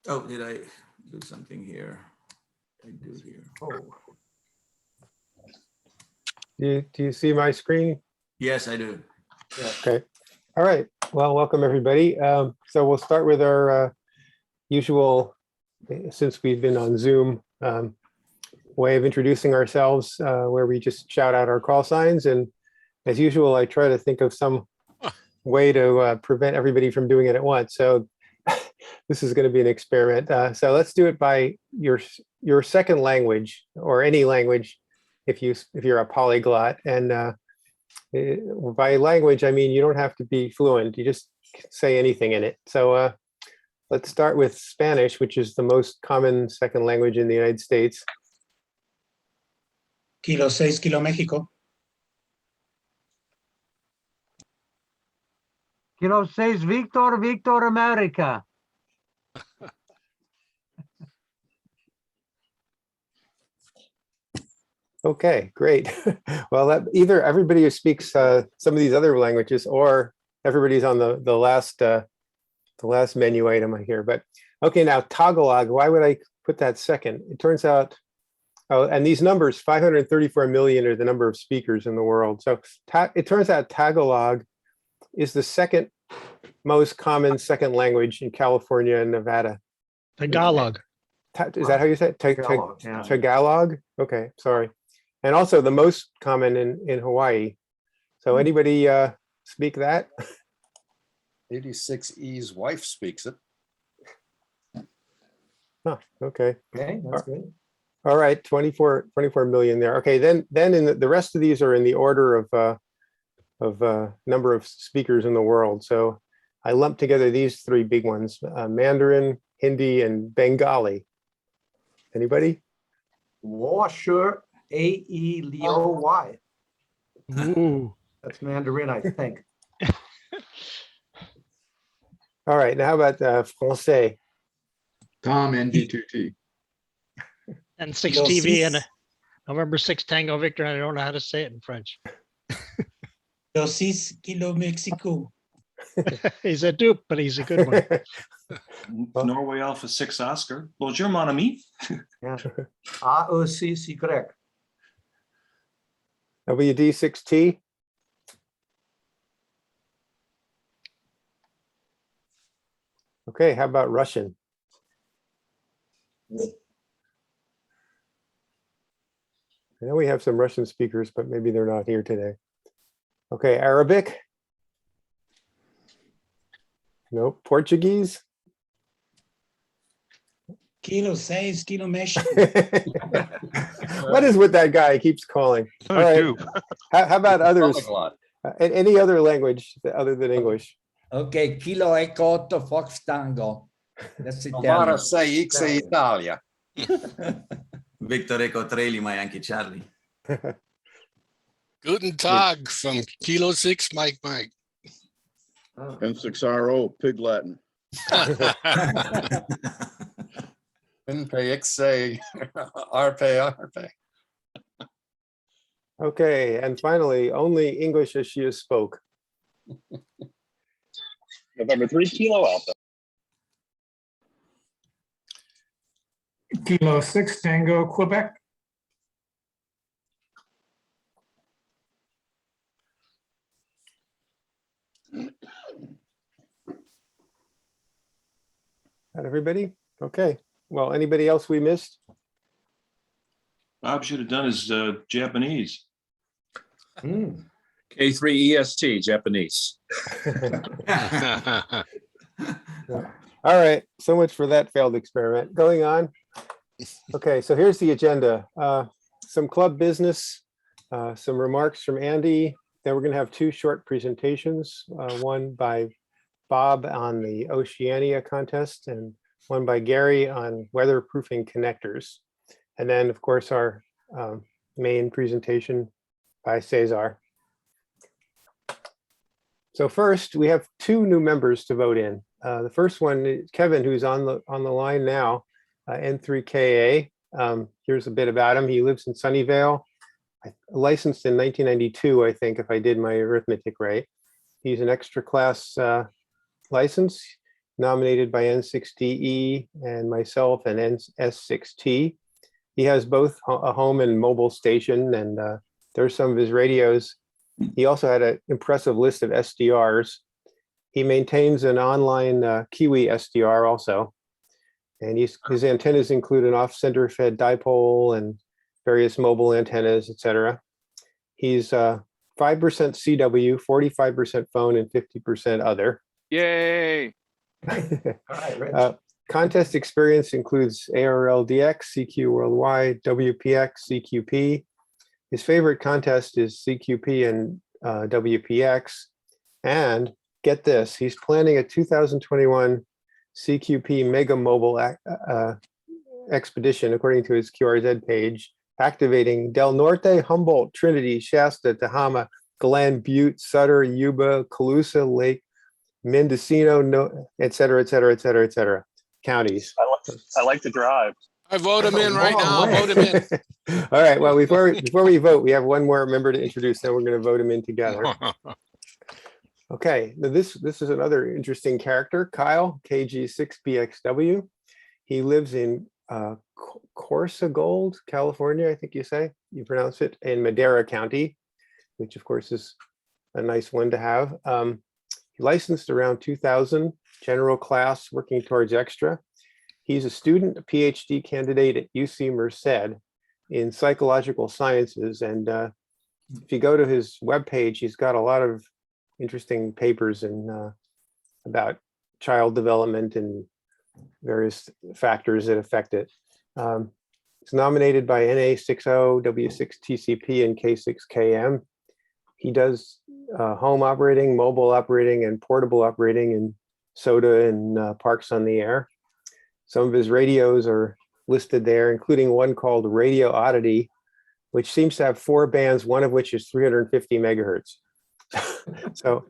Oh, did I do something here? I do here. Oh, Do you see my screen? yes, I do. Yeah. Okay. All right. Well, welcome everybody. So we'll start with our usual, since we've been on Zoom, way of introducing ourselves, where we just shout out our call signs. And as usual, I try to think of some way to prevent everybody from doing it at once. So this is going to be an experiment. So let's do it by your second language, or any language, if you're a polyglot. And by language, I mean you don't have to be fluent. You just say anything in it. So let's start with Spanish, which is the most common second language in the United States. Kilo 6, Kilo México. Kilo 6, Victor, Victor, America. Okay, great. Well, that either everybody who speaks some of these other languages, or everybody's on the last menu item here. But okay, now Tagalog. Why would I put that second? It turns out, oh, and these numbers, 534 million, are the number of speakers in the world. So it turns out Tagalog is the second most common second language in California and Nevada. Tagalog. Is that how you say it? Tagalog, yeah. Tagalog? Okay, sorry. And also the most common in Hawaii. So anybody speak that? 86E's wife speaks it. Huh, okay. Okay, that's good. All right, 24 million there. Okay, then in the rest of these are in the order of number of speakers in the world. So I lumped together these three big ones: Mandarin, Hindi, and Bengali. Anybody? Law, sure. A-E-L-Y. Ooh. That's Mandarin, I think. All right, now how about Francais? Tom, ND2T. And 6 Kilo TV and 6, November 6 Tango Victor. And I don't know how to say it in French. Kilo 6, Kilo México. He's a dupe, but he's a good one. Norway Alpha 6 Oscar. Bonjour, mon ami. Yeah. A-E-C-C-Y. WD6T. Okay, how about Russian? I know we have some Russian speakers, but maybe they're not here today. Okay, Arabic? No, Portuguese? Kilo 6, Kilo México. What is with that guy? He keeps calling. All right. How about others? Polyglot. Any other language other than English? Okay, Kilo Echo to Fox Tango. That's Romano Italian. 6 Italia. Victor Echo 3 Lima Yankee Charlie. Guten Tag from Kilo 6 Mike. N6RO, Pig Latin. NPXA, RP. Okay, and finally, only English as she is spoke. November 3, Kilo Alpha. Kilo 6 Tango, Quebec. Not everybody? Okay. Well, anybody else we missed? Bob should have done his Japanese. K3EST, Japanese. All right, so much for that failed experiment. Going on. Okay, so here's the agenda. Some club business, some remarks from Andy. Then we're going to have two short presentations, one by Bob on the Oceania contest and one by Gary on weatherproofing connectors. And then, of course, our main presentation by Cezar. So first, we have two new members to vote in. The first one is Kevin, who's on the line now, N3KA. Here's a bit about him. He lives in Sunnyvale, licensed in 1992, I think, if I did my arithmetic right. He's an extra class license. nominated by N6DE and myself and S6T. He has both a home and mobile station, and there's some of his radios. He also had an impressive list of SDRs. He maintains an online Kiwi SDR also. And his antennas include an off-center fed dipole and various mobile antennas, etc. He's 5% CW, 45% phone, and 50% other. Yay. All right, Rich. Contest experience includes ARLDX, CQ Worldwide, WPX, CQP. His favorite contest is CQP and WPX. And get this, he's planning a 2021 CQP Mega Mobile expedition, according to his QRZ page, activating Del Norte, Humboldt, Trinity, Shasta, Tehama, Glen, Butte, Sutter, Yuba, Colusa, Lake, Mendocino, et cetera, et cetera, et cetera, et cetera, counties. I like to drive. I vote him in right now. Long way. Vote him in. All right, well, before we vote, we have one more member to introduce, then we're going to vote him in together. Okay, now this is another interesting character, Kyle, KG6BXW. He lives in Corsa Gold, California, I think you pronounce it, in Madera County, which of course is a nice one to have. He licensed around 2000, general class, working towards extra. He's a student, a PhD candidate at UC Merced in psychological sciences. And if you go to his webpage, he's got a lot of interesting papers about child development and various factors that affect it. It's nominated by NA60, W6TCP, and K6KM. He does home operating, mobile operating, and portable operating in SOTA and Parks on the Air. Some of his radios are listed there, including one called Radio Oddity, which seems to have 4 bands, one of which is 350 megahertz. So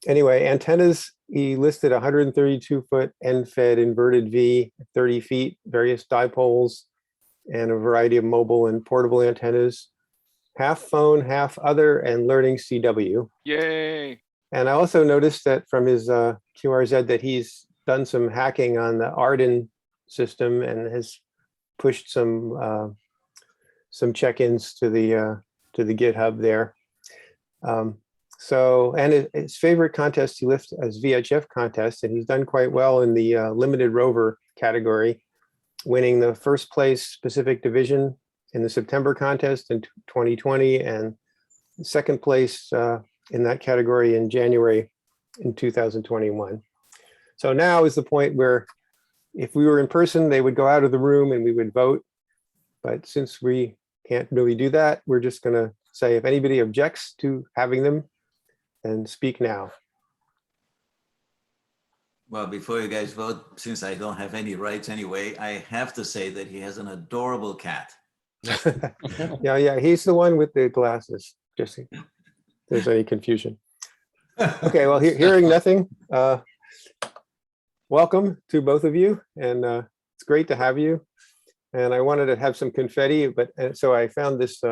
anyway, antennas, he listed 132-foot end-fed inverted V, 30 feet, various dipoles, and a variety of mobile and portable antennas, half phone, half other, and learning CW. Yay. And I also noticed that from his QRZ that he's done some hacking on the Arden system and has pushed some check-ins to the GitHub there. And his favorite contest he lists as VHF contest, and he's done quite well in the limited rover category, winning the first place Pacific Division in the September contest in 2020 and second place in that category in January in 2021. So now is the point where if we were in person, they would go out of the room and we would vote. But since we can't really do that, we're just going to say if anybody objects to having them, then speak now. Well, before you guys vote, since I don't have any rights anyway, I have to say that he has an adorable cat. Yeah, he's the one with the glasses, just in case there's any confusion. Okay, well, hearing nothing, welcome to both of you, and it's great to have you. And I wanted to have some confetti, but so I found this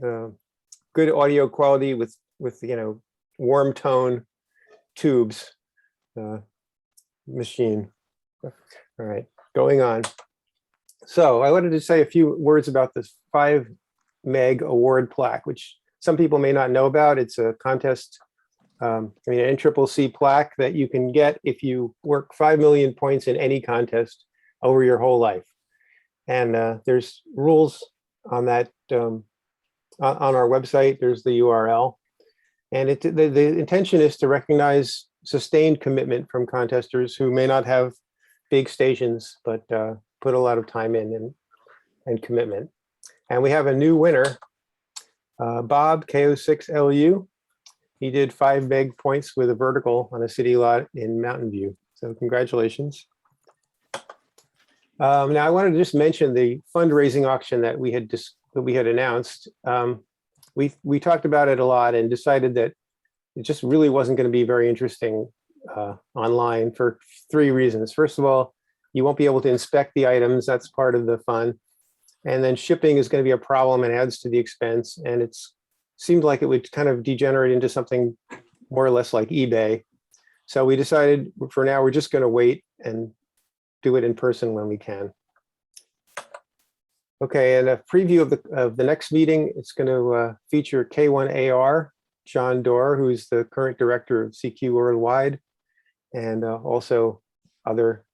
good audio quality with warm tone tubes machine. All right, going on. So I wanted to say a few words about this 5 meg award plaque, which some people may not know about. It's a contest, an NCCC plaque that you can get if you work 5 million points in any contest over your whole life. And there's rules on that on our website. There's the URL. And the intention is to recognize sustained commitment from contesters who may not have big stations, but put a lot of time in and commitment. And we have a new winner, Bob, KO6LU. He did 5 meg points with a vertical on a city lot in Mountain View. So congratulations. Now I wanted to just mention the fundraising auction that we had announced. We talked about it a lot and decided that it just really wasn't going to be very interesting online for 3 reasons. First of all, you won't be able to inspect the items. That's part of the fun. And then shipping is going to be a problem and adds to the expense. And it seemed like it would kind of degenerate into something more or less like eBay. So we decided for now, we're just going to wait and do it in person when we can. Okay, and a preview of the next meeting, it's going to feature K1AR, John Doerr, who's the current director of CQ Worldwide, and also other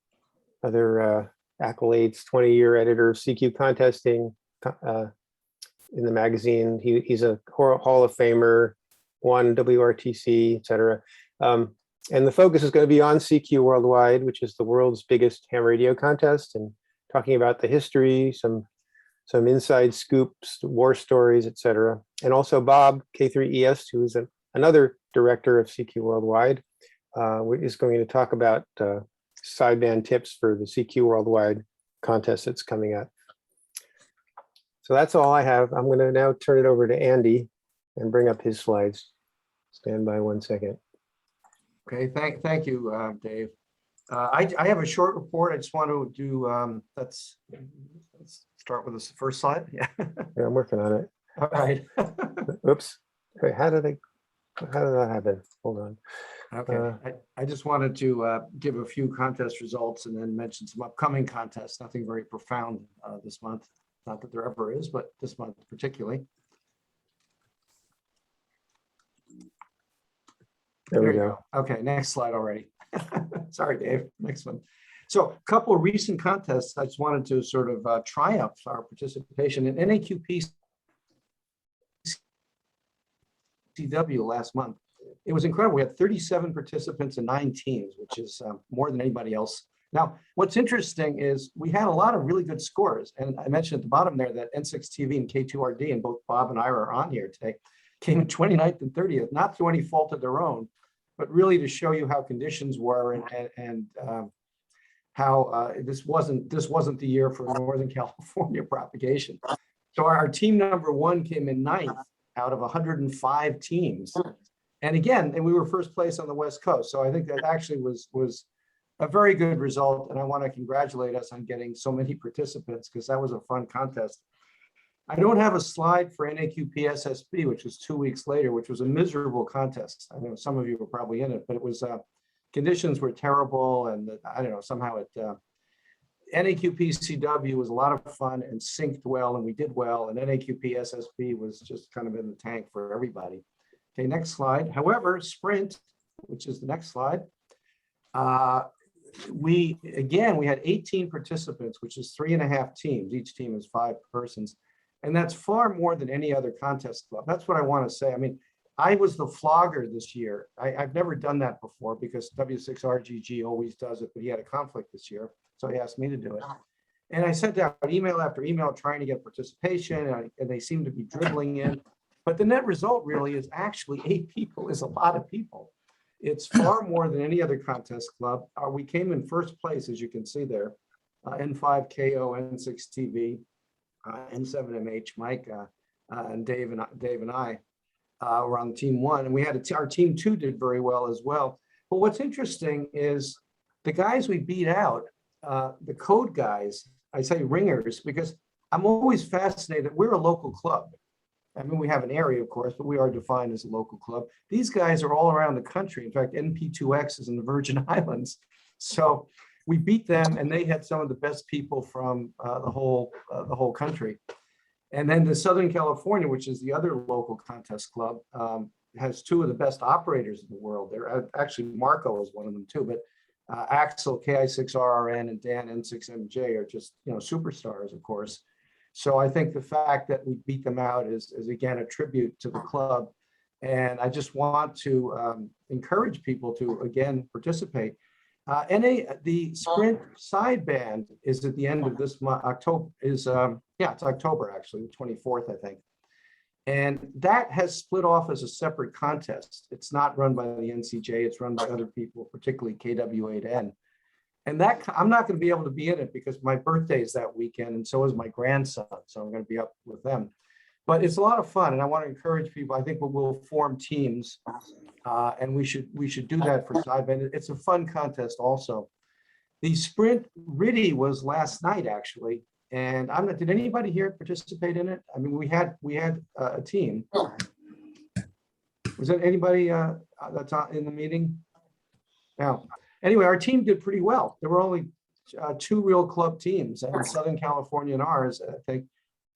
accolades, 20-year editor of CQ Contesting in the magazine. He's a Hall of Famer, won WRTC, et cetera. And the focus is going to be on CQ Worldwide, which is the world's biggest ham radio contest, and talking about the history, some inside scoops, war stories, et cetera. And also Bob, K3ES, who is another director of CQ Worldwide, is going to talk about sideband tips for the CQ Worldwide contest that's coming up. So that's all I have. I'm going to now turn it over to Andy and bring up his slides. Stand by 1 second. Okay, thank you, Dave. I have a short report. I just want to do, let's start with this first slide. Yeah. Yeah, I'm working on it. All right. Oops. Wait, how did that happen? Hold on. Okay. I just wanted to give a few contest results and then mention some upcoming contests. Nothing very profound this month. Not that there ever is, but this month particularly. There we go. Okay, next slide already. Sorry, Dave. Next one. So a couple of recent contests. I just wanted to sort of triumph our participation in NAQP CW last month. It was incredible. We had 37 participants and 9 teams, which is more than anybody else. Now, what's interesting is we had a lot of really good scores. And I mentioned at the bottom there that N6TV and K2RD, and both Bob and Ira are on here today, came in 29th and 30th, not through any fault of their own, but really to show you how conditions were and how this wasn't the year for Northern California propagation. So our team number 1 came in 9th out of 105 teams. And again, we were first place on the West Coast. So I think that actually was a very good result. And I want to congratulate us on getting so many participants because that was a fun contest. I don't have a slide for NAQP SSB, which was 2 weeks later, which was a miserable contest. I know some of you were probably in it, but it was conditions were terrible. And I don't know, somehow it NAQP CW was a lot of fun and synced well, and we did well. And NAQP SSB was just kind of in the tank for everybody. Okay, next slide. However, Sprint, which is the next slide, we had 18 participants, which is 3.5 teams. Each team is 5 persons. And that's far more than any other contest club. That's what I want to say. I mean, I was the flogger this year. I've never done that before because W6RGG always does it, but he had a conflict this year. So he asked me to do it. And I sent out email after email trying to get participation, and they seem to be dribbling in. But the net result really is actually 8 people is a lot of people. It's far more than any other contest club. We came in first place, as you can see there, N5KO, N6TV, N7MH, Mike, and Dave and I were on team 1, and we had our team 2 did very well as well. But what's interesting is the guys we beat out, the code guys, I say ringers, because I'm always fascinated. We're a local club. I mean, we have an area, of course, but we are defined as a local club. These guys are all around the country. In fact, NP2X is in the Virgin Islands. So we beat them, and they had some of the best people from the whole country. And then the Southern California, which is the other local contest club, has 2 of the best operators in the world. They're actually Marco is one of them too, but Axel KI6RRN and Dan N6MJ are just superstars, of course. So I think the fact that we beat them out is again a tribute to the club, and I just want to encourage people to again participate. The Sprint sideband is at the end of this month. October is it's October actually, the 24th, I think. And that has split off as a separate contest. It's not run by the NCJ, it's run by other people, particularly KW8N. And that I'm not going to be able to be in it because my birthday is that weekend, and so is my grandson. So I'm going to be up with them. But it's a lot of fun, and I want to encourage people. I think we'll form teams, and we should do that for sideband. It's a fun contest also. The Sprint RIDI was last night actually, and did anybody here participate in it? I mean, we had a team. Was there anybody that's in the meeting? Now, anyway, our team did pretty well. There were only two real club teams, and Southern California and ours, I think.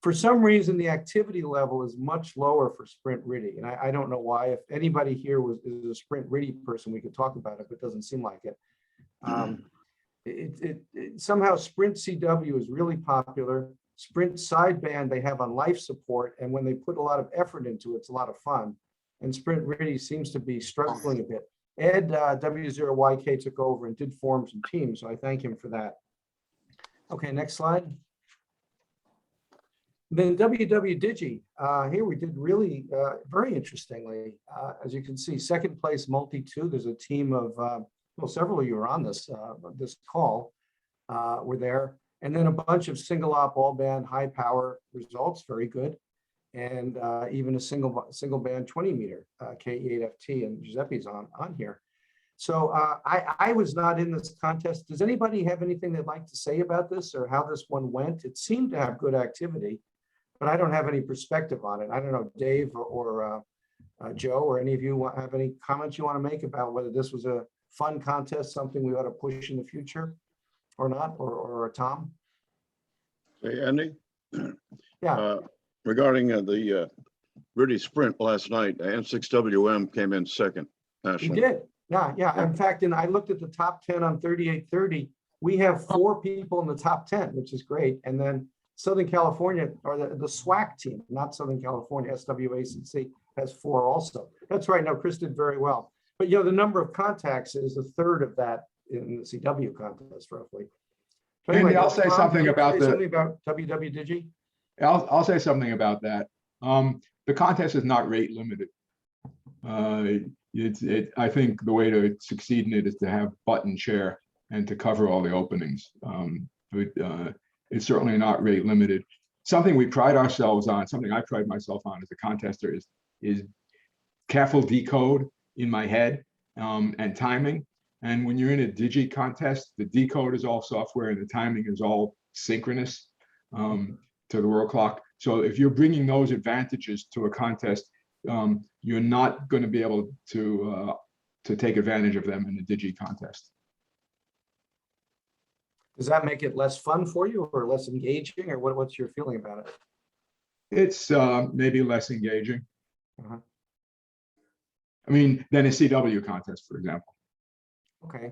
For some reason, the activity level is much lower for Sprint Riddy, and I don't know why. If anybody here is a Sprint Riddy person, we could talk about it, but it doesn't seem like it. Somehow Sprint CW is really popular. Sprint sideband they have on life support, and when they put a lot of effort into it, it's a lot of fun. And Sprint Riddy seems to be struggling a bit. Ed W0YK took over and did form some teams, so I thank him for that. Okay, next slide. Then WW Digi, here we did really very interestingly. As you can see, second place multi-2. There's a team of, well, several of you are on this this call. Were there. And then a bunch of single op all band high power results, very good. And even a single band 20 meter K8FT, and Giuseppe's on here. So I was not in this contest. Does anybody have anything they'd like to say about this or how this one went? It seemed to have good activity, but I don't have any perspective on it. I don't know, Dave or Joe or any of you have any comments you want to make about whether this was a fun contest, something we ought to push in the future or not, or Tom? Hey, Andy? Yeah. Regarding the Riddy Sprint last night, N6WM came in second He nationally. did. Yeah. In fact, I looked at the top 10 on 3830. We have 4 people in the top 10, which is great. And then Southern California, or the SWAC team, not Southern California, SWACC, has 4 also. That's right. Now, Chris did very well. But, the number of contacts is a third of that in the CW contest, roughly. So Andy, I'll say Tom, something about something about WW Digi. I'll say something about that. The contest is not rate limited. I think the way to succeed in it is to have button share and to cover all the openings. It's certainly not rate limited. Something we pride ourselves on, something I pride myself on as a contester is careful decode in my head and timing. And when you're in a digi contest, the decode is all software and the timing is all synchronous to the world clock. So if you're bringing those advantages to a contest, you're not going to be able to take advantage of them in a digi contest. Does that make it less fun for you or less engaging, or what's your feeling about it? It's maybe less engaging. I mean, than a CW contest, for example. Okay.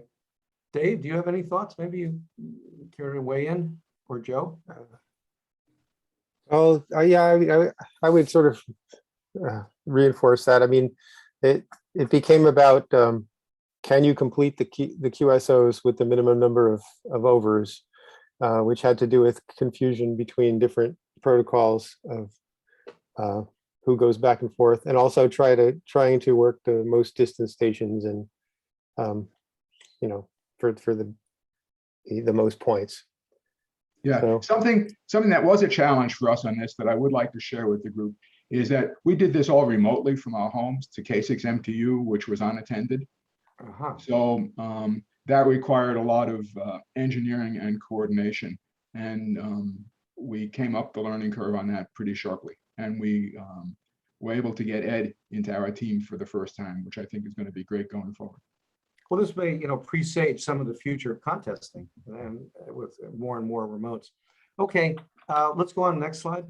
Dave, do you have any thoughts? Maybe you care to weigh in, or Joe? Oh, yeah, I would sort of reinforce that. I mean, it became about can you complete the QSOs with the minimum number of overs, which had to do with confusion between different protocols of who goes back and forth, and also trying to work the most distant stations and for the most points. Yeah, so, something that was a challenge for us on this that I would like to share with the group is that we did this all remotely from our homes to K6MTU, which was unattended. So that required a lot of engineering and coordination, and we came up the learning curve on that pretty sharply. And we were able to get Ed into our team for the first time, which I think is going to be great going forward. Well, this may, presage some of the future contesting and with more and more remotes. Okay, let's go on next slide.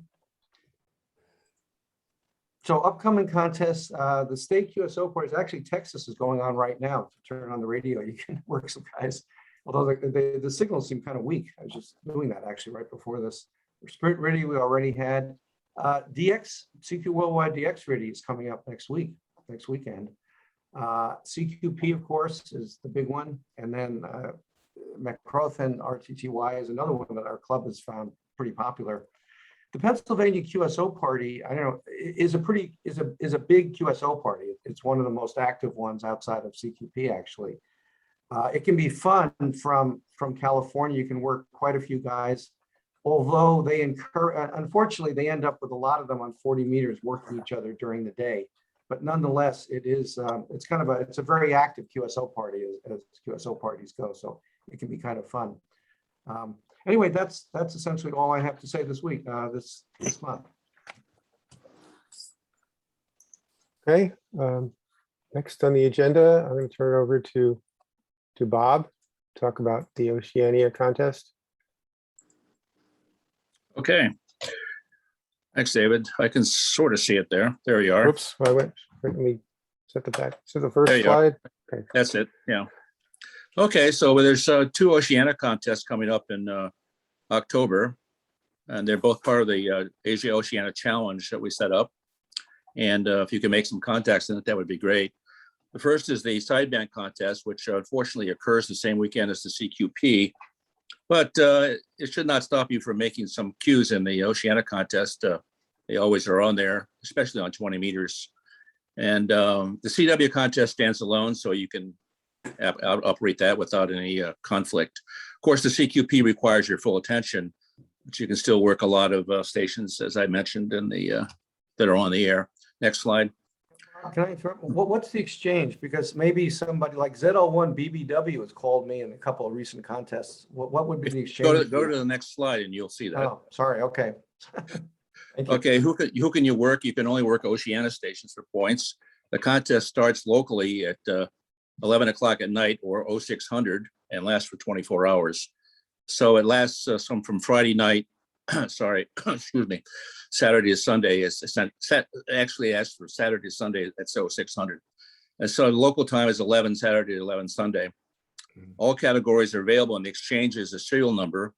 So upcoming contests, the state QSO parties, actually Texas is going on right now. To turn on the radio, you can work some guys. Although the signals seem kind of weak. I was just doing that actually right before this. Sprint Riddy we already had. DX, CQ Worldwide DX Riddy is coming up next weekend. CQP, of course, is the big one. And then McCrothan RTTY is another one that our club has found pretty popular. The Pennsylvania QSO party, I don't know, is a big QSO party. It's one of the most active ones outside of CQP, actually. It can be fun from California. You can work quite a few guys, although unfortunately, they end up with a lot of them on 40 meters working each other during the day. But nonetheless, it's a very active QSO party as QSO parties go. So it can be kind of fun. Anyway, that's essentially all I have to say this week, this month. Okay, next on the agenda, I'm going to turn it over to to Bob, talk about the Oceania contest. Okay. Thanks, David. I can sort of see it there. There you are. Oops, I went, let me set the back. So the first There you are. slide. Okay. That's it. Yeah. Okay, so there's two Oceania contests coming up in October, and they're both part of the Asia Oceania Challenge that we set up. And if you can make some contacts in it, that would be great. The first is the sideband contest, which unfortunately occurs the same weekend as the CQP, but it should not stop you from making some cues in the Oceania contest. They always are on there, especially on 20 meters. And the CW contest stands alone, so you can operate that without any conflict. Of course, the CQP requires your full attention, but you can still work a lot of stations, as I mentioned, in the that are on the air. Next slide. Can I interrupt? What's the exchange? Because maybe somebody like ZL1 BBW has called me in a couple of recent contests. What would be the exchange? Go to the next slide and you'll see that. Oh, sorry. Okay. Thank you. Okay, who can you work? You can only work Oceania stations for points. The contest starts locally at 11 o'clock at night or 0600 and lasts for 24 hours. So it lasts from Friday night, sorry, excuse me, Saturday to Sunday. Actually asked for Saturday to Sunday at 0600. And so the local time is 11 Saturday to 11 Sunday. All categories are available, and the exchange is a serial number.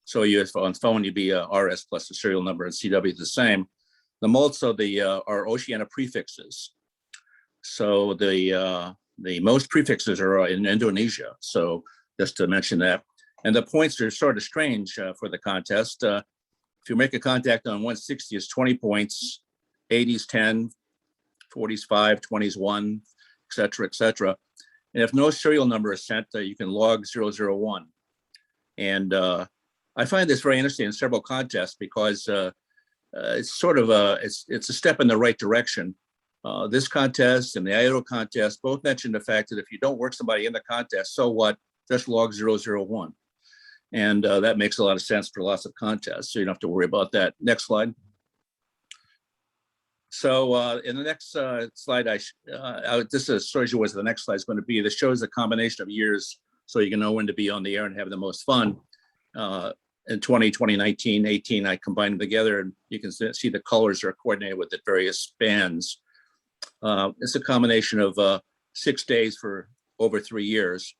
So you on phone, you'd be RS plus the serial number, and CW is the same. The modes of are Oceania prefixes. So the most prefixes are in Indonesia. So just to mention that. And the points are sort of strange for the contest. If you make a contact on 160, it's 20 points, 80s 10, 40s 5, 20s 1, et cetera, et cetera. And if no serial number is sent, you can log 001. And I find this very interesting in several contests because it's sort of it's a step in the right direction. This contest and the IOTA contest both mention the fact that if you don't work somebody in the contest, so what? Just log 001. And that makes a lot of sense for lots of contests, so you don't have to worry about that. Next slide. So in the next slide, this is shows you what the next slide is going to be. This shows a combination of years, so you can know when to be on the air and have the most fun. In 2019, 18, I combined them together, and you can see the colors are coordinated with the various bands. It's a combination of 6 days for over 3 years.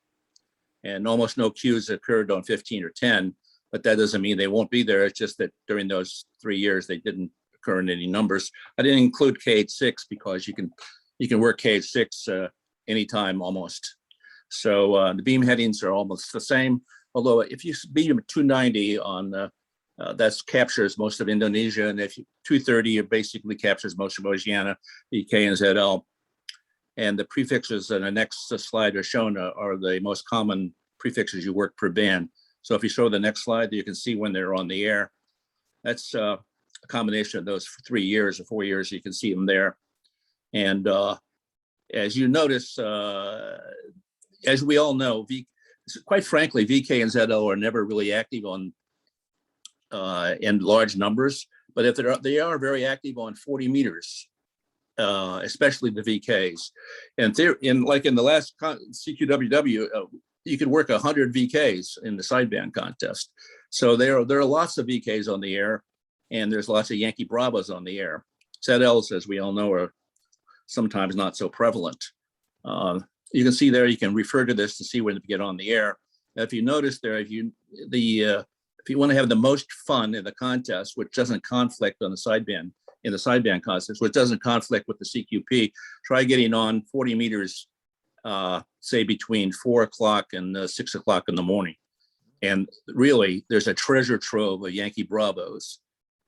And almost no cues occurred on 15 or 10, but that doesn't mean they won't be there. It's just that during those 3 years, they didn't occur in any numbers. I didn't include KH6 because you can work KH6 anytime almost. So the beam headings are almost the same. Although if you beam 290 on, that captures most of Indonesia. And if you 230, it basically captures most of Oceania, VK and ZL. And the prefixes in the next slide are shown are the most common prefixes you work per band. So if you show the next slide, you can see when they're on the air. That's a combination of those 3 years or 4 years. You can see them there. And as you notice, as we all know, quite frankly, VK and ZL are never really active on in large numbers. But if they are very active on 40 meters. Especially the VKs, and like in the last CQWW, you could work 100 VKs in the sideband contest. So there are lots of VKs on the air, and there's lots of Yankee Bravos on the air. ZLs, as we all know, are sometimes not so prevalent. You can see there. You can refer to this to see when to get on the air. If you notice there, if you want to have the most fun in the contest, which doesn't conflict on the sideband. In the sideband contest, which doesn't conflict with the CQP, try getting on 40 meters, say between 4 o'clock and 6 o'clock in the morning. And really, there's a treasure trove of Yankee Bravos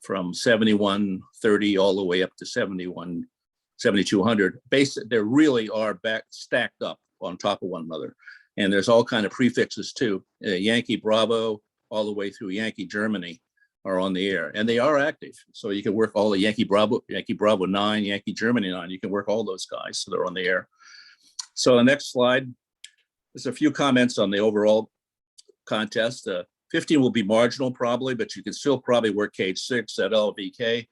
from 7130 all the way up to 7200. They really are stacked up on top of one another. And there's all kind of prefixes too. Yankee Bravo all the way through Yankee Germany are on the air, and they are active. So you can work all the Yankee Bravo 9, Yankee Germany 9. You can work all those guys, so they're on the air. So the next slide, there's a few comments on the overall contest. 15 will be marginal probably, but you can still probably work KH6, ZL, VK,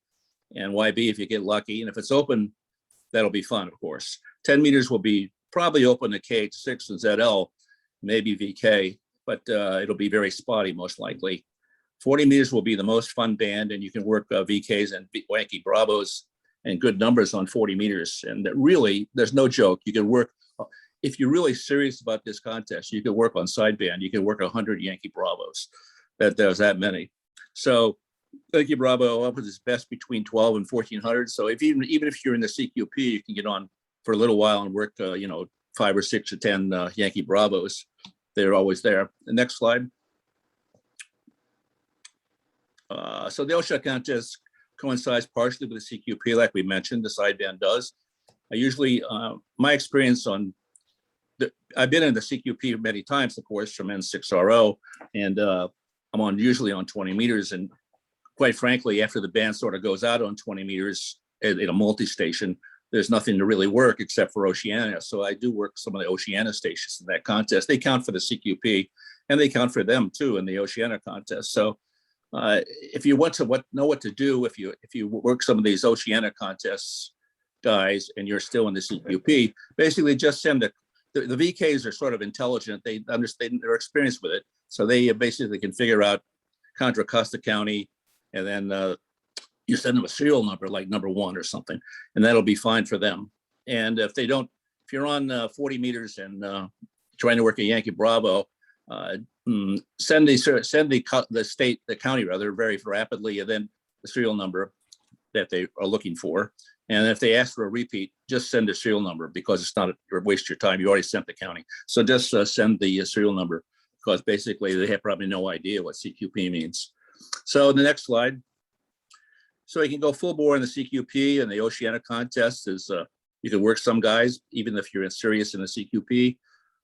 and YB if you get lucky. And if it's open, that'll be fun, of course. 10 meters will be probably open to KH6 and ZL, maybe VK, but it'll be very spotty most likely. 40 meters will be the most fun band, and you can work VKs and Yankee Bravos and good numbers on 40 meters. And that really, there's no joke. You can work, if you're really serious about this contest, you can work on sideband. You can work 100 Yankee Bravos. There's that many. So Yankee Bravo up with his best between 12 and 1400. So even if you're in the CQP, you can get on for a little while and work, 5 or 6 or 10 Yankee Bravos. They're always there. The next slide. So the Oceania contest coincides partially with the CQP, like we mentioned, the sideband does. I usually, my experience I've been in the CQP many times, of course, from N6RO, and I'm usually on 20 meters. And quite frankly, after the band sort of goes out on 20 meters in a multi-station, there's nothing to really work except for Oceania. So I do work some of the Oceania stations in that contest. They count for the CQP, and they count for them too in the Oceania contest. So if you want to know what to do, if you work some of these Oceania contests, guys, and you're still in the CQP, basically just send the VKs are sort of intelligent. They understand, they're experienced with it. So they basically can figure out Contra Costa County, and then you send them a serial number like number 1 or something, and that'll be fine for them. And if you're on 40 meters and trying to work a Yankee Bravo, send the county rather very rapidly, and then the serial number that they are looking for. And if they ask for a repeat, just send a serial number, because it's not waste your time. You already sent the county. So just send the serial number, because basically they have probably no idea what CQP means. So the next slide. So you can go full bore in the CQP, and the Oceania contest is you can work some guys even if you're serious in the CQP.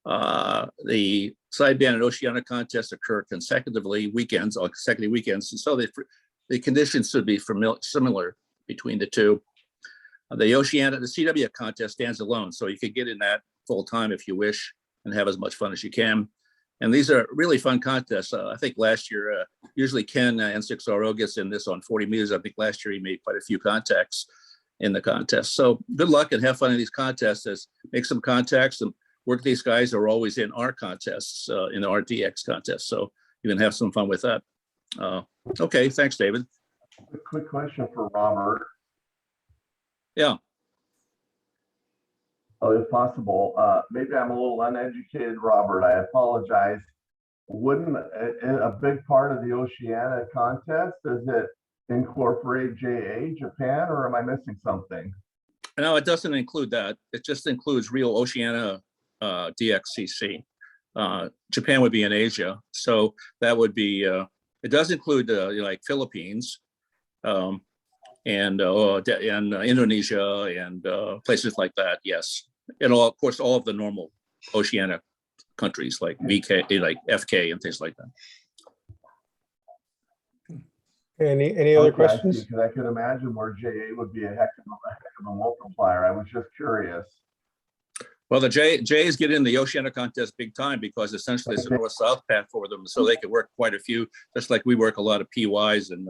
The sideband and Oceania contests occur consecutive weekends, and so the conditions should be similar between the two. The CW contest stands alone, so you could get in that full time if you wish and have as much fun as you can. And these are really fun contests. I think last year, usually Ken N6RO gets in this on 40 meters. I think last year he made quite a few contacts in the contest. So good luck and have fun in these contests. Make some contacts and work. These guys are always in our contests, in the RDX contest. So you can have some fun with that. Okay, thanks, David. A quick question for Robert. Yeah. Oh, if possible, maybe I'm a little uneducated, Robert. I apologize. Wouldn't a big part of the Oceania contest, does it incorporate JA, Japan, or am I missing something? No, it doesn't include that. It just includes real Oceania DXCC. Japan would be in Asia. So that would be, it does include like Philippines, and Indonesia and places like that. Yes, and of course all of the normal Oceania countries like VK, like FK, and things like that. Any other questions? Because I could imagine where JA would be a heck of a multiplier. I was just curious. Well, the Jays get in the Oceania contest big time, because essentially it's a north-south path for them, so they could work quite a few, just like we work a lot of PYs and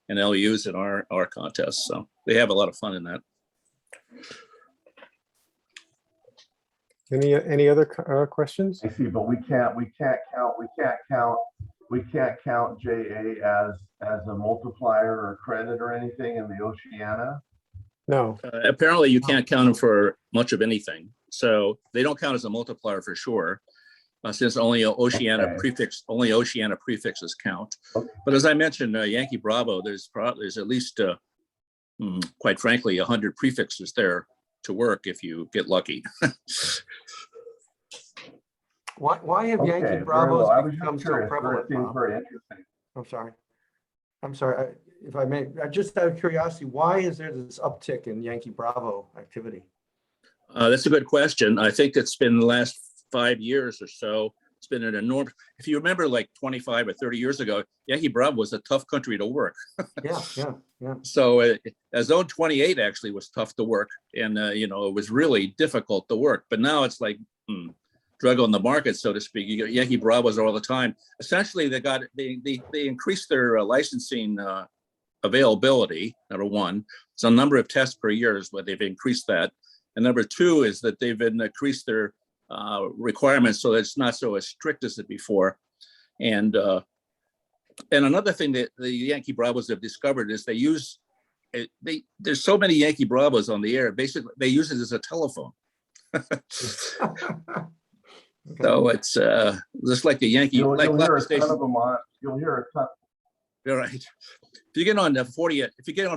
LUs in our contests. So they have a lot of fun in that. Any other questions? I see, but we can't count JA as a multiplier or credit or anything in the Oceania. No. Apparently you can't count them for much of anything. So they don't count as a multiplier for sure, since only Oceania prefixes count. Okay. But as I mentioned, Yankee Bravo, there's at least, quite frankly, 100 prefixes there to work if you get lucky. Why have Okay, Yankee very Bravos well. I was become just so curious. prevalent? It seems Bob? very interesting. I'm sorry. If I may, just out of curiosity, why is there this uptick in Yankee Bravo activity? That's a good question. I think it's been the last 5 years or so. It's been an enormous, if you remember like 25 or 30 years ago, Yankee Bravo was a tough country to work. Yeah. So Zone 28 actually was tough to work, and it was really difficult to work. But now it's like drug on the market, so to speak. You get Yankee Bravos all the time. Essentially, they increased their licensing availability. Number one, it's a number of tests per year, but they've increased that. And number two is that they've increased their requirements so that it's not so as strict as it before. And another thing that the Yankee Bravos have discovered is they use there's so many Yankee Bravos on the air. Basically, they use it as a telephone. So it's just like the Yankee. You'll hear a ton station. of them on. You'll hear a ton. All right. If you get on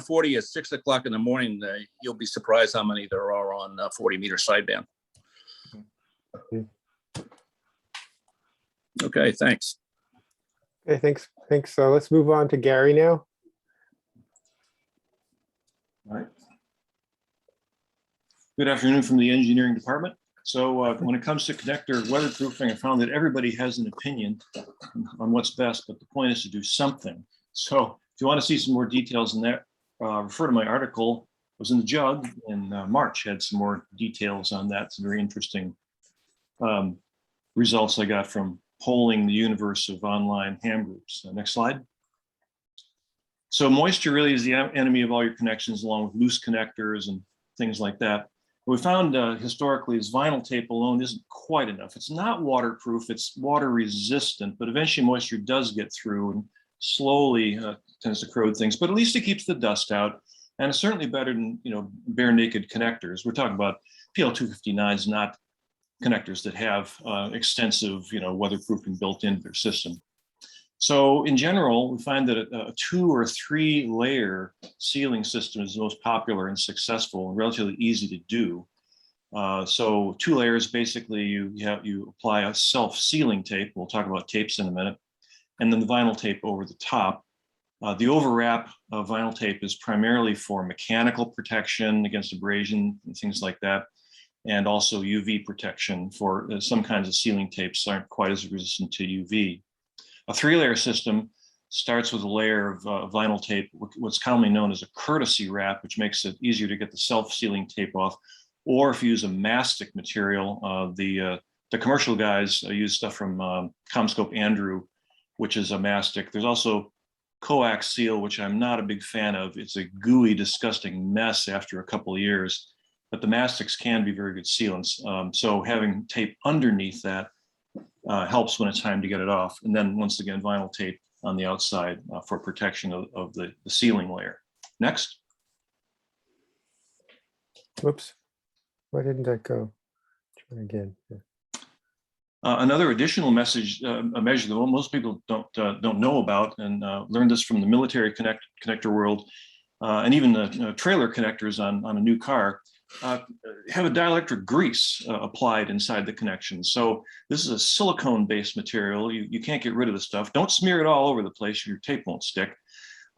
40 at 6 o'clock in the morning, you'll be surprised how many there are on 40-meter sideband. Okay, thanks. Okay, thanks. So let's move on to Gary now. All right. Good afternoon from the engineering department. So when it comes to connector weatherproofing, I found that everybody has an opinion on what's best, but the point is to do something. So if you want to see some more details in that, refer to my article. It was in the Jug in March, had some more details on that. Some very interesting results I got from polling the universe of online ham groups. Next slide. So moisture really is the enemy of all your connections, along with loose connectors and things like that. What we found historically is vinyl tape alone isn't quite enough. It's not waterproof, it's water resistant, but eventually moisture does get through and slowly tends to corrode things, but at least it keeps the dust out. And it's certainly better than, bare naked connectors. We're talking about PL259s, not connectors that have extensive, weatherproofing built into their system. So in general, we find that a 2 or 3 layer sealing system is the most popular and successful and relatively easy to do. So 2 layers, basically you apply a self-sealing tape. We'll talk about tapes in a minute. And then the vinyl tape over the top. The overwrap of vinyl tape is primarily for mechanical protection against abrasion and things like that. And also UV protection for some kinds of sealing tapes aren't quite as resistant to UV. A 3-layer system starts with a layer of vinyl tape, what's commonly known as a courtesy wrap, which makes it easier to get the self-sealing tape off. Or if you use a mastic material, the commercial guys use stuff from Comscope Andrew, which is a mastic. There's also coax seal, which I'm not a big fan of. It's a gooey, disgusting mess after a couple of years, but the mastics can be very good sealants. So having tape underneath that helps when it's time to get it off. And then once again, vinyl tape on the outside for protection of the sealing layer. Next. Whoops, why didn't that go? Try again. Yeah. Another additional message, a measure that most people don't know about, and learned this from the military connector world, and even the trailer connectors on a new car, have a dielectric grease applied inside the connection. So this is a silicone-based material. You can't get rid of the stuff. Don't smear it all over the place. Your tape won't stick.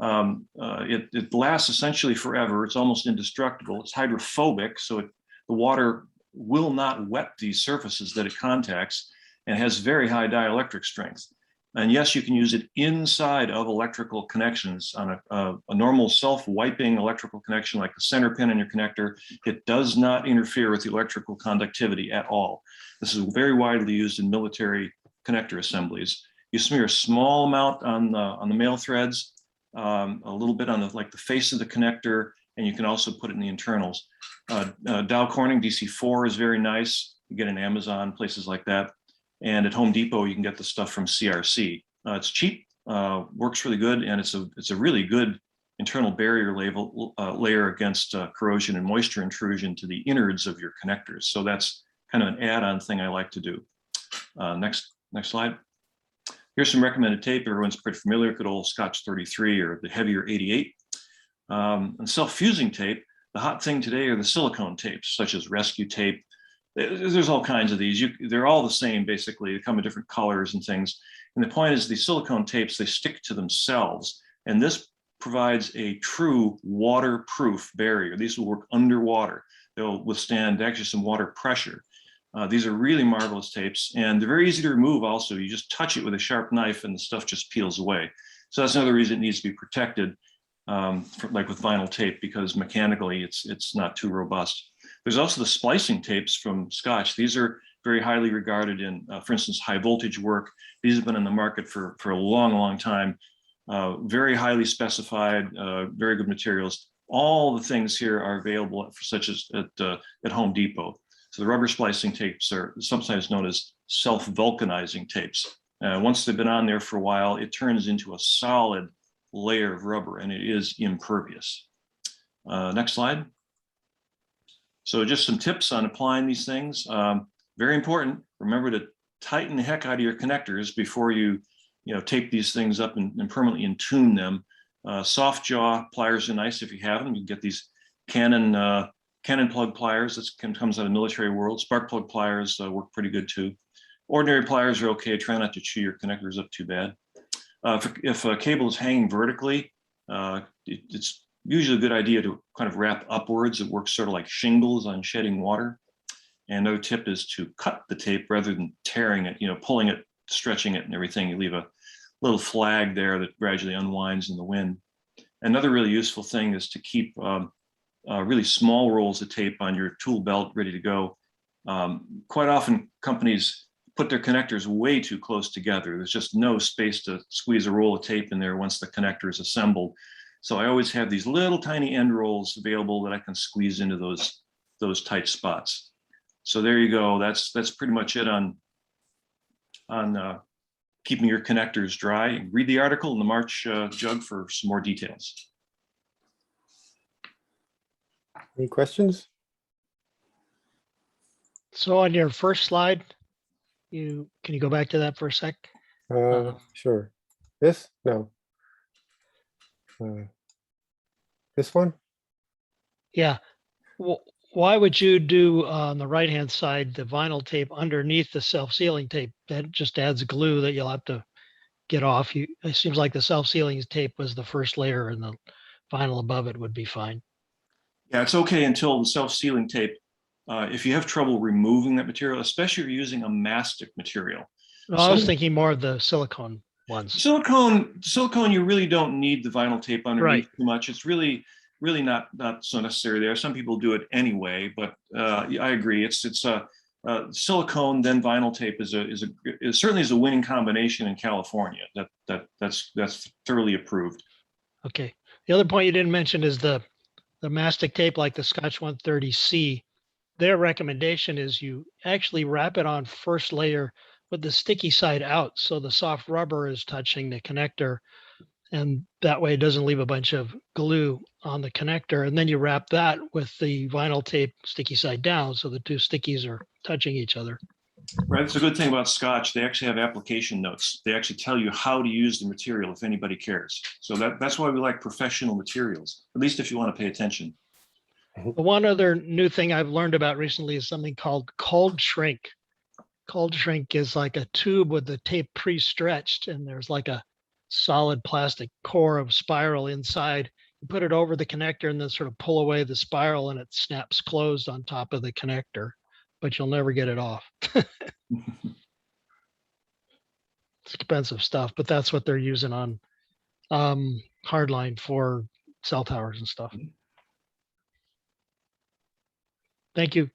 It lasts essentially forever. It's almost indestructible. It's hydrophobic, so the water will not wet these surfaces that it contacts, and has very high dielectric strength. And yes, you can use it inside of electrical connections on a normal self-wiping electrical connection like the center pin in your connector. It does not interfere with the electrical conductivity at all. This is very widely used in military connector assemblies. You smear a small amount on the male threads, a little bit on the face of the connector, and you can also put it in the internals. Dow Corning DC4 is very nice. You get in Amazon, places like that. And at Home Depot, you can get the stuff from CRC. It's cheap, works really good, and it's a really good internal barrier layer against corrosion and moisture intrusion to the innards of your connectors. So that's kind of an add-on thing I like to do. Next slide. Here's some recommended tape. Everyone's pretty familiar, good old Scotch 33 or the heavier 88. And self-fusing tape, the hot thing today are the silicone tapes, such as rescue tape. There's all kinds of these. They're all the same, basically. They come in different colors and things. And the point is, these silicone tapes, they stick to themselves. And this provides a true waterproof barrier. These will work underwater. They'll withstand actually some water pressure. These are really marvelous tapes, and they're very easy to remove also. You just touch it with a sharp knife and the stuff just peels away. So that's another reason it needs to be protected, like with vinyl tape, because mechanically it's not too robust. There's also the splicing tapes from Scotch. These are very highly regarded in, for instance, high voltage work. These have been in the market for a long, long time. Very highly specified, very good materials. All the things here are available for such as at Home Depot. So the rubber splicing tapes are sometimes known as self-vulcanizing tapes. Once they've been on there for a while, it turns into a solid layer of rubber and it is impervious. Next slide. So just some tips on applying these things. Very important. Remember to tighten the heck out of your connectors before you tape these things up and permanently tune them. Soft jaw pliers are nice if you have them. You can get these Canon plug pliers. This comes out of the military world. Spark plug pliers work pretty good too. Ordinary pliers are okay. Try not to chew your connectors up too bad. If a cable is hanging vertically, it's usually a good idea to kind of wrap upwards. It works sort of like shingles on shedding water. And another tip is to cut the tape rather than tearing it, pulling it, stretching it and everything. You leave a little flag there that gradually unwinds in the wind. Another really useful thing is to keep really small rolls of tape on your tool belt ready to go. Quite often companies put their connectors way too close together. There's just no space to squeeze a roll of tape in there once the connector is assembled. So I always have these little tiny end rolls available that I can squeeze into those tight spots. So there you go. That's pretty much it on keeping your connectors dry. Read the article in the March Jug for some more details. Any questions? So on your first slide, can you go back to that for a sec? Sure. This? No. This one? Yeah. Well, why would you do on the right-hand side the vinyl tape underneath the self-sealing tape? That just adds glue that you'll have to get off. It seems like the self-sealing tape was the first layer and the vinyl above it would be fine. Yeah, it's okay until the self-sealing tape. If you have trouble removing that material, especially if you're using a mastic material. No, I was thinking more of the silicone ones. Silicone, you really don't need the vinyl tape underneath Right. too much. It's really not so necessary there. Some people do it anyway, but I agree. It's silicone then vinyl tape is certainly a winning combination in California. That's thoroughly approved. Okay. The other point you didn't mention is the mastic tape, like the Scotch 130C. Their recommendation is you actually wrap it on first layer with the sticky side out, so the soft rubber is touching the connector, and that way it doesn't leave a bunch of glue on the connector. And then you wrap that with the vinyl tape sticky side down, so the two stickies are touching each other. Right. That's a good thing about Scotch. They actually have application notes. They actually tell you how to use the material if anybody cares. So that's why we like professional materials, at least if you want to pay attention. The one other new thing I've learned about recently is something called cold shrink. Cold shrink is like a tube with the tape pre-stretched, and there's like a solid plastic core of spiral inside. You put it over the connector and then sort of pull away the spiral and it snaps closed on top of the connector, but you'll never get it off. It's expensive stuff, but that's what they're using on hardline for cell towers and stuff. Thank you.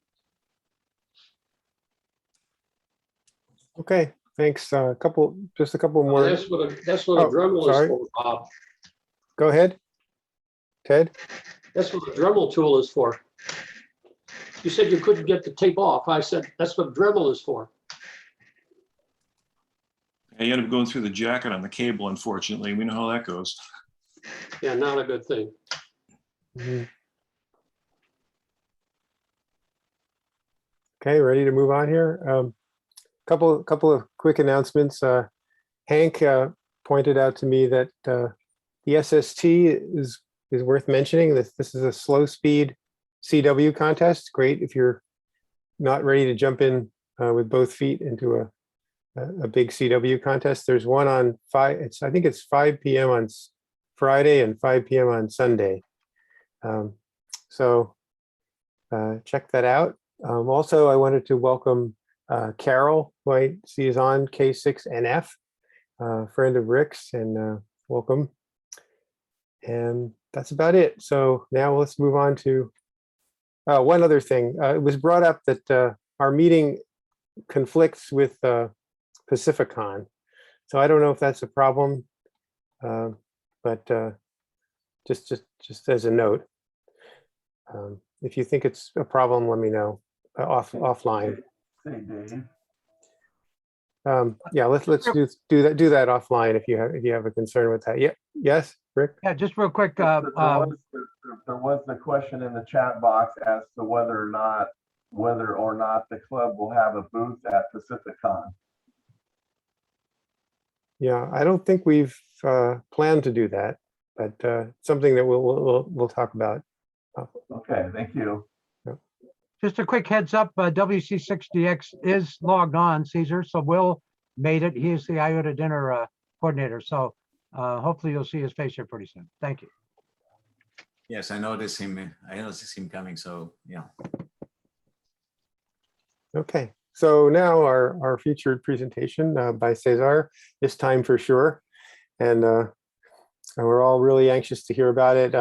Okay, thanks. Just a couple more. That's what a Dremel sorry. is for, Bob. Go ahead, Ted. That's what a Dremel tool is for. You said you couldn't get the tape off. I said, that's what a Dremel is for. You end up going through the jacket on the cable, unfortunately. We know how that goes. Yeah, not a good thing. Mm-hmm. Okay, ready to move on here. Couple of quick announcements. Hank pointed out to me that the SST is worth mentioning. This is a slow speed CW contest. Great if you're not ready to jump in with both feet into a big CW contest. There's one on I think it's 5 p.m. on Friday and 5 p.m. on Sunday. So check that out. Also, I wanted to welcome Carol, who I see is on K6NF, friend of Rick's, and welcome. And that's about it. So now let's move on to one other thing. It was brought up that our meeting conflicts with Pacificon. So I don't know if that's a problem, but just as a note. If you think it's a problem, let me know offline. Say, Dave. Yeah, let's do that offline if you have a concern with that. Yeah, yes, Rick? Yeah, just real quick, There was the question in the chat box as to whether or not the club will have a booth at Pacificon. Yeah, I don't think we've planned to do that, but something that we'll talk about. Okay, thank you. just a quick heads up, WC60X is logged on, Cezar, so Will made it. He is the IOTA dinner coordinator, so hopefully you'll see his face here pretty soon. Thank you. Yes, I noticed him. I noticed him coming, so yeah. Okay, so now our featured presentation by Cezar, this time for sure. And we're all really anxious to hear about it.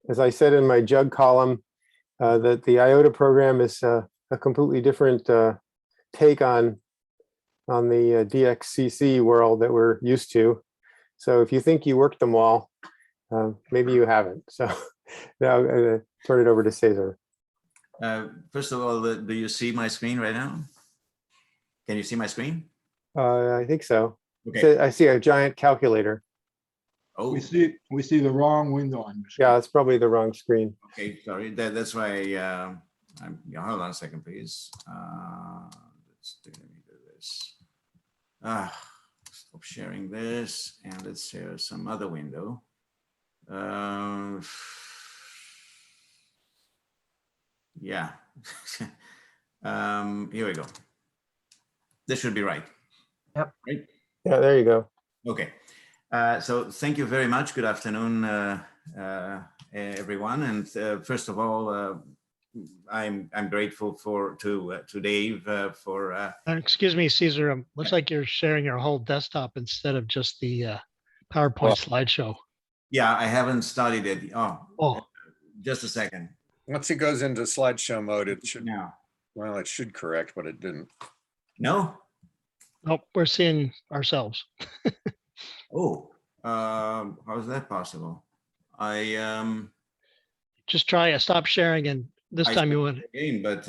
As I said in my jug column, that the IOTA program is a completely different take on the DXCC world that we're used to. So if you think you worked them all, maybe you haven't. So now I'm gonna turn it over to Cezar. First of all, do you see my screen right now? Can you see my screen? I think so. Okay. So I see a giant calculator. Oh, We see the wrong window on your screen. Yeah, it's probably the wrong screen. okay, sorry. That's why yeah, hold on a second, please. Let's do this. Stop sharing this, and let's share some other window. Yeah. Here we go. This should be right. Yep. Right. Yeah, there you go. Okay. So thank you very much. Good afternoon, everyone. And first of all, I'm grateful to Dave for. Excuse me, Cezar. Looks like you're sharing your whole desktop instead of just the PowerPoint slideshow. Yeah, I haven't studied it. Oh, just a second. Once it goes into slideshow mode, it should now. Well, it should correct, but it didn't. No. Nope, we're seeing ourselves. Oh, how is that possible? Just try stop sharing, and this time you want again, but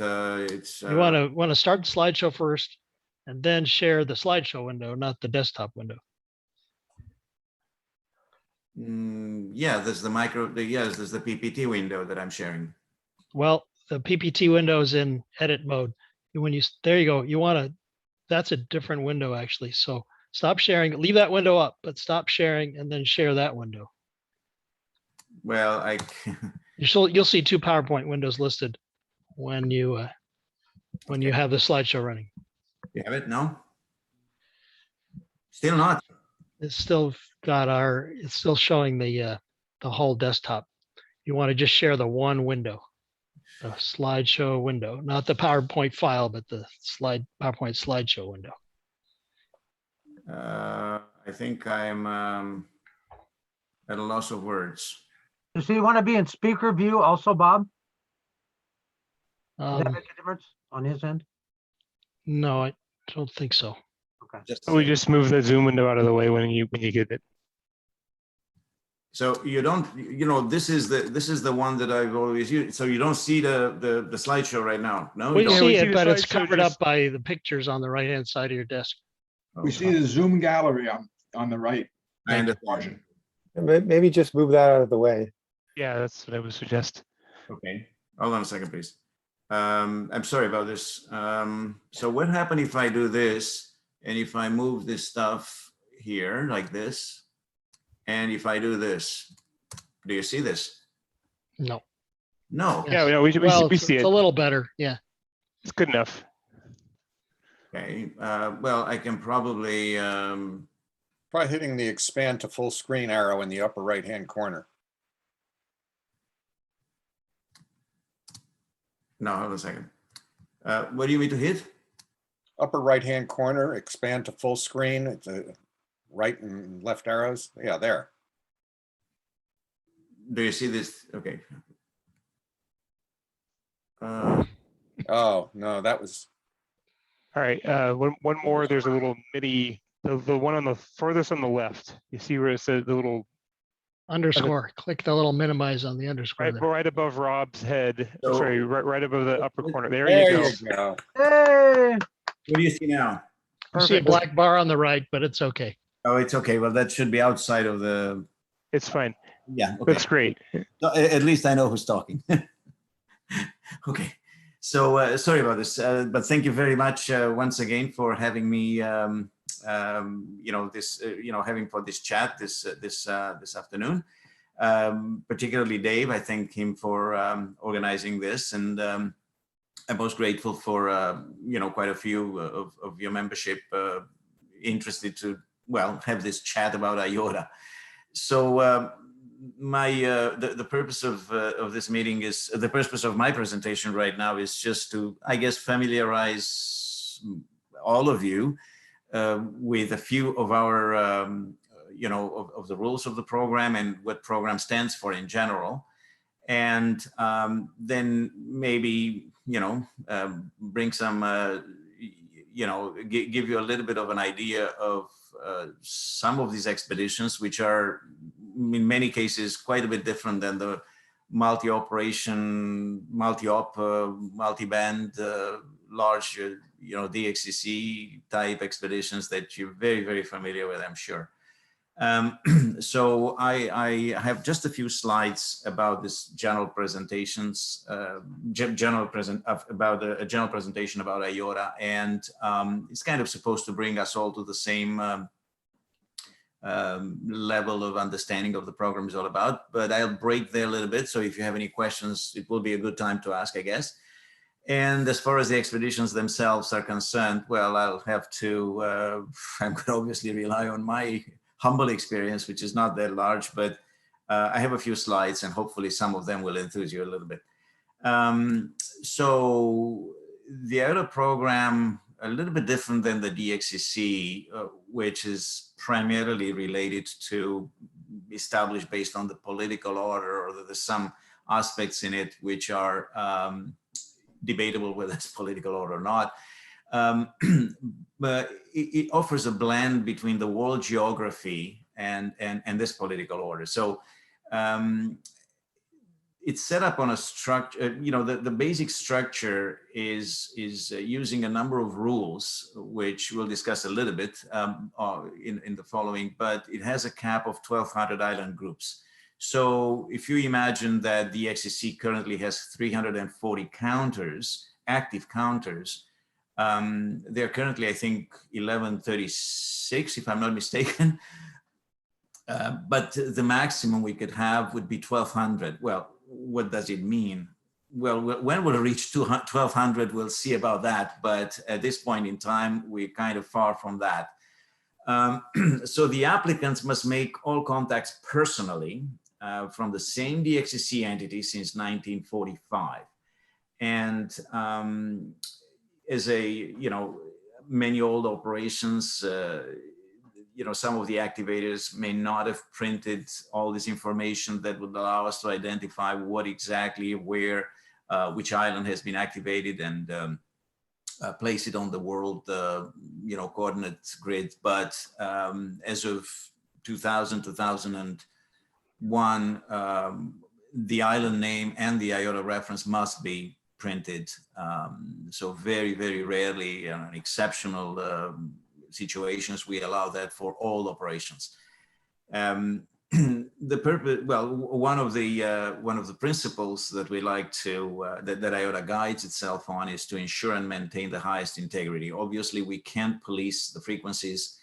it's you want to start the slideshow first, and then share the slideshow window, not the desktop window. Yeah, there's the yes, there's the PPT window that I'm sharing. Well, the PPT window is in edit mode. When you there you go. You want to. That's a different window actually. So stop sharing. Leave that window up, but stop sharing and then share that window. Well, you'll see two PowerPoint windows listed when you have the slideshow running. You have it? No. Still not. It's still got it's still showing the whole desktop. You want to just share the one window, the slideshow window, not the PowerPoint file, but the PowerPoint slideshow window. I think I'm at a loss of words. So you want to be in speaker view also, Bob? Does that Um, make a difference on his end? no, I don't think so. Okay. We just move the Zoom window out of the way when you get it. So you don't, this is the one that I've always used. So you don't see the slideshow right now. No, We you don't? see it, but it's covered up by the pictures on the right-hand side of your desk. We see the Zoom gallery on the right. I understand. Maybe just move that out of the way. Yeah, that's what I would suggest. Okay, hold on a second, please. I'm sorry about this. So what happens if I do this, and if I move this stuff here like this, and if I do this, do you see this? No. No. Yeah, we see it's it. a little better. Yeah. It's good enough. Okay. Well, I can probably. Try hitting the expand to full screen arrow in the upper right-hand corner. No, hold on a second. What do you mean to hit? Upper right-hand corner, expand to full screen. It's the right and left arrows. Yeah, there. Do you see this? Okay. Oh, no, that was. All right, one more. There's a little MIDI, the one on the furthest on the left. You see where it says the little Underscore, click the little minimize on the underscore Right, there. right above Rob's head. So- Sorry, right above the upper corner. There There you go. you go. Hey, What do you see now? You see a Perfect. black bar on the right, but it's okay. Oh, it's okay. Well, that should be outside of the, It's fine. yeah, okay. Looks great. At least I know who's talking. Okay. So sorry about this, but thank you very much once again for having me, having for this chat this afternoon. Particularly Dave, I thank him for organizing this, and I'm most grateful for quite a few of your membership interested to have this chat about IOTA. So the purpose of this meeting is, the purpose of my presentation right now is just to, I guess, familiarize all of you with a few of our of the rules of the program and what program stands for in general, and then maybe bring some give you a little bit of an idea of some of these expeditions, which are in many cases quite a bit different than the multi-operation, multi-op, multi-band, large, DXCC type expeditions that you're very, very familiar with, I'm sure. So I have just a few slides about this general presentations, about a general presentation about IOTA, and it's kind of supposed to bring us all to the same level of understanding of the program is all about, but I'll break there a little bit. So if you have any questions, it will be a good time to ask, I guess. And as far as the expeditions themselves are concerned, well, I'll have to, I'm going to obviously rely on my humble experience, which is not that large, but I have a few slides and hopefully some of them will enthuse you a little bit. So the IOTA program, a little bit different than the DXCC, which is primarily related to established based on the political order, or there's some aspects in it which are debatable whether it's political order or not. But it offers a blend between the world geography and this political order. So it's set up on a structure, the basic structure is using a number of rules, which we'll discuss a little bit in the following, but it has a cap of 1,200 island groups. So if you imagine that the XCC currently has 340 counters, active counters, they're currently, I think, 1136, if I'm not mistaken. But the maximum we could have would be 1,200. Well, what does it mean? Well, when we'll reach 1,200, we'll see about that. But at this point in time, we're kind of far from that. So the applicants must make all contacts personally from the same DXCC entity since 1945. And as many old operations, some of the activators may not have printed all this information that would allow us to identify what exactly, where, which island has been activated, and place it on the world, coordinate grid. But as of 2000, 2001, the island name and the IOTA reference must be printed. So very, very rarely, in exceptional situations, we allow that for all operations. The purpose, well, one of the principles that we like to that IOTA guides itself on is to ensure and maintain the highest integrity. Obviously, we can't police the frequencies.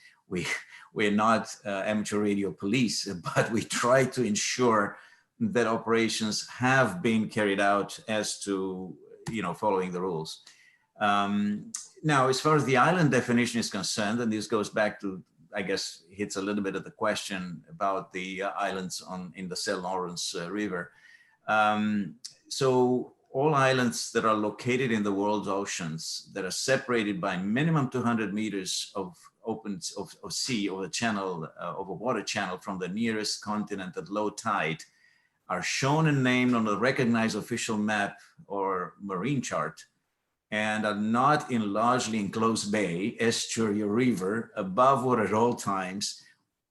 We're not amateur radio police, but we try to ensure that operations have been carried out as to following the rules. Now, as far as the island definition is concerned, and this goes back to, I guess, hits a little bit of the question about the islands in the St. Lawrence River. So all islands that are located in the world's oceans that are separated by minimum 200 meters of sea, or the channel, of a water channel from the nearest continent at low tide, are shown and named on a recognized official map or marine chart, and are not in largely enclosed bay, estuary, or river above water at all times,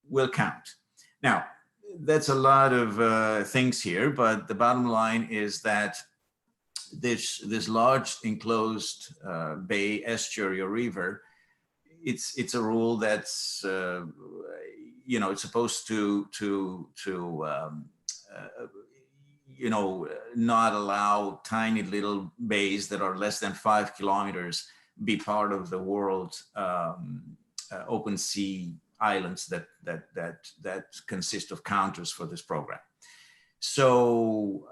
will count. Now, that's a lot of things here, but the bottom line is that this large enclosed bay, estuary, or river, it's a rule that's it's supposed to not allow tiny little bays that are less than 5 kilometers be part of the world open sea islands that consist of counters for this program. So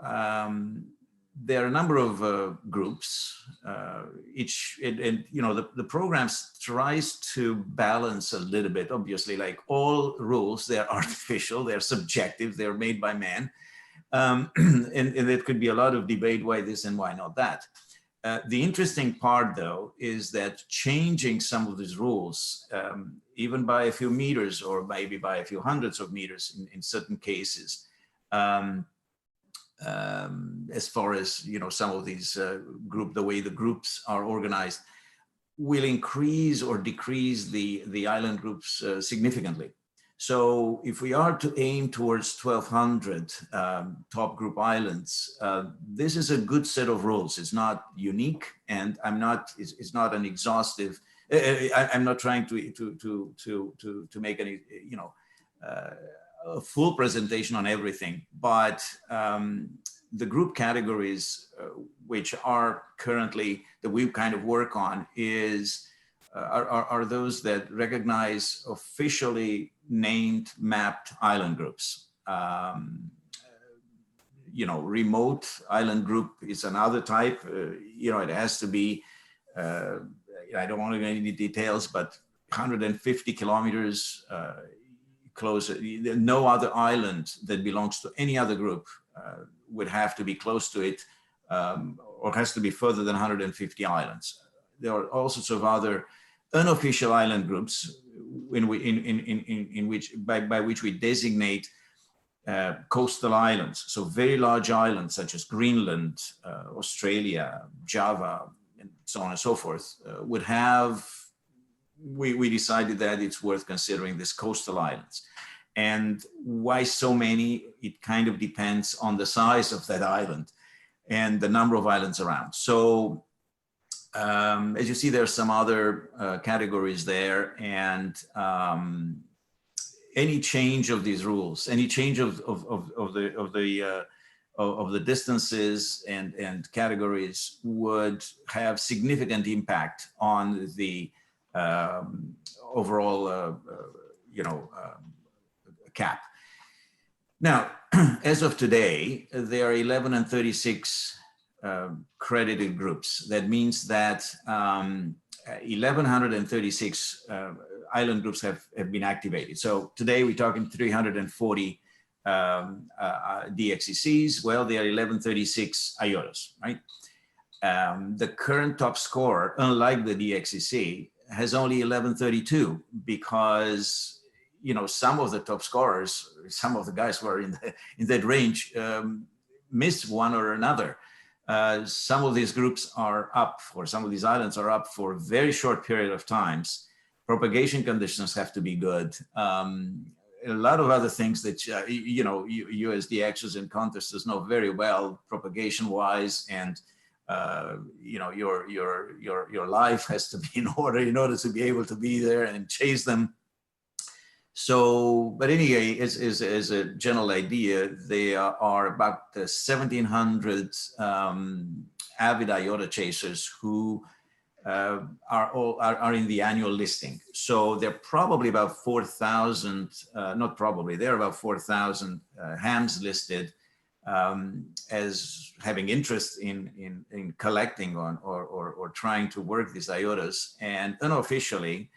there are a number of groups. The program tries to balance a little bit. Obviously, like all rules, they're artificial, they're subjective, they're made by man. And there could be a lot of debate why this and why not that. The interesting part, though, is that changing some of these rules, even by a few meters or maybe by a few hundreds of meters in certain cases, as far as some of these the way the groups are organized, will increase or decrease the island groups significantly. So if we are to aim towards 1,200 top group islands, this is a good set of rules. It's not unique, and it's not an exhaustive. I'm not trying to make any a full presentation on everything, but the group categories which are currently that we kind of work on are those that recognize officially named mapped island groups. Remote island group is another type. It has to be, I don't want to go into any details, but 150 kilometers close. No other island that belongs to any other group would have to be close to it, or has to be further than 150 islands. There are all sorts of other unofficial island groups by which we designate coastal islands. So very large islands such as Greenland, Australia, Java, and so on and so forth would have. We decided that it's worth considering these coastal islands. And why so many? It kind of depends on the size of that island and the number of islands around. So as you see, there are some other categories there, and any change of these rules, any change of the distances and categories would have significant impact on the overall, cap. Now, as of today, there are 11 and 36 credited groups. That means that 1,136 island groups have been activated. So today we're talking 340 DXCCs. Well, there are 1136 IOTAs, right? The current top scorer, unlike the DXCC, has only 1132 because some of the top scorers, some of the guys who are in that range, missed one or another. Some of these groups are up, or some of these islands are up for a very short period of times. Propagation conditions have to be good. A lot of other things that you as the X's and contesters know very well, propagation-wise, and your life has to be in order to be able to be there and chase them. So, but anyway, as a general idea, there are about 1,700 avid IOTA chasers who are in the annual listing. So there are probably about 4,000, not probably, there are about 4,000 hams listed as having interest in collecting on or trying to work these IOTAs. And unofficially,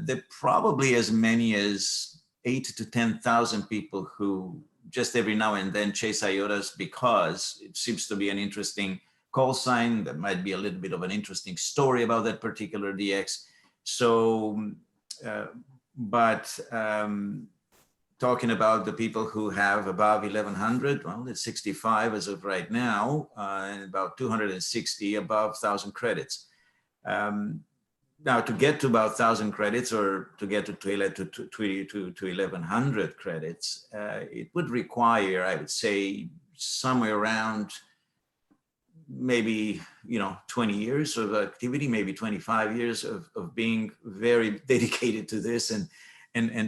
there are probably as many as 8,000 to 10,000 people who just every now and then chase IOTAs because it seems to be an interesting call sign. There might be a little bit of an interesting story about that particular DX. So, talking about the people who have above 1,100, well, it's 65 as of right now, and about 260 above 1,000 credits. now to get to about 1,000 credits or to get to 1,100 credits, it would require, I would say, somewhere around maybe 20 years of activity, maybe 25 years of being very dedicated to this and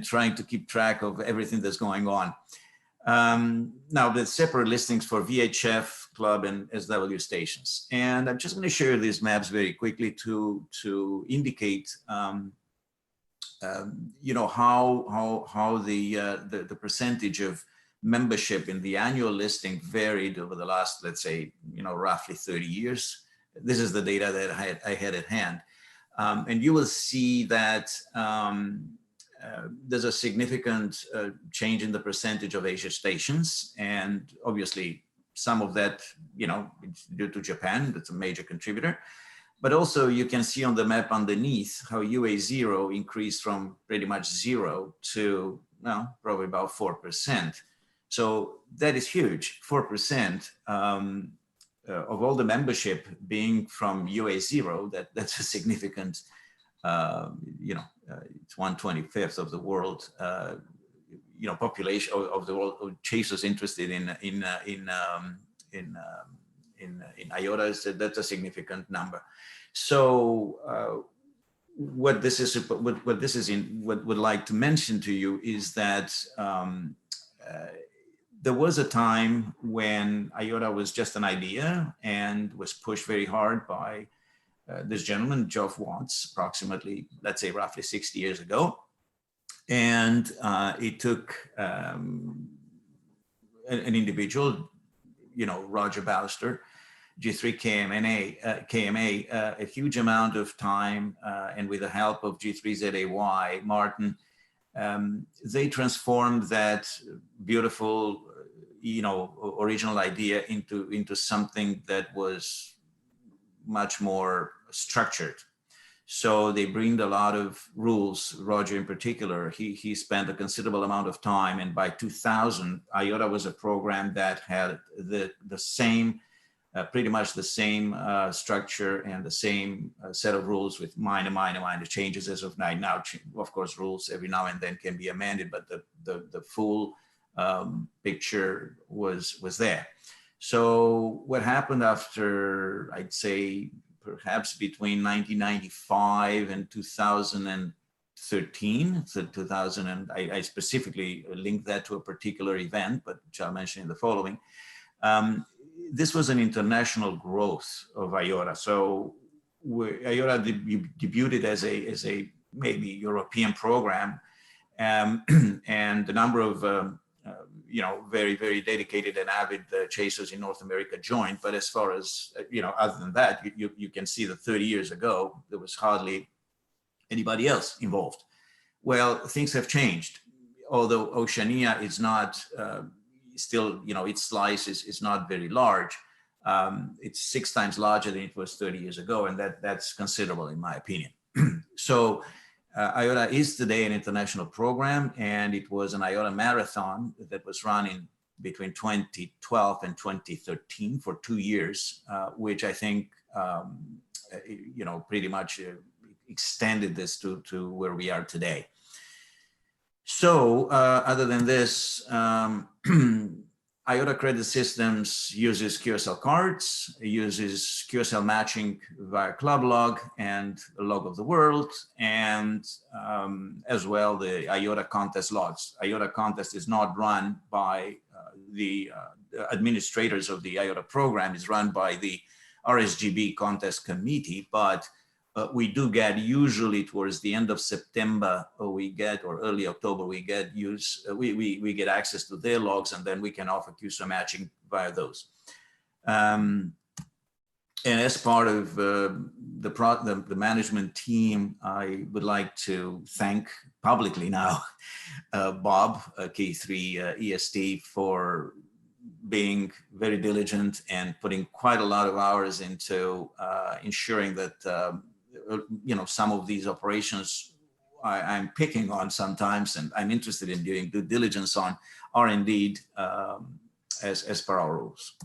trying to keep track of everything that's going on. Now, the separate listings for VHF, club, and SW stations. And I'm just going to share these maps very quickly to indicate, how the percentage of membership in the annual listing varied over the last, let's say, roughly 30 years. This is the data that I had at hand. And you will see that there's a significant change in the percentage of Asia stations. And obviously, some of that, it's due to Japan, that's a major contributor. But also you can see on the map underneath how UA0 increased from pretty much 0 to, well, probably about 4%. So that is huge, 4% of all the membership being from UA0, that's a significant, it's 1/25 of the world, population of the world chasers interested in IOTA. So that's a significant number. So what would like to mention to you is that there was a time when IOTA was just an idea and was pushed very hard by this gentleman, Geoff Watts, approximately, let's say, roughly 60 years ago. And it took an individual, Roger Ballister, G3 KMA, a huge amount of time, and with the help of G3ZAY, Martin, they transformed that beautiful, original idea into something that was much more structured. So they bring a lot of rules. Roger in particular, he spent a considerable amount of time, and by 2000, IOTA was a program that had the same, pretty much the same structure and the same set of rules with minor changes as of now. Of course, rules every now and then can be amended, but the full picture was there. So what happened after, I'd say, perhaps between 1995 and 2013, so 2000, and I specifically linked that to a particular event, but which I'll mention in the following. This was an international growth of IOTA. So IOTA debuted as a maybe European program, and the number of very, very dedicated and avid chasers in North America joined. But as far as, other than that, you can see that 30 years ago, there was hardly anybody else involved. Well, things have changed. Although Oceania is not still, its slice is not very large. It's 6 times larger than it was 30 years ago. And that's considerable in my opinion. So IOTA is today an international program, and it was an IOTA marathon that was run in between 2012 and 2013 for 2 years, which I think, pretty much extended this to where we are today. So other than this, IOTA Credit Systems uses QSL cards, uses QSL matching via club log and log of the world, and as well the IOTA contest logs. IOTA contest is not run by the administrators of the IOTA program, is run by the RSGB contest committee, but we do get, usually towards the end of September, or early October, we get access to their logs, and then we can offer QSL matching via those. And as part of the management team, I would like to thank publicly now Bob, K3 EST, for being very diligent and putting quite a lot of hours into ensuring that some of these operations I'm picking on sometimes, and I'm interested in doing due diligence on, are indeed as per our rules.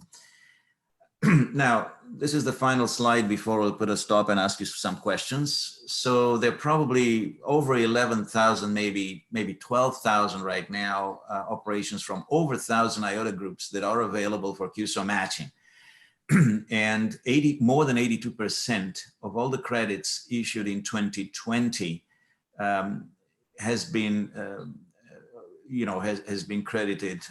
Now, this is the final slide before we'll put a stop and ask you some questions. So there are probably over 11,000, maybe 12,000 right now, operations from over 1,000 IOTA groups that are available for QSO matching. And more than 82% of all the credits issued in 2020 has been, has been credited.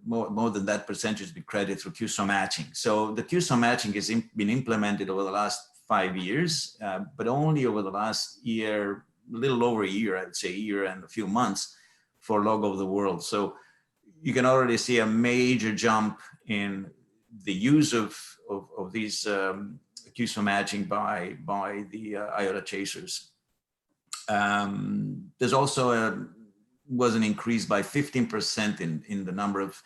More than that percentage has been credited through QSO matching. So the QSO matching has been implemented over the last 5 years, but only over the last year, a little over a year, I would say a year and a few months for Log of the World. So you can already see a major jump in the use of these QSO matching by the IOTA chasers. There's also was an increase by 15% in the number of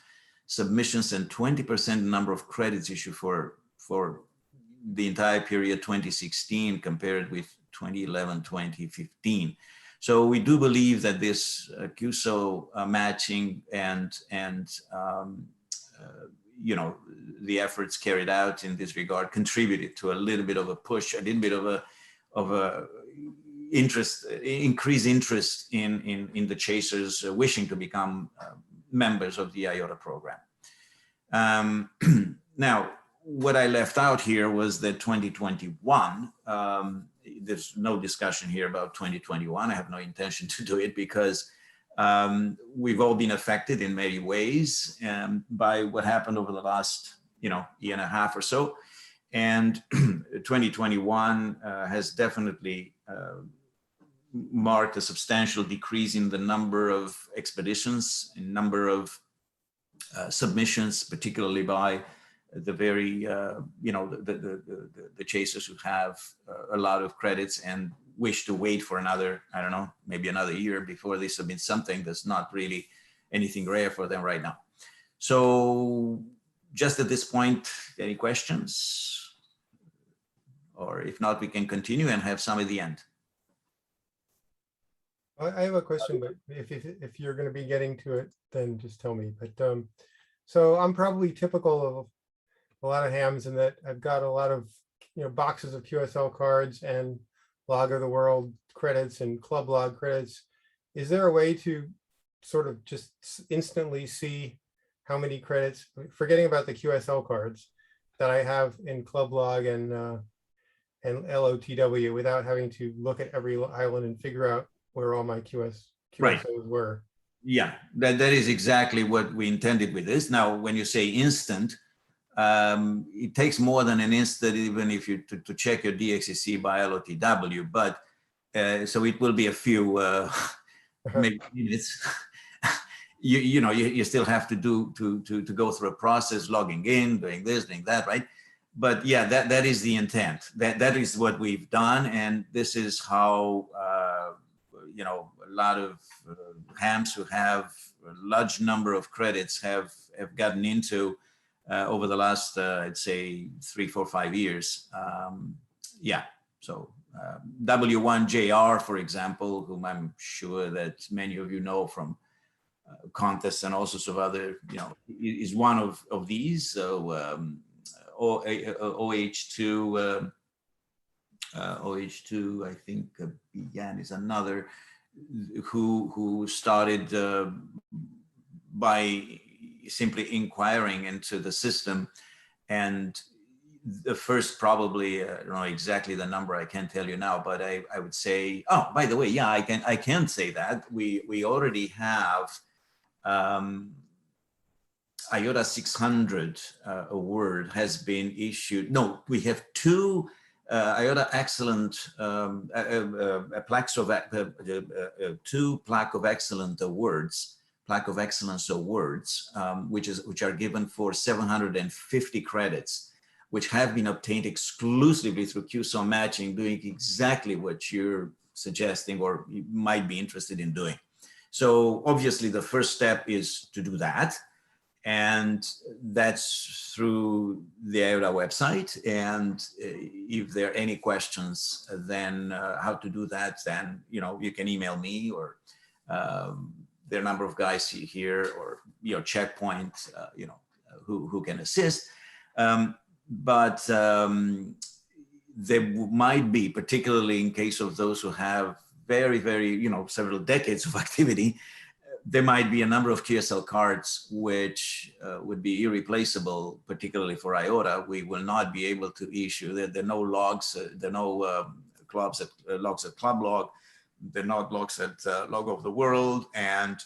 submissions and 20% in the number of credits issued for the entire period 2016 compared with 2011, 2015. So we do believe that this QSO matching and the efforts carried out in this regard contributed to a little bit of a push, a little bit of a increased interest in the chasers wishing to become members of the IOTA program. Now, what I left out here was that 2021, there's no discussion here about 2021. I have no intention to do it because we've all been affected in many ways by what happened over the last, year and a half or so. And 2021 has definitely marked a substantial decrease in the number of expeditions, in number of submissions, particularly by the very, the chasers who have a lot of credits and wish to wait for another, I don't know, maybe another year before they submit something that's not really anything rare for them right now. So just at this point, any questions? Or if not, we can continue and have some at the end. I have a question, but if you're going to be getting to it, then just tell me. But so I'm probably typical of a lot of hams in that I've got a lot of boxes of QSL cards and Log of the World credits and Club Log credits. Is there a way to sort of just instantly see how many credits, forgetting about the QSL cards, that I have in Club Log and LOTW without having to look at every island and figure out where all my QSOs Right. were? Yeah, that is exactly what we intended with this. Now, when you say instant, it takes more than an instant, even if you to check your DXCC by LOTW, but so it will be a few maybe minutes. You still have to go through a process, logging in, doing this, doing that, right? But yeah, that is the intent. That is what we've done, and this is how a lot of hams who have a large number of credits have gotten into over the last, I'd say, 3, 4, 5 years. Yeah, so W1JR, for example, whom I'm sure that many of you know from contests and all sorts of other, is one of these. So OH2, I think Jan is another who started by simply inquiring into the system. And the first, probably, I don't know exactly the number, I can't tell you now, but I would say, oh, by the way, yeah, I can say that. We already have IOTA 600 award has been issued. No, we have 2 IOTA Excellent, plaques of 2 Plaque of Excellent awards, Plaque of Excellence awards, which are given for 750 credits, which have been obtained exclusively through QSO matching, doing exactly what you're suggesting or you might be interested in doing. So obviously the first step is to do that. And that's through the IOTA website. And if there are any questions, then how to do that, then you can email me, or there are a number of guys here, or Checkpoint, who can assist. But there might be, particularly in case of those who have very, very, several decades of activity, there might be a number of QSL cards which would be irreplaceable, particularly for IOTA. We will not be able to issue. There are no logs, there are no logs at Club Log. They're not logs at Log of the World. And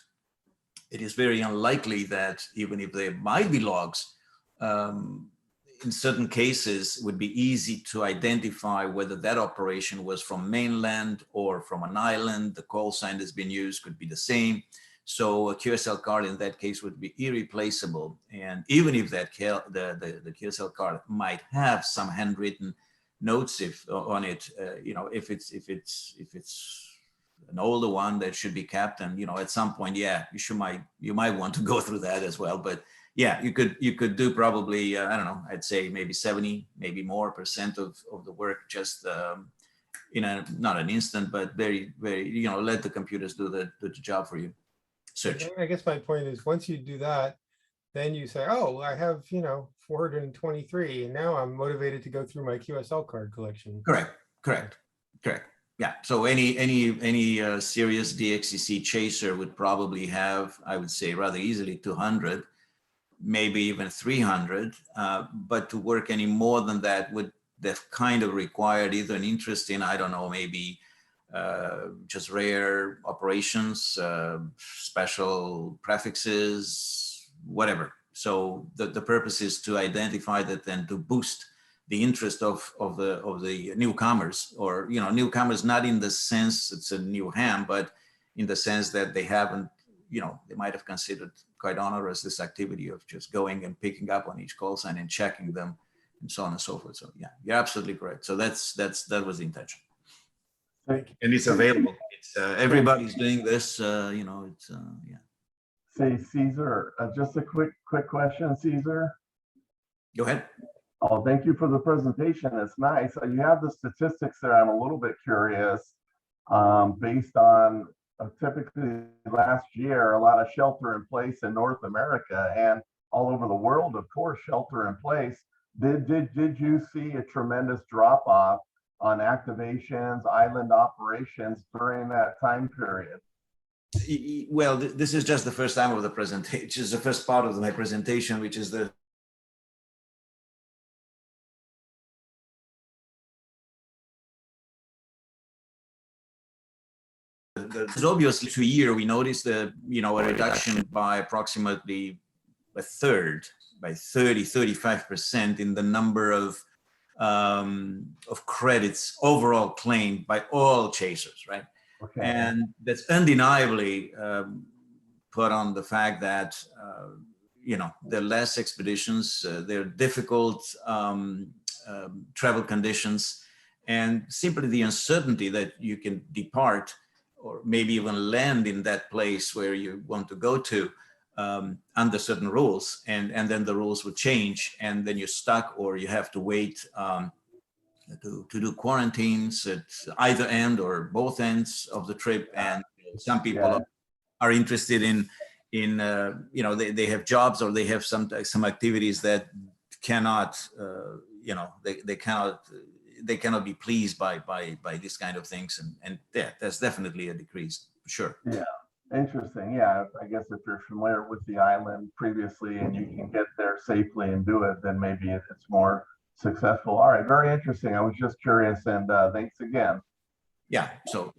it is very unlikely that even if there might be logs, in certain cases, it would be easy to identify whether that operation was from mainland or from an island. The call sign that's been used could be the same. So a QSL card in that case would be irreplaceable. And even if that the QSL card might have some handwritten notes on it, if it's an older one that should be kept, and at some point, yeah, you might want to go through that as well. But yeah, you could do probably I don't know, I'd say maybe 70, maybe more % of the work just in not an instant, but very, very, let the computers do the job for you. Search. I guess my point is, once you do that, then you say, oh, I have 423, and now I'm motivated to go through my QSL card collection. Correct. Yeah. So any serious DXCC chaser would probably have, I would say, rather easily 200, maybe even 300. But to work any more than that would kind of required either an interest in, I don't know, maybe just rare operations, special prefixes, whatever. So the purpose is to identify that and to boost the interest of the newcomers, or newcomers not in the sense it's a new ham, but in the sense that they haven't, they might have considered quite onerous this activity of just going and picking up on each call sign and checking them and so on and so forth. So yeah, you're absolutely correct. So that was the intention. And it's available. It's everybody's doing this. Yeah. Say, Cezar, just a quick question, Cezar. Go ahead. Oh, thank you for the presentation. It's nice. You have the statistics there. I'm a little bit curious. Based on typically last year, a lot of shelter in place in North America and all over the world, of course, shelter in place. Did you see a tremendous drop off on activations, island operations during that time period? Well, this is just the first time of the presentation. This is the first part of my presentation, which is the there's obviously to year we noticed a reduction by approximately a third, by 35% in the number of credits overall claimed by all chasers, right? Okay. And that's undeniably put on the fact that there are less expeditions, there are difficult travel conditions, and simply the uncertainty that you can depart or maybe even land in that place where you want to go to under certain rules, and then the rules would change, and then you're stuck, or you have to wait to do quarantines at either end or both ends of the trip. And some people are interested in they have jobs, or they have some activities that cannot they cannot be pleased by these kind of things, and yeah, that's definitely a decrease for sure. Yeah, interesting. Yeah, I guess if you're familiar with the island previously and you can get there safely and do it, then maybe it's more successful. All right, very interesting. I was just curious, and thanks again. Yeah. So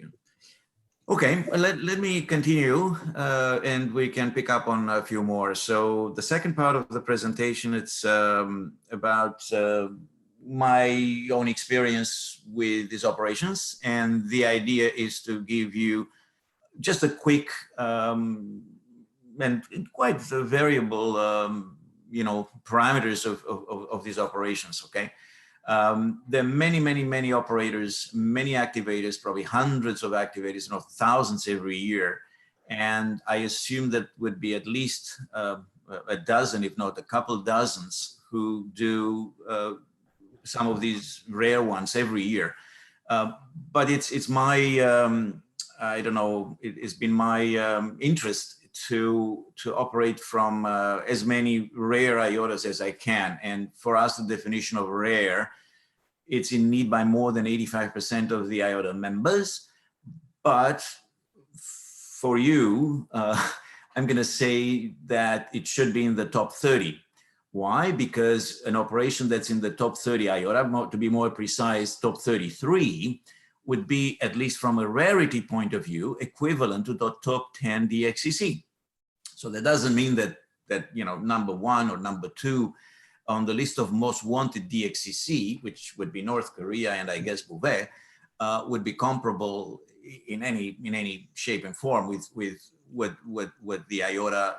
okay, let me continue, and we can pick up on a few more. So the second part of the presentation, it's about my own experience with these operations, and the idea is to give you just a quick and quite variable parameters of these operations. Okay, there are many operators, many activators, probably hundreds of activators, thousands every year, and I assume that would be at least a dozen, if not a couple dozens, who do some of these rare ones every year. But it's my, I don't know, it's been my interest to operate from as many rare IOTAs as I can. And for us, the definition of rare, it's in need by more than 85% of the IOTA members. But for you, I'm going to say that it should be in the top 30. Why? Because an operation that's in the top 30 IOTA, to be more precise, top 33, would be, at least from a rarity point of view, equivalent to the top 10 DXCC. So that doesn't mean that number 1 or number 2 on the list of most wanted DXCC, which would be North Korea and I guess Bouvet, would be comparable in any shape and form with the IOTA,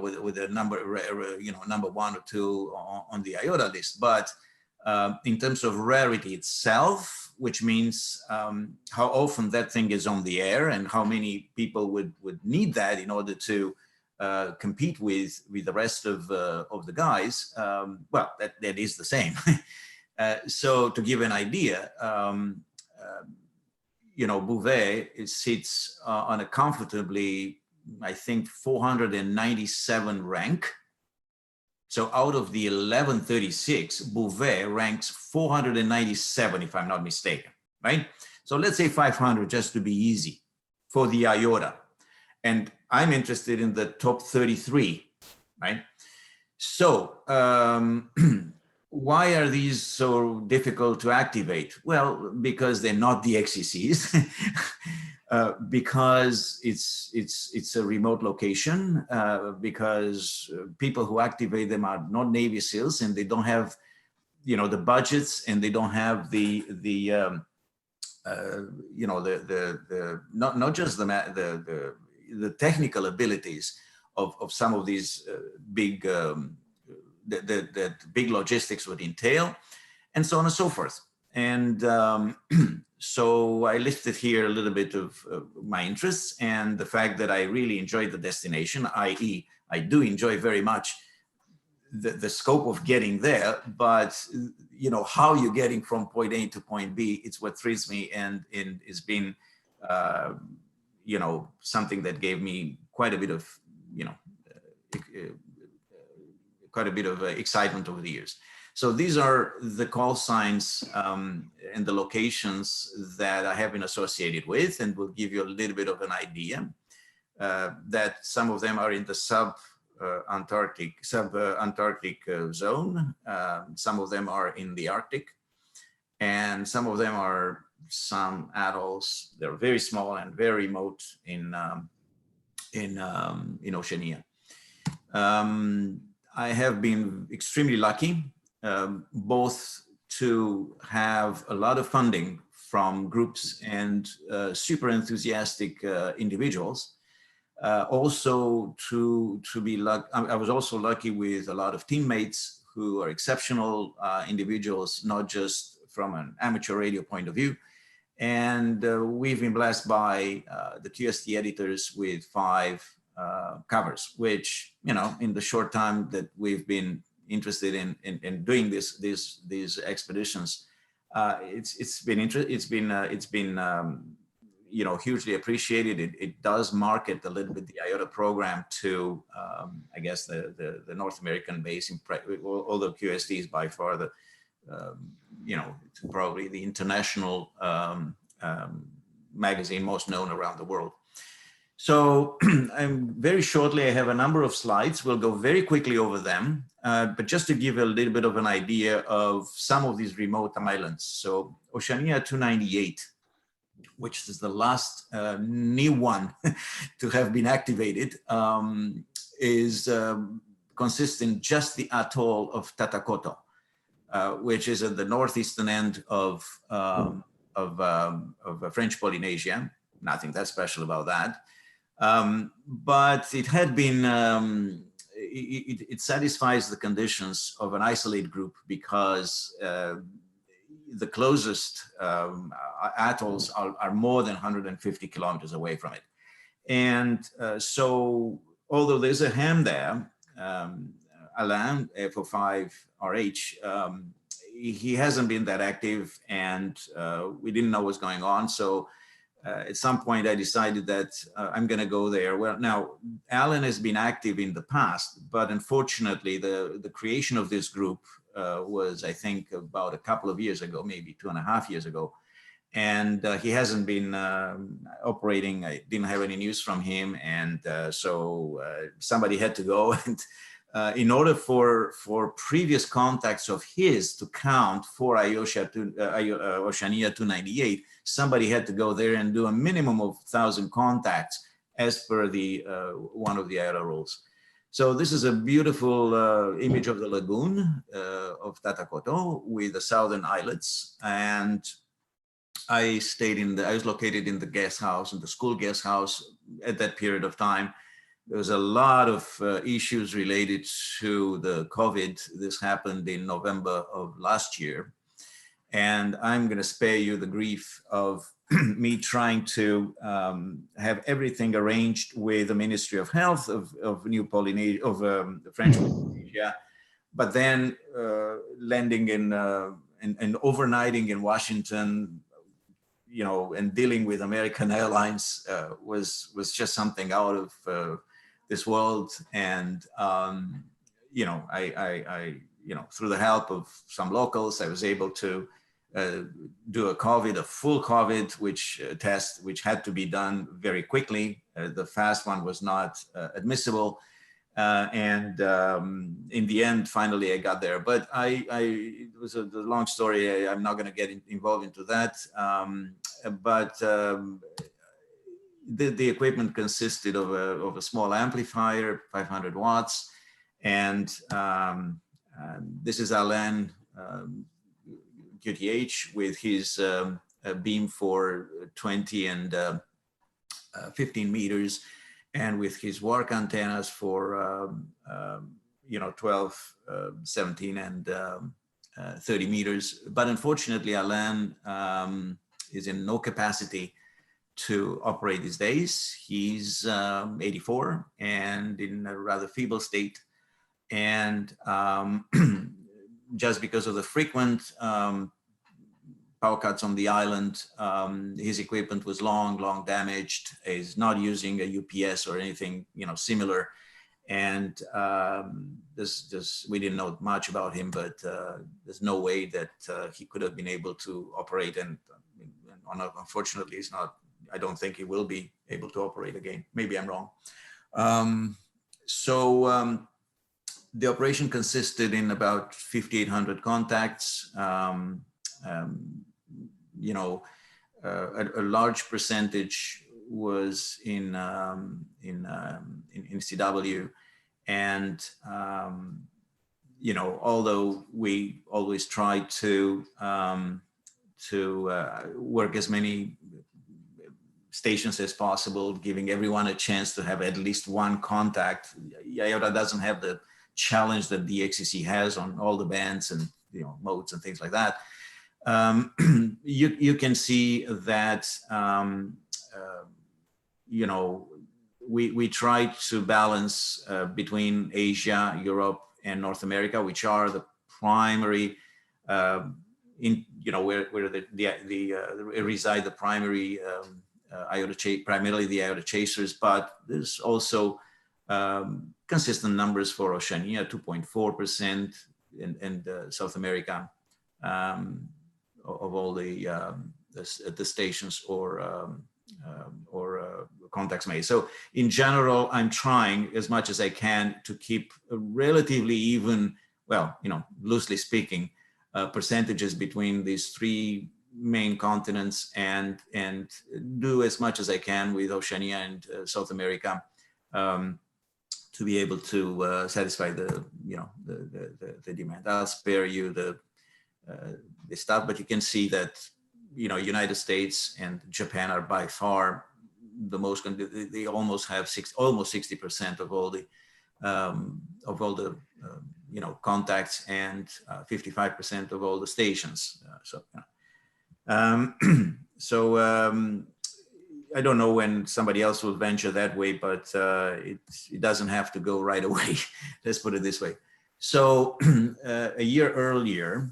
with the number 1 or 2 on the IOTA list. But in terms of rarity itself, which means how often that thing is on the air and how many people would need that in order to compete with the rest of the guys, well, that is the same. So to give an idea, Bouvet, it sits on a comfortably, I think, 497 rank. So out of the 1136, Bouvet ranks 497, if I'm not mistaken, right? So let's say 500 just to be easy for the IOTA. And I'm interested in the top 33, right? So why are these so difficult to activate? Well, because they're not the XCCs, because it's a remote location, because people who activate them are not Navy SEALs and they don't have, the budgets, and they don't have not just the technical abilities of some of these big that big logistics would entail, and so on and so forth. And so I listed here a little bit of my interests and the fact that I really enjoyed the destination, i.e. I do enjoy very much the scope of getting there, but how you're getting from point A to point B, it's what thrills me, and it's been something that gave me quite a bit of excitement over the years. So these are the call signs and the locations that I have been associated with, and will give you a little bit of an idea that some of them are in the sub-Antarctic zone. Some of them are in the Arctic, and some of them are some atolls. They're very small and very remote in Oceania. I have been extremely lucky, both to have a lot of funding from groups and super enthusiastic individuals. Also to be lucky, I was also lucky with a lot of teammates who are exceptional individuals, not just from an amateur radio point of view. And we've been blessed by the QST editors with 5 covers, which, in the short time that we've been interested in doing these expeditions, it's been hugely appreciated. It does market a little bit the IOTA program to, I guess, the North American base, although QST is by far the, probably the international magazine most known around the world. So very shortly, I have a number of slides. We'll go very quickly over them, but just to give a little bit of an idea of some of these remote islands. So Oceania 298, which is the last new one to have been activated, consists in just the atoll of Tatakoto, which is at the northeastern end of French Polynesia. Nothing that special about that. But it had been, it satisfies the conditions of an isolated group because the closest atolls are more than 150 kilometers away from it. And so, although there's a ham there, Alain, FO5RH, he hasn't been that active, and we didn't know what's going on. So at some point I decided that I'm going to go there. Well, now Alan has been active in the past, but unfortunately the creation of this group was, I think, about a couple of years ago, maybe 2.5 years ago. And he hasn't been operating. I didn't have any news from him. And so somebody had to go. And in order for previous contacts of his to count for Oceania 298, somebody had to go there and do a minimum of 1,000 contacts as per the one of the IOTA rules. So this is a beautiful image of the lagoon of Tatakoto with the southern islets. And I was located in the guest house, in the school guest house at that period of time. There was a lot of issues related to the COVID. This happened in November of last year. And I'm going to spare you the grief of me trying to have everything arranged with the Ministry of Health of New Polynesia, of French Polynesia, but then landing in and overnighting in Washington, you know, and dealing with American Airlines was just something out of this world. And you know, I you know, through the help of some locals, I was able to do a full COVID test, which had to be done very quickly. The fast one was not admissible. And in the end, finally, I got there. But it was a long story. I'm not going to get involved into that. But the equipment consisted of a small amplifier, 500 watts. And this is Alain QTH with his beam for 20 and 15 meters, and with his work antennas for you know, 12, 17, and 30 meters. But unfortunately, Alain is in no capacity to operate these days. He's 84 and in a rather feeble state. And just because of the frequent power cuts on the island, his equipment was long damaged. He's not using a UPS or anything, you know, similar. And we didn't know much about him, but there's no way that he could have been able to operate. And unfortunately, he's not. I don't think he will be able to operate again. Maybe I'm wrong. The operation consisted in about 5,800 contacts. You know, a large percentage was in CW, and you know, although we always try to work as many stations as possible, giving everyone a chance to have at least one contact. IOTA doesn't have the challenge that the DXCC has on all the bands and, you know, modes and things like that. You can see that you know, we try to balance between Asia, Europe, and North America, which are the primary you know, where reside the primary primarily the IOTA chasers, but there's also consistent numbers for Oceania, 2.4%, and South America of all the stations or contacts made. So in general, I'm trying as much as I can to keep a relatively even, well, you know, loosely speaking, percentages between these three main continents, and do as much as I can with Oceania and South America to be able to satisfy the, you know, the demand. I'll spare you the stuff, but you can see that, you know, United States and Japan are by far the most. They almost have almost 60% of all the you know, contacts, and 55% of all the stations. I don't know when somebody else will venture that way, but it doesn't have to go right away. Let's put it this way. So a year earlier,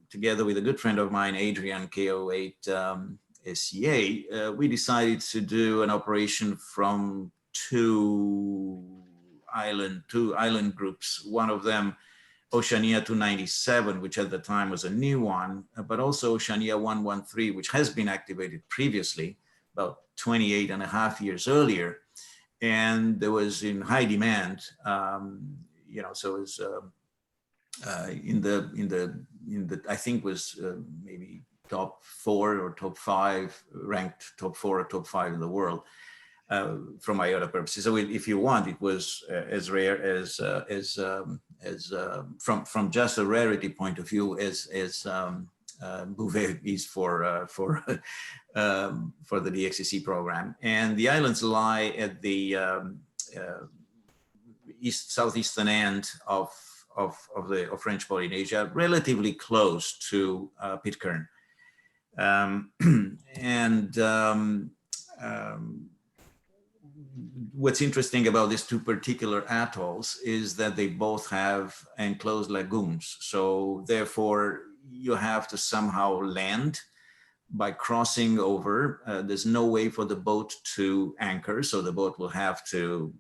together with a good friend of mine, Adrian K08, SCA, we decided to do an operation from two island groups. One of them, Oceania 297, which at the time was a new one, but also Oceania 113, which has been activated previously, about 28 and a half years earlier, and there was in high demand. So it was in the I think was maybe top 4 or top 5, ranked top 4 or top 5 in the world from IOTA purposes. So if you want, it was as rare as from just a rarity point of view as Bouvet is for the DXCC program. And the islands lie at the southeastern end of French Polynesia, relatively close to Pitcairn. What's interesting about these two particular atolls is that they both have enclosed lagoons. So therefore, you have to somehow land by crossing over. There's no way for the boat to anchor, so the boat will have to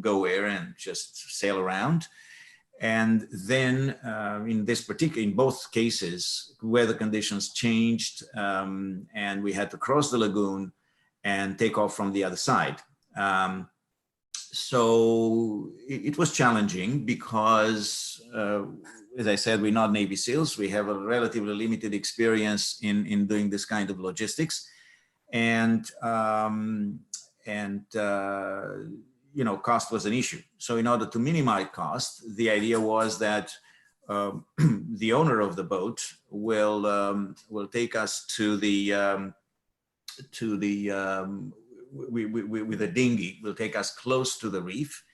go where and just sail around. And then in both cases, weather conditions changed and we had to cross the lagoon and take off from the other side. So it was challenging because, as I said, we're not Navy SEALs. We have a relatively limited experience in doing this kind of logistics. And cost was an issue. So in order to minimize cost, the idea was that the owner of the boat will take us with a dinghy, will take us close to the reef,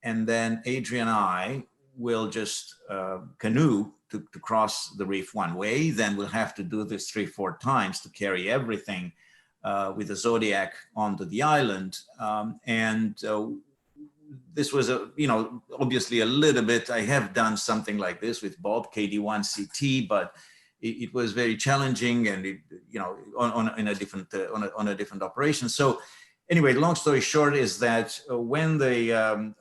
and then Adrian and I will just canoe to cross the reef one way. Then we'll have to do this 3-4 times to carry everything with the Zodiac onto the island. This was obviously a little bit, I have done something like this with Bob KD1CT, but it was very challenging and on a different operation. So anyway, long story short is that when the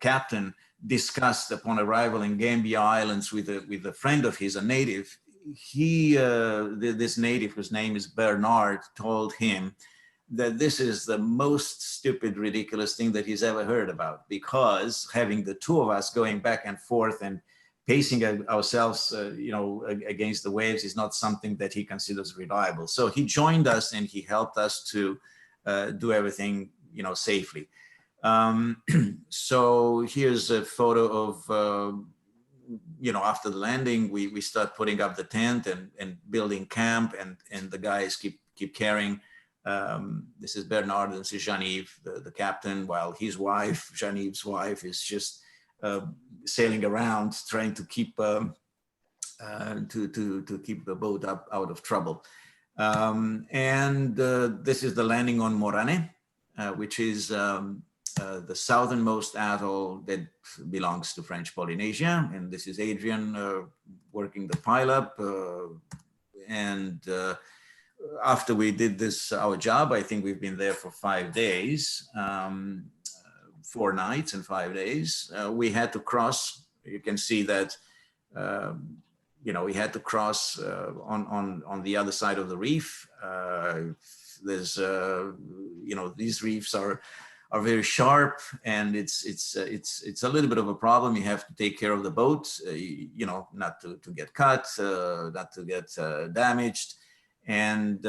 captain discussed upon arrival in Gambia Islands with a friend of his, a native, this native, whose name is Bernard, told him that this is the most stupid, ridiculous thing that he's ever heard about, because having the two of us going back and forth and pacing ourselves, against the waves is not something that he considers reliable. So he joined us and he helped us to do everything, safely. So here's a photo of, after the landing, we start putting up the tent and building camp, and the guys keep carrying. This is Bernard and this is Jean-Yves, the captain, while his wife, Jean-Yves' wife, is just sailing around trying to keep to keep the boat up out of trouble. This is the landing on Morane, which is the southernmost atoll that belongs to French Polynesia. And this is Adrian working the pileup. After we did this, our job, I think we've been there for 5 days, 4 nights and 5 days. We had to cross, you can see that, we had to cross on the other side of the reef. There's, these reefs are very sharp, and it's a little bit of a problem. You have to take care of the boat, not to get cut, not to get damaged. And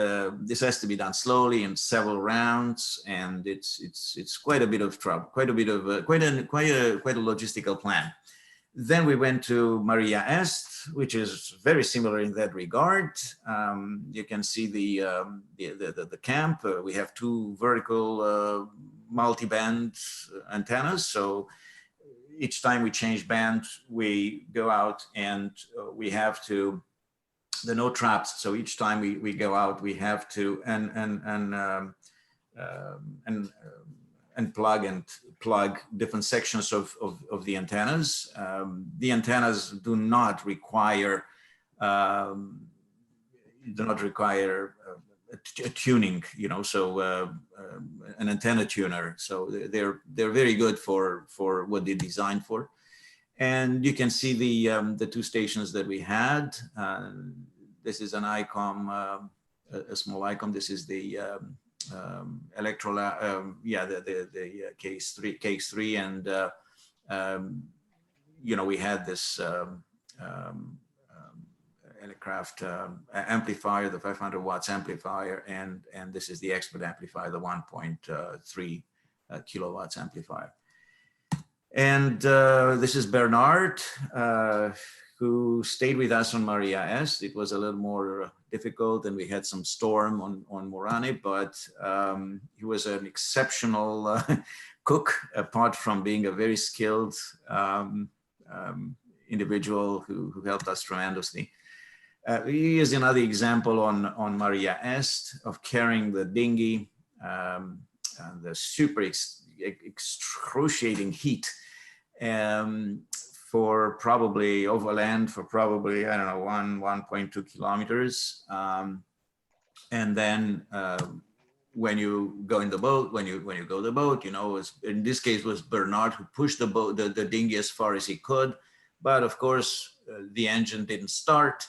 this has to be done slowly in several rounds, and it's quite a bit of trouble, quite a logistical plan. Then we went to Maria Est, which is very similar in that regard. You can see the camp. We have 2 vertical multi-band antennas. So each time we change band, we go out and we have to, the no traps. So each time we go out, we have to unplug and plug different sections of the antennas. The antennas do not require a tuning, you know, so an antenna tuner. So they're very good for what they're designed for. And you can see the two stations that we had. This is an ICOM, a small ICOM. This is the the KX3, and you know, we had this aircraft amplifier, the 500 watts amplifier, and this is the expert amplifier, the 1.3 kilowatts amplifier. And this is Bernard, who stayed with us on Maria Est. It was a little more difficult, and we had some storm on Morane, but he was an exceptional cook, apart from being a very skilled individual who helped us tremendously. He is another example on Maria Est of carrying the dinghy, and the super excruciating heat for probably overland for probably, I don't know, 1.2 kilometers. And then when you go in the boat, when you go the boat, you know, in this case was Bernard who pushed the boat, the dinghy as far as he could. But of course, the engine didn't start.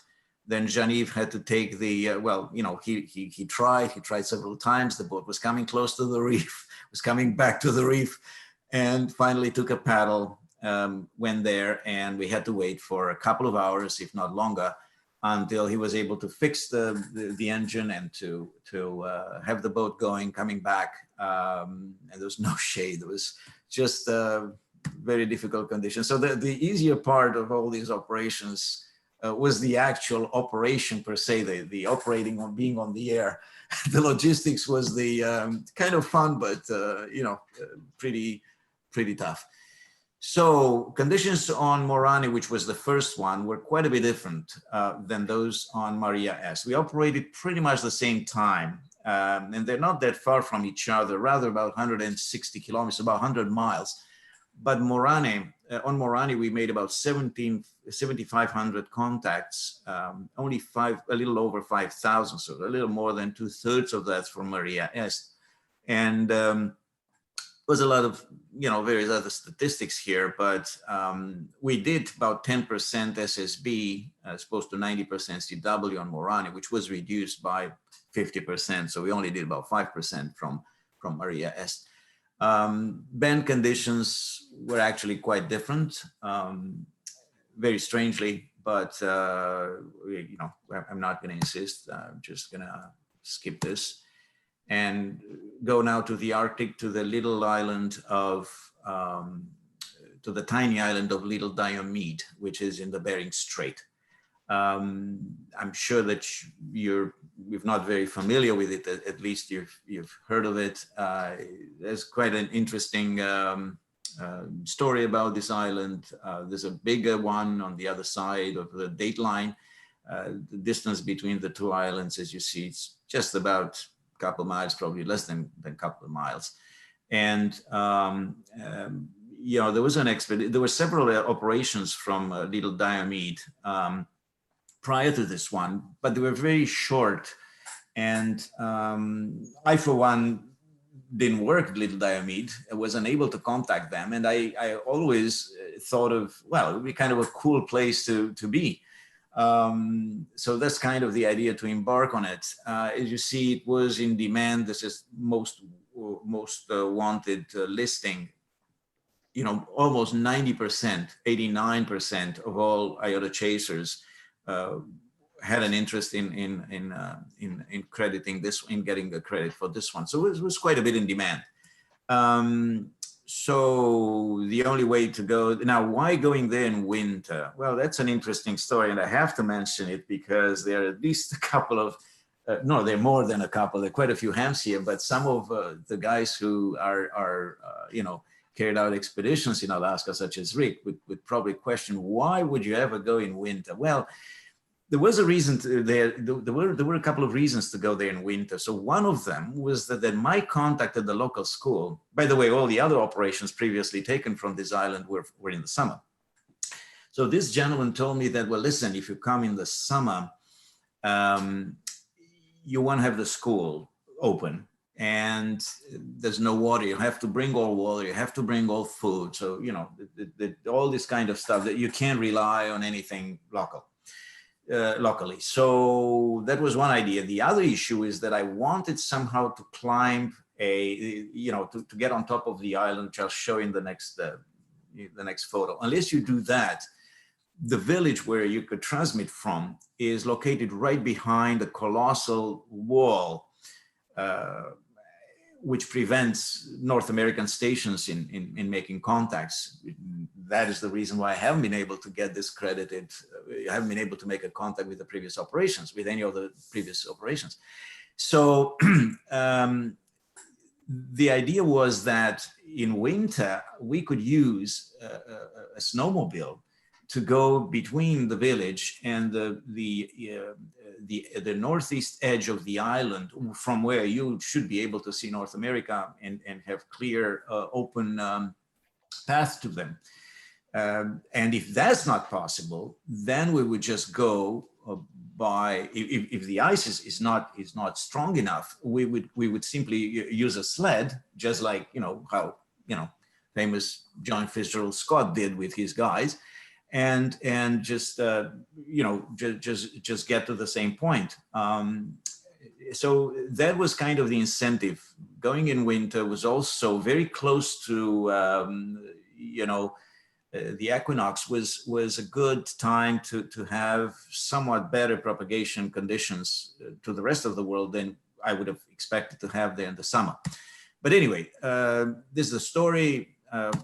Then Jean-Yves had to take the, well, you know, he tried several times. The boat was coming close to the reef, was coming back to the reef, and finally took a paddle, went there, and we had to wait for a couple of hours, if not longer, until he was able to fix the engine and to have the boat going, coming back. And there was no shade. It was just very difficult conditions. So the easier part of all these operations was the actual operation per se, the operating on being on the air. The logistics was the kind of fun, but you know, pretty tough. So conditions on Morane, which was the first one, were quite a bit different than those on Maria Est. We operated pretty much the same time, and they're not that far from each other, rather about 160 kilometers, about 100 miles. But Morane, on Morane, we made about 7,500 contacts, only a little over 5,000, so a little more than 2/3 of that from Maria Est. And was a lot of, you know, various other statistics here, but we did about 10% SSB as opposed to 90% CW on Morane, which was reduced by 50%. So we only did about 5% from Maria Est. Band conditions were actually quite different, very strangely, but you know, I'm not going to insist. I'm just going to skip this and go now to the Arctic, to the little island of, to the tiny island of Little Diomede, which is in the Bering Strait. I'm sure that you're not very familiar with it. At least you've heard of it. There's quite an interesting story about this island. There's a bigger one on the other side of the dateline. The distance between the two islands, as you see, it's just about a couple of miles, probably less than a couple of miles. And you know, there was there were several operations from Little Diomede prior to this one, but they were very short. And I, for one, didn't work at Little Diomede. I was unable to contact them. And I always thought of, well, it would be kind of a cool place to be. So that's kind of the idea to embark on it. As you see, it was in demand. This is most wanted listing. You know, almost 90%, 89% of all IOTA chasers had an interest in crediting this, in getting the credit for this one. So it was quite a bit in demand. So the only way to go now, why going there in winter? Well, that's an interesting story, and I have to mention it because there are at least a couple of, no, there are more than a couple. There are quite a few hams here, but some of the guys who are you know, carried out expeditions in Alaska, such as Rick, would probably question, why would you ever go in winter? Well, there was a reason to there were a couple of reasons to go there in winter. So one of them was that then my contact at the local school, by the way, all the other operations previously taken from this island were in the summer. So this gentleman told me that, well, listen, if you come in the summer, you won't have the school open and there's no water. You have to bring all water. You have to bring all food. So, you know, all this kind of stuff that you can't rely on anything locally. So that was one idea. The other issue is that I wanted somehow to climb to get on top of the island, which I'll show in the next photo. Unless you do that, the village where you could transmit from is located right behind a colossal wall, which prevents North American stations in making contacts. That is the reason why I haven't been able to get this credited. I haven't been able to make a contact with the previous operations, with any of the previous operations. So the idea was that in winter, we could use a snowmobile to go between the village and the northeast edge of the island, from where you should be able to see North America and have clear, open path to them. And if that's not possible, then we would just go by, if the ice is not strong enough, we would simply use a sled, just like how famous John Fitzgerald Scott did with his guys, and just just get to the same point. So that was kind of the incentive. Going in winter was also very close to the equinox was a good time to have somewhat better propagation conditions to the rest of the world than I would have expected to have there in the summer. But anyway, this is the story.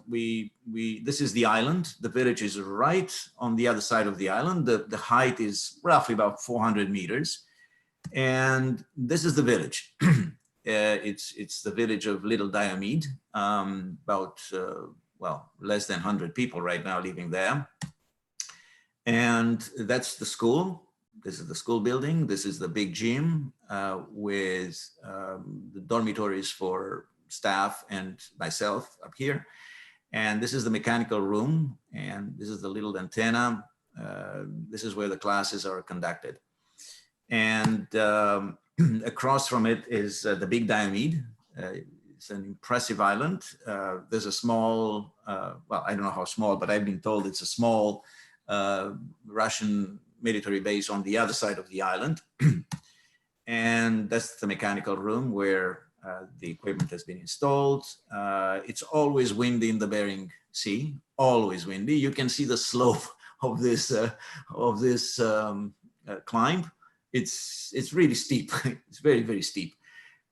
This is the island. The village is right on the other side of the island. The height is roughly about 400 meters. And this is the village. It's the village of Little Diomede, about less than 100 people right now living there. And that's the school. This is the school building. This is the big gym with the dormitories for staff and myself up here. And this is the mechanical room. And this is the little antenna. This is where the classes are conducted. And across from it is the big Diomede. It's an impressive island. There's a small, I don't know how small, but I've been told it's a small Russian military base on the other side of the island. And that's the mechanical room where the equipment has been installed. It's always windy in the Bering Sea, always windy. You can see the slope of this climb. It's really steep. It's very, very steep.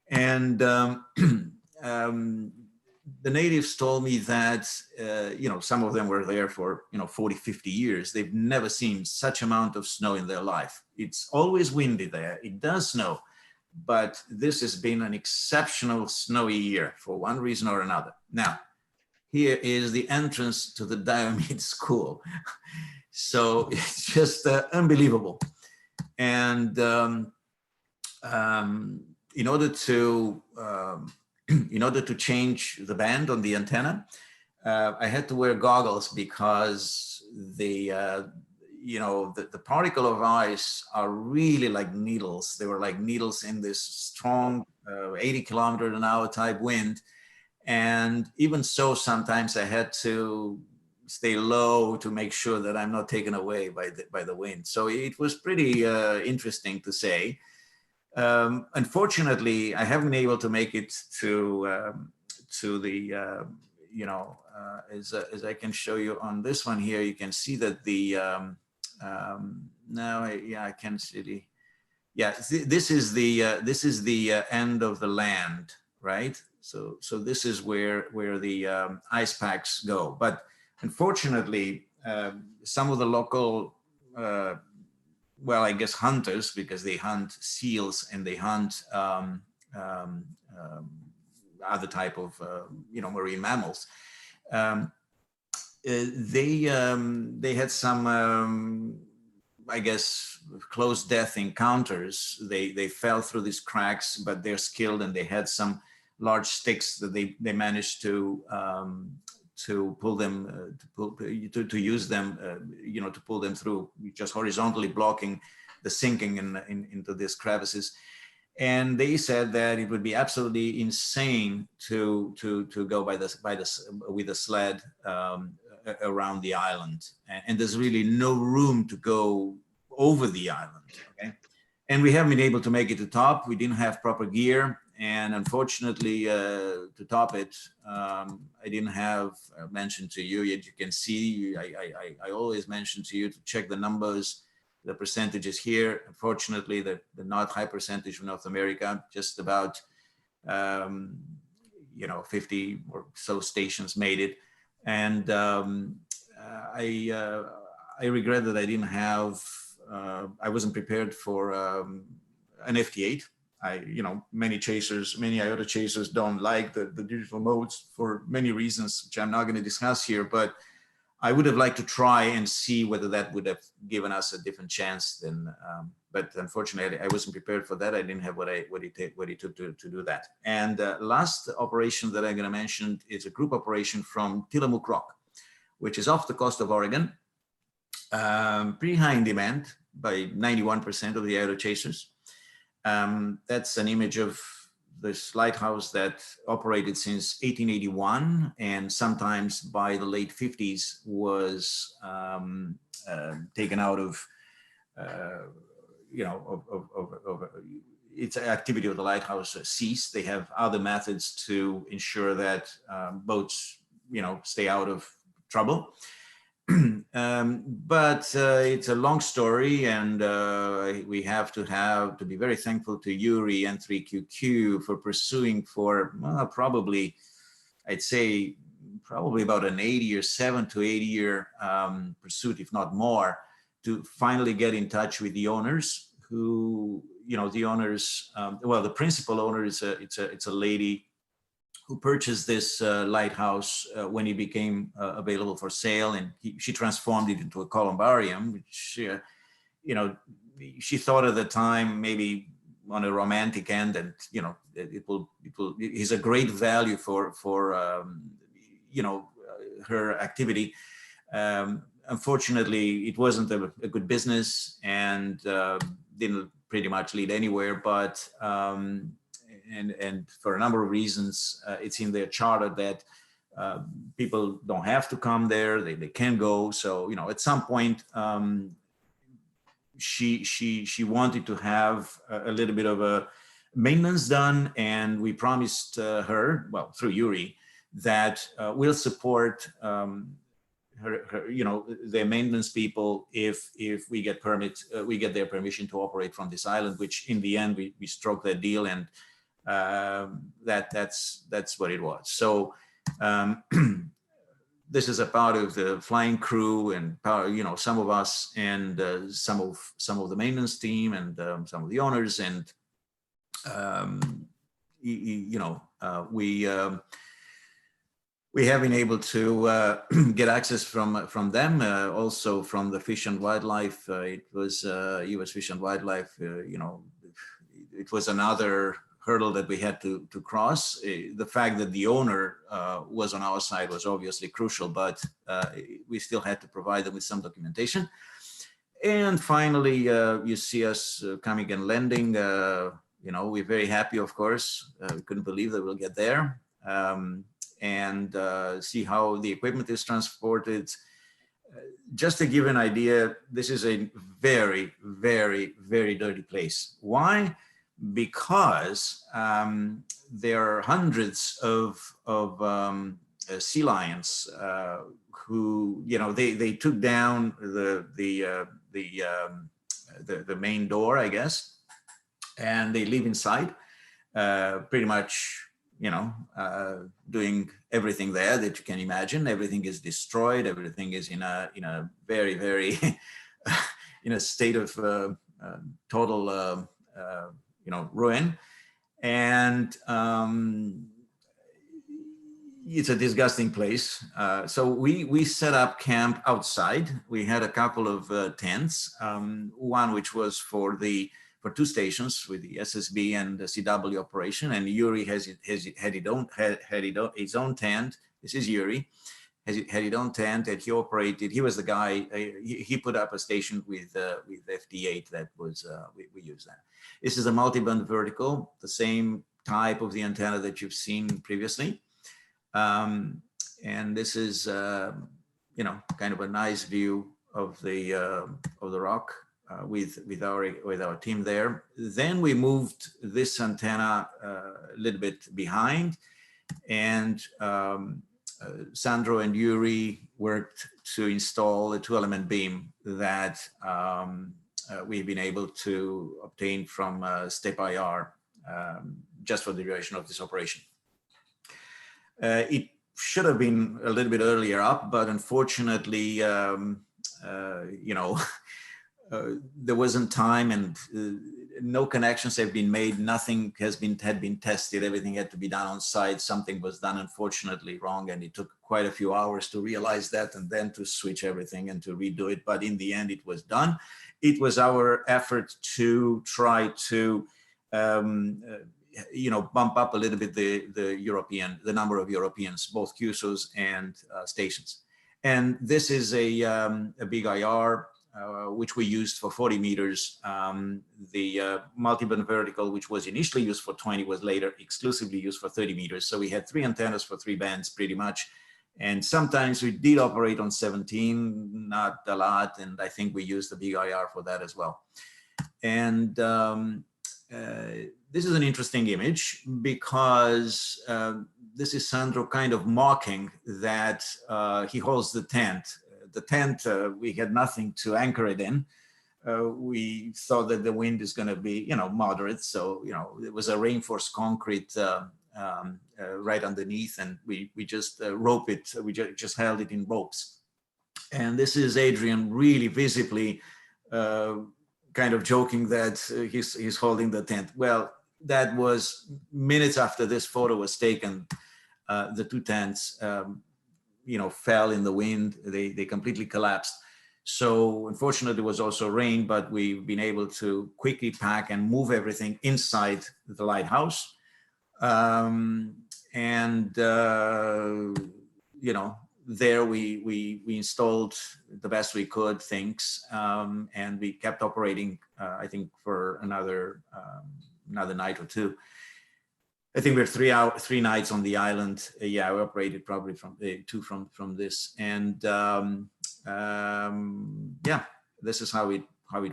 And the natives told me that, some of them were there for, 40, 50 years. They've never seen such amount of snow in their life. It's always windy there. It does snow, but this has been an exceptional snowy year for one reason or another. Now, here is the entrance to the Diomede School. So it's just unbelievable. And in order to change the band on the antenna, I had to wear goggles because the particle of ice are really like needles. They were like needles in this strong 80-kilometer-an-hour type wind. And even so, sometimes I had to stay low to make sure that I'm not taken away by the wind. So it was pretty interesting to say. Unfortunately, I haven't been able to make it to the, as I can show you on this one here, you can see that the, I can see this is the end of the land, right? So this is where the ice packs go. But unfortunately, some of the local, I guess hunters, because they hunt seals and they hunt other type of, marine mammals. They had some, I guess, close death encounters. They fell through these cracks, but they're skilled and they had some large sticks that they managed to pull them, to use them, to pull them through, just horizontally blocking the sinking into these crevices. And they said that it would be absolutely insane to go with a sled around the island, and there's really no room to go over the island. Okay, and we haven't been able to make it to top. We didn't have proper gear, and unfortunately, to top it, I didn't have mentioned to you yet. You can see I always mention to you to check the numbers. The percentages here, unfortunately, they're not high percentage for North America, just about 50 or so stations made it. And I regret that I didn't have, I wasn't prepared for an FT8. Many IOTA chasers don't like the digital modes for many reasons, which I'm not going to discuss here, but I would have liked to try and see whether that would have given us a different chance than, but unfortunately I wasn't prepared for that. I didn't have what it took to do that. And last operation that I'm going to mention is a group operation from Tillamook Rock, which is off the coast of Oregon, pretty high in demand by 91% of the IOTA chasers. That's an image of this lighthouse that operated since 1881 and sometimes by the late 50s was taken out of, its activity of the lighthouse ceased. They have other methods to ensure that boats, stay out of trouble. But it's a long story, and we have to be very thankful to Yuri and 3QQ for pursuing for probably, I'd say, probably about an 7 to 8 year pursuit, if not more, to finally get in touch with the owners who, the owners, the principal owner is it's a lady who purchased this lighthouse when it became available for sale, and she transformed it into a columbarium, which she thought at the time maybe on a romantic end, and it is a great value for her activity. Unfortunately, it wasn't a good business and didn't pretty much lead anywhere, but. And for a number of reasons, it's in their charter that people don't have to come there; they can go. So at some point, she wanted to have a little bit of a maintenance done, and we promised her, through Yuri, that we'll support her, their maintenance people if we get their permission to operate from this island. Which in the end we struck that deal, and that's what it was. So this is a part of the flying crew and some of us and some of the maintenance team and some of the owners, and we have been able to get access from them, also from the Fish and Wildlife. It was U.S. Fish and Wildlife. It was another hurdle that we had to cross. The fact that the owner was on our side was obviously crucial, but we still had to provide them with some documentation. And finally, you see us coming and landing. We're very happy, of course. We couldn't believe that we'll get there and see how the equipment is transported. Just to give an idea, this is a very, very, very dirty place. Why? Because there are hundreds of sea lions who, they took down the main door, I guess, and they live inside, pretty much, doing everything there that you can imagine. Everything is destroyed. Everything is in a very, very in a state of total ruin. And it's a disgusting place. So we set up camp outside. We had a couple of tents, one which was for two stations with the SSB and the CW operation, and Yuri had his own tent. This is Yuri. Had his own tent, and he operated. He was the guy. He put up a station with FD8 that was we used that. This is a multi-band vertical, the same type of the antenna that you've seen previously, and this is kind of a nice view of the rock with our team there. Then we moved this antenna a little bit behind, and Sandro and Yuri worked to install a 2-element beam that we've been able to obtain from Step IR just for the duration of this operation. It should have been a little bit earlier up, but unfortunately, there wasn't time, and no connections have been made. Nothing had been tested. Everything had to be done on site. Something was done, unfortunately, wrong, and it took quite a few hours to realize that, and then to switch everything and to redo it. But in the end, it was done. It was our effort to try to bump up a little bit the number of Europeans, both QSOs and stations. And this is a big IR, which we used for 40 meters. The multi-band vertical, which was initially used for 20, was later exclusively used for 30 meters. So we had 3 antennas for 3 bands pretty much. And sometimes we did operate on 17, not a lot. And I think we used the big IR for that as well. And this is an interesting image because this is Sandro kind of mocking that he holds the tent. The tent, we had nothing to anchor it in. We thought that the wind is going to be, moderate. So, it was a reinforced concrete right underneath, and we just rope it. We just held it in ropes. And this is Adrian really visibly kind of joking that he's holding the tent. Well, that was minutes after this photo was taken. The 2 tents fell in the wind. They completely collapsed. So unfortunately, there was also rain, but we've been able to quickly pack and move everything inside the lighthouse. There we installed the best we could things, and we kept operating, I think, for another night or 2. I think we're 3 nights on the island. Yeah, we operated probably from 2 from this, and this is how it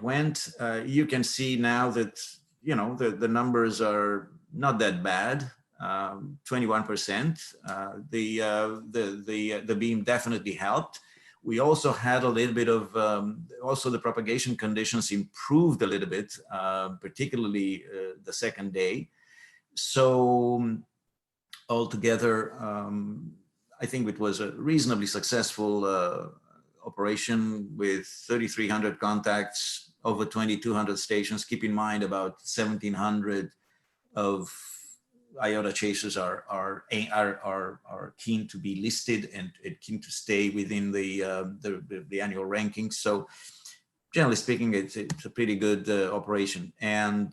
went. You can see now that the numbers are not that bad. 21%. The beam definitely helped. We also had a little bit of also the propagation conditions improved a little bit, particularly the second day. So altogether, I think it was a reasonably successful operation with 3,300 contacts, over 2,200 stations. Keep in mind, about 1,700 of IOTA chasers are keen to be listed and keen to stay within the annual rankings. So generally speaking, it's a pretty good operation and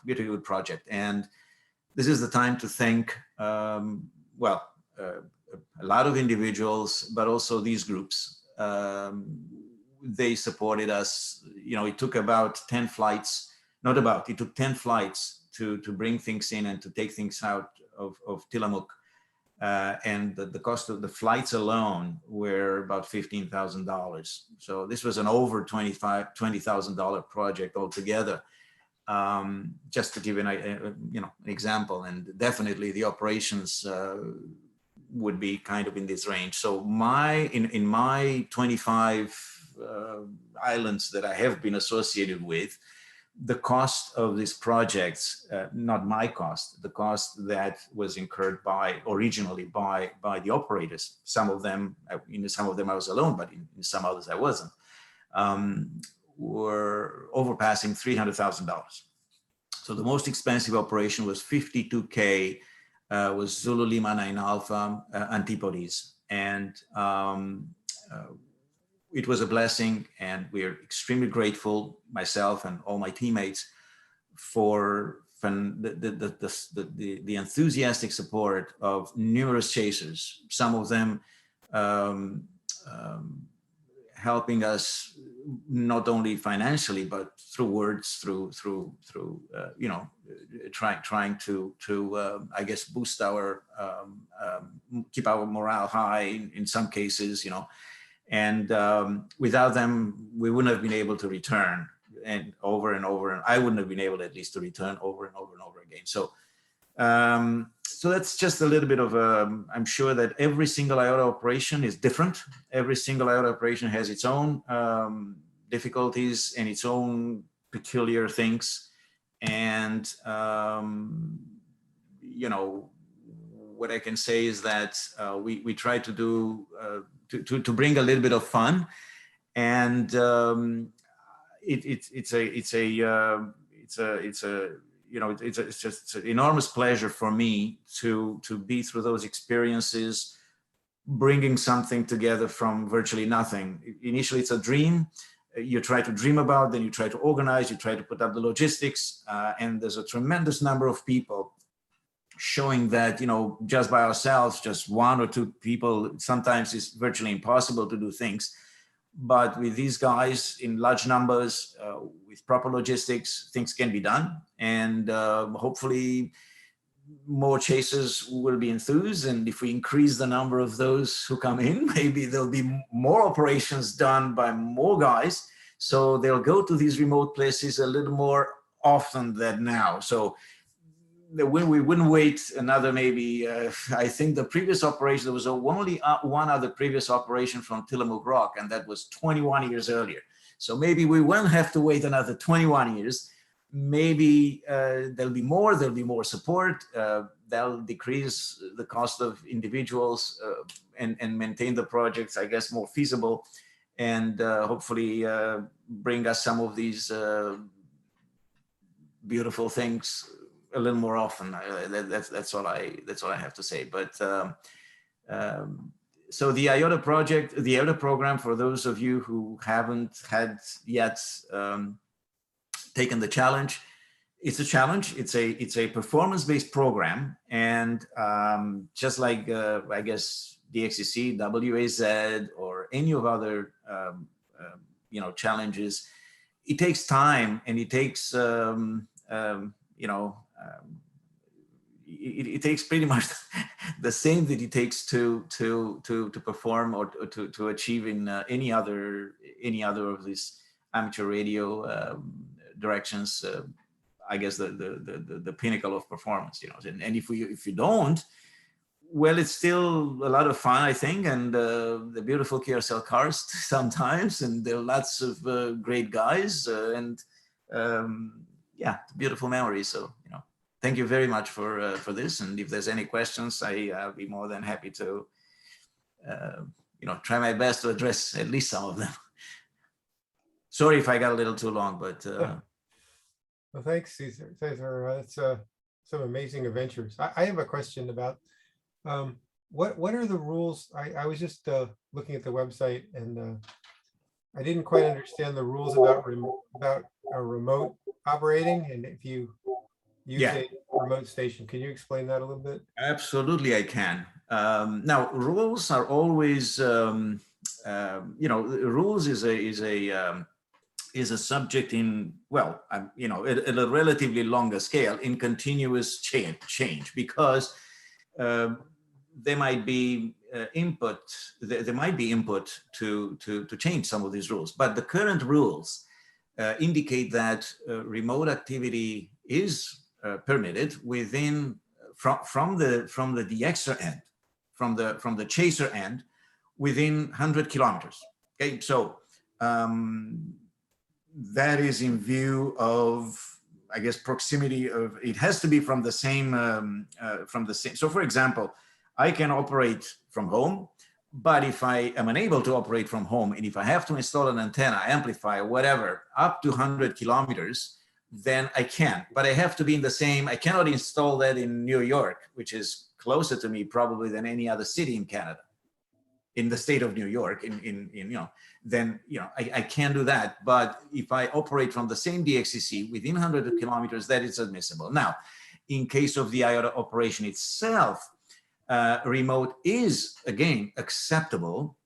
pretty good project. And this is the time to thank, a lot of individuals, but also these groups. They supported us. It took about 10 flights, it took 10 flights to bring things in and to take things out of Tillamook. And the cost of the flights alone were about $15,000. So this was an over $20,000 project altogether. Just to give an example, and definitely the operations would be kind of in this range. So in my 25 islands that I have been associated with, the cost of these projects, not my cost, the cost that was incurred originally by the operators. Some of them I was alone, but in some others I wasn't, were overpassing $300,000. So the most expensive operation was $52K was Zulu Lima 9 Alpha Antipodes. And it was a blessing, and we're extremely grateful, myself and all my teammates, for the enthusiastic support of numerous chasers, some of them helping us not only financially, but through words, through trying to I guess boost our keep our morale high in some cases, and without them we wouldn't have been able to return and over, and I wouldn't have been able at least to return over and over and over again. So so that's just a little bit of I'm sure that every single IOTA operation is different. Every single IOTA operation has its own difficulties and its own peculiar things. And, what I can say is that we try to do, to bring a little bit of fun. And it's just an enormous pleasure for me to be through those experiences, bringing something together from virtually nothing. Initially, it's a dream. You try to dream about, then you try to organize, you try to put up the logistics, and there's a tremendous number of people showing that, just by ourselves, just one or two people, sometimes it's virtually impossible to do things. But with these guys in large numbers, with proper logistics, things can be done. And hopefully more chasers will be enthused. And if we increase the number of those who come in, maybe there'll be more operations done by more guys. So they'll go to these remote places a little more often than now. So we wouldn't wait another maybe, I think the previous operation, there was only one other previous operation from Tillamook Rock, and that was 21 years earlier. So maybe we won't have to wait another 21 years. Maybe there'll be more support. That'll decrease the cost of individuals and maintain the projects, I guess, more feasible, and hopefully bring us some of these beautiful things a little more often. That's all I have to say. But so the IOTA project, the IOTA program, for those of you who haven't had yet taken the challenge, it's a challenge. It's a performance-based program, and just like I guess DXCC, WAZ, or any of other challenges, it takes time, and it takes it takes pretty much the same that it takes to perform or to achieve in any other of these amateur radio directions. I guess the pinnacle of performance, and if you don't, well, it's still a lot of fun, I think, and the beautiful QSL cars sometimes, and there are lots of great guys, and yeah, beautiful memories. So, thank you very much for this. And if there's any questions, I'll be more than happy to, try my best to address at least some of them. Sorry if I got a little too long, but. Well, thanks, Cezar. It's some amazing adventures. I have a question about what are the rules? I was just looking at the website, and I didn't quite understand the rules about a remote operating, and if you use a remote station. Can you explain that a little bit? Absolutely, I can. Now, rules are always, rules is a subject in, well, at a relatively longer scale in continuous change, because there might be input to change some of these rules. But the current rules indicate that remote activity is permitted within from the DXer end, from the chaser end, within 100 kilometers. Okay, so that is in view of, I guess, proximity of. It has to be from the same So, for example, I can operate from home, but if I am unable to operate from home, and if I have to install an antenna, amplifier, whatever, up to 100 kilometers, then I can. But I have to be in the same, I cannot install that in New York, which is closer to me probably than any other city in Canada, in the state of New York, then, I can do that. But if I operate from the same DXCC within 100 kilometers, that is admissible. Now, in case of the IOTA operation itself, remote is, again, acceptable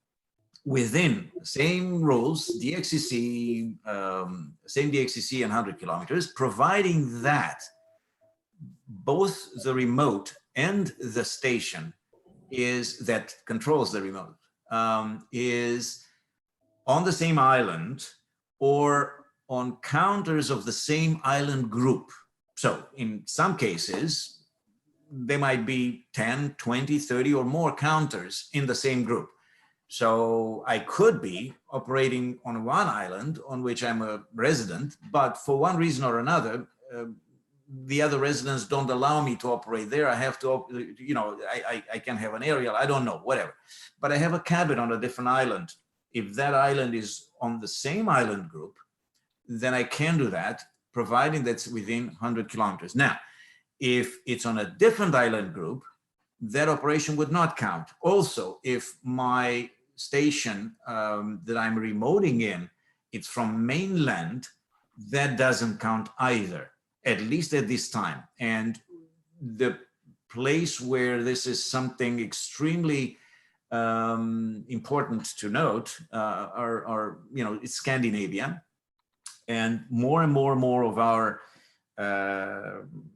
within the same rules, DXCC, same DXCC and 100 kilometers, providing that both the remote and the station that controls the remote is on the same island or on counters of the same island group. So in some cases, there might be 10, 20, 30 or more counters in the same group. So I could be operating on one island on which I'm a resident, but for one reason or another, the other residents don't allow me to operate there. I have to, I can have an aerial, I don't know, whatever. But I have a cabin on a different island. If that island is on the same island group, then I can do that, providing that's within 100 kilometers. Now, if it's on a different island group, that operation would not count. Also, if my station that I'm remoting in, it's from mainland, that doesn't count either, at least at this time. And the place where this is something extremely important to note it's Scandinavia. And more of our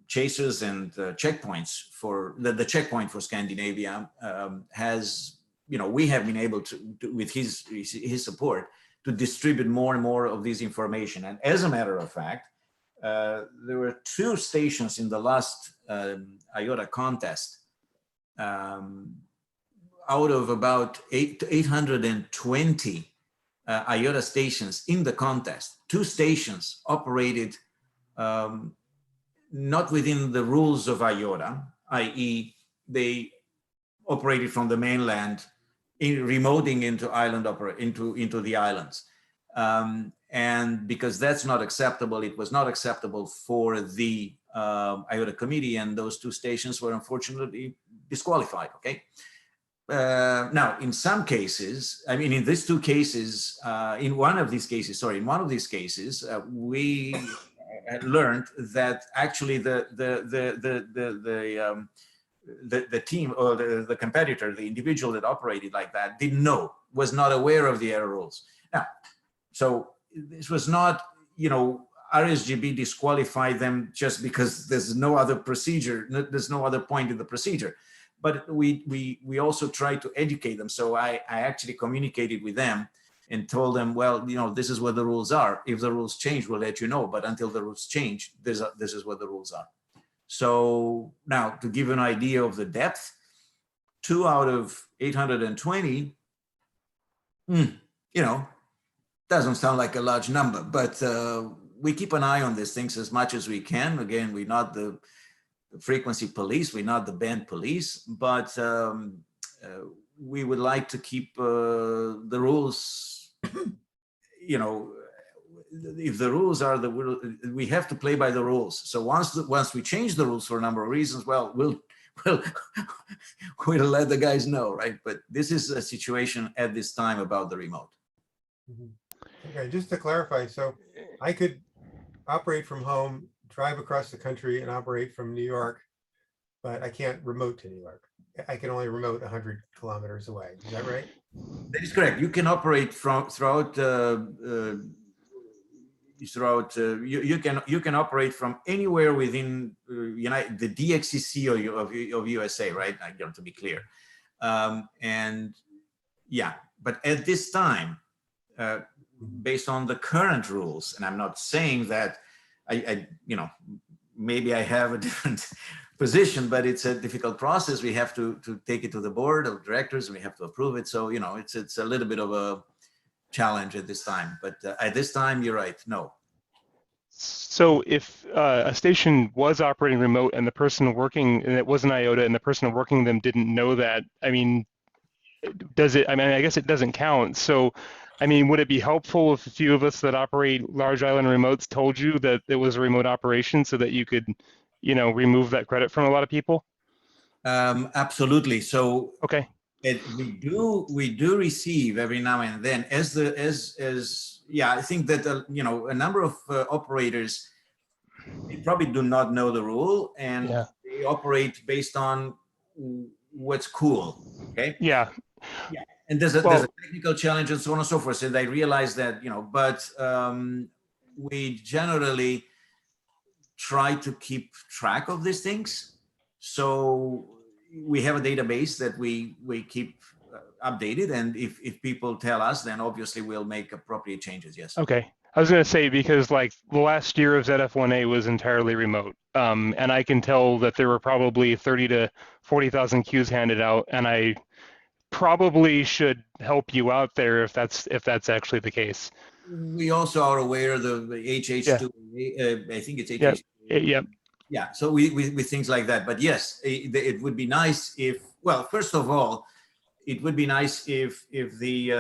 chasers and checkpoints for the checkpoint for Scandinavia has, we have been able to, with his support, to distribute more and more of this information. And as a matter of fact, there were 2 stations in the last IOTA contest out of about 820 IOTA stations in the contest. 2 stations operated not within the rules of IOTA, i.e. they operated from the mainland, remoting into into the islands. And because that's not acceptable, it was not acceptable for the IOTA committee, and those 2 stations were unfortunately disqualified, okay? Now, in some cases, in these 2 cases, in one of these cases, we had learned that actually the team or the competitor, the individual that operated like that, was not aware of the error rules. Now, so this was not, RSGB disqualified them just because there's no other procedure, there's no other point in the procedure. But we also tried to educate them. So I actually communicated with them and told them, well, this is what the rules are. If the rules change, we'll let you know. But until the rules change, this is what the rules are. So now, to give an idea of the depth, 2 out of 820, doesn't sound like a large number, but we keep an eye on these things as much as we can. Again, we're not the frequency police, we're not the band police, but we would like to keep the rules, if the rules are we have to play by the rules. So once we change the rules for a number of reasons, well, we'll let the guys know, right? But this is a situation at this time about the remote. Okay, just to clarify, so I could operate from home, drive across the country and operate from New York, but I can't remote to New York. I can only remote 100 kilometers away. Is that right? That is correct. You can operate throughout. You can operate from anywhere within the DXCC of USA, right? To be clear, and yeah. But at this time, based on the current rules, and I'm not saying that maybe I have a different position, but it's a difficult process. We have to take it to the board of directors and we have to approve it. So, it's a little bit of a challenge at this time, but at this time, you're right, no. So if a station was operating remote and the person working, and it was an IOTA and the person working them didn't know that, does it, I guess it doesn't count. So I mean, would it be helpful if a few of us that operate large island remotes told you that it was a remote operation so that you could, you know, remove that credit from a lot of people? Absolutely. So Okay. we do receive every now and then yeah, I think that you know, a number of operators, they probably do not know the rule, and they operate based on what's cool. Okay. Yeah. Yeah. And there's a technical challenge and so on and so forth. And I realize that, you know, but we generally try to keep track of these things. So we have a database that we keep updated. And if people tell us, then obviously we'll make appropriate changes. Yes. Okay. I was going to say, because like the last year of ZF1A was entirely remote. And I can tell that there were probably 30 to 40,000 queues handed out. And I probably should help you out there if that's actually the case. We also are aware of the HH2, I think it's HH2. Yep. Yeah, so we things like that. But yes, it would be nice if, well, first of all, it would be nice if the,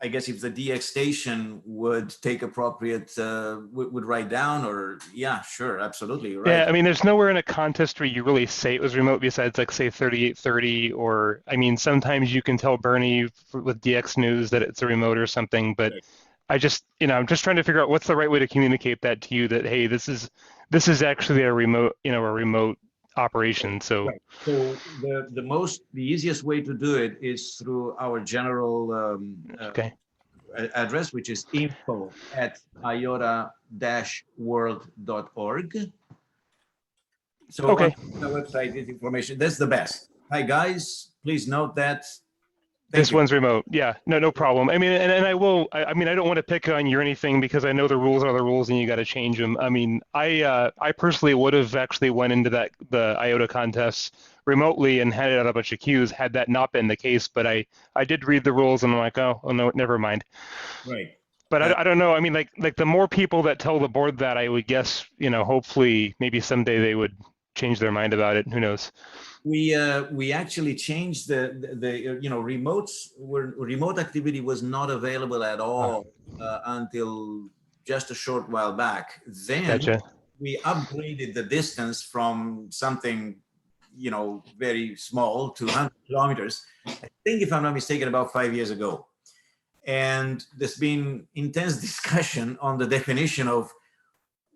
I guess if the DX station would take appropriate, would write down, or yeah, sure, absolutely, right. Yeah, I mean, there's nowhere in a contest where you really say it was remote besides like say 3830, or I mean, sometimes you can tell Bernie with DX News that it's a remote or something, but I just, you know, I'm just trying to figure out what's the right way to communicate that to you, that hey, this is actually a remote, you know, a remote operation. So right. So the easiest way to do it is through our general address, which is info@iota-world.org. So on the website is information. That's the best. Hi guys, please note that. This one's remote. Yeah, no problem. I mean, and I will, I mean, I don't want to pick on you or anything, because I know the rules are the rules and you got to change them. I mean, I personally would have actually went into the IOTA contest remotely and handed out a bunch of queues had that not been the case. But I did read the rules and I'm like, oh no, never mind. Right. But I don't know. I mean, like the more people that tell the board that, I would guess, you know, hopefully maybe someday they would change their mind about it. Who knows? We actually changed the you know, remote activity was not available at all until just a short while back. Then we upgraded the distance from something, you know, very small to 100 kilometers. I think, if I'm not mistaken, about 5 years ago. And there's been intense discussion on the definition of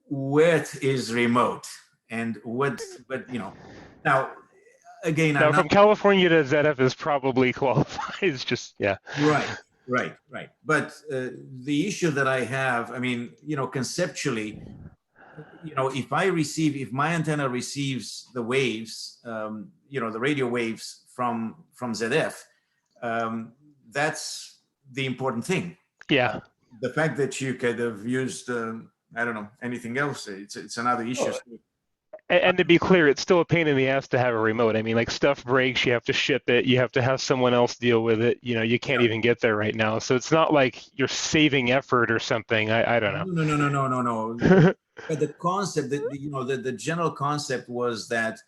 what is remote and what you know. Now, again, now, from California to ZF is probably qualifies. Just Right. But the issue that I have, I mean, you know, conceptually, you know, if my antenna receives the waves, you know, the radio waves from ZF, that's the important thing. Yeah. The fact that you could have used, I don't know, anything else, it's another issue. And to be clear, it's still a pain in the ass to have a remote. I mean, like, stuff breaks, you have to ship it, you have to have someone else deal with it. You know, you can't even get there right now. So it's not like you're saving effort or something. I don't know. No. But the concept, you know, the general concept was that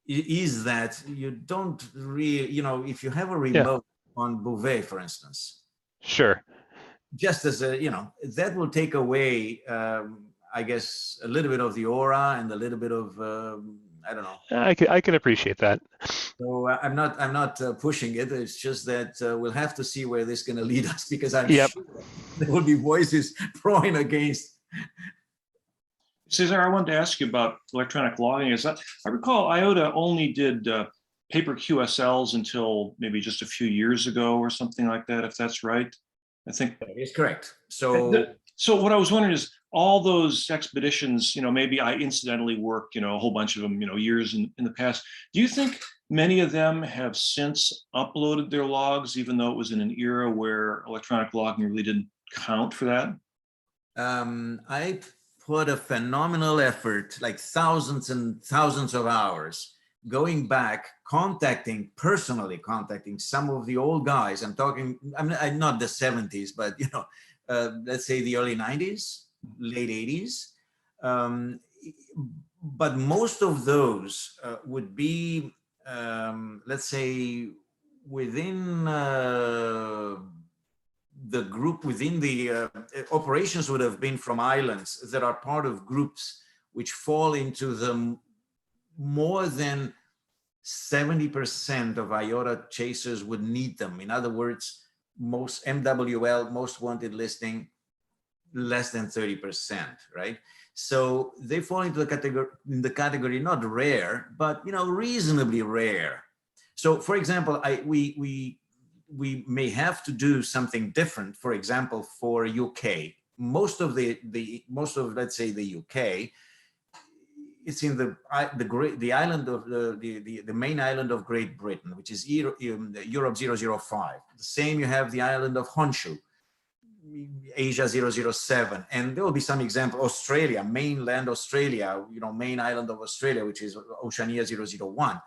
is that you don't really, you know, if you have a remote on Bouvet, for instance. Sure. Just as a, you know, that will take away, I guess, a little bit of the aura and a little bit of, I don't know. I can appreciate that. So I'm not pushing it. It's just that we'll have to see where this is going to lead us, because I'm sure there will be voices pro and against. Cezar, I wanted to ask you about electronic logging. I recall IOTA only did paper QSLs until maybe just a few years ago or something like that, if that's right. I think that is correct. So what I was wondering is, all those expeditions, you know, maybe I incidentally worked, you know, a whole bunch of them, you know, years in the past. Do you think many of them have since uploaded their logs, even though it was in an era where electronic logging really didn't count for that? I put a phenomenal effort, like thousands and thousands of hours, going back, personally contacting some of the old guys. I'm not the 70s, but, you know, let's say the early 90s, late 80s. But most of those would be, let's say, within the group, within the operations would have been from islands that are part of groups which fall into the more than 70% of IOTA chasers would need them. In other words, most MWL, most wanted listing, less than 30%, right? So they fall into the category not rare, but reasonably rare. So, for example, we may have to do something different. For example, for UK, most of let's say the UK, it's in the island of the main island of Great Britain, which is Europe 005. The same, you have the island of Honshu, Asia 007, and there will be some example. Australia, mainland Australia, main island of Australia, which is Oceania 001.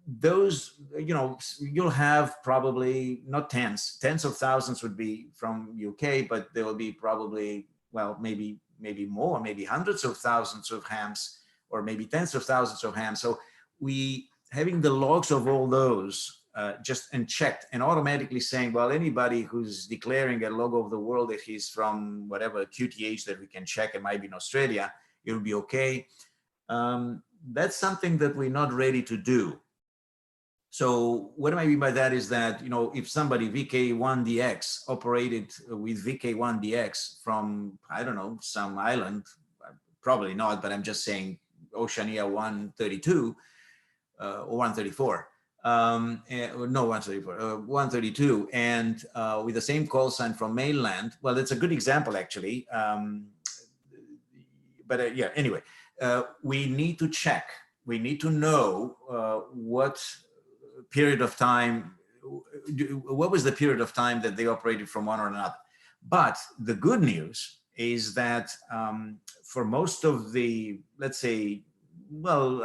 Those, you'll have probably not tens of thousands would be from UK, but there will be probably, well, maybe more, maybe hundreds of thousands of hams, or maybe tens of thousands of hams. So we having the logs of all those just unchecked and automatically saying, well, anybody who's declaring a logo of the world that he's from whatever QTH that we can check, it might be in Australia, it'll be okay. That's something that we're not ready to do. So what I mean by that is that, if somebody VK1DX operated with VK1DX from, I don't know, some island, probably not, but I'm just saying Oceania 132 or 134, no, 134, 132, and with the same call sign from mainland. Well, that's a good example, actually. But yeah, anyway, we need to check. We need to know what period of time, what was the period of time that they operated from one or another. But the good news is that for most of the, let's say, well,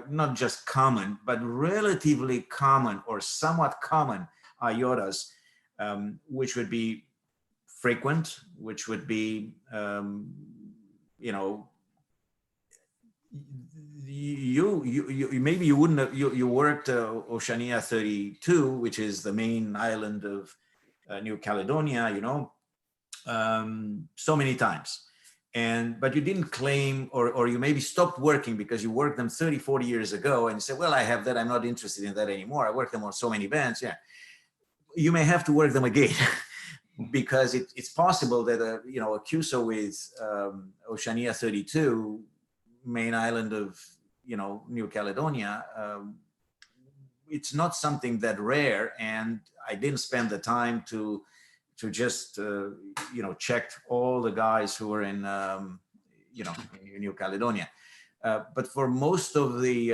not just common, but relatively common or somewhat common IOTAs, which would be frequent, which would be, maybe you wouldn't have, you worked Oceania 32, which is the main island of New Caledonia, so many times. But you didn't claim, or you maybe stopped working because you worked them 30, 40 years ago and you said, well, I have that, I'm not interested in that anymore. I worked them on so many bands. Yeah. You may have to work them again because it's possible that a QSO with Oceania 32, main island of New Caledonia, it's not something that rare, and I didn't spend the time to just check all the guys who were in in New Caledonia, but for most of the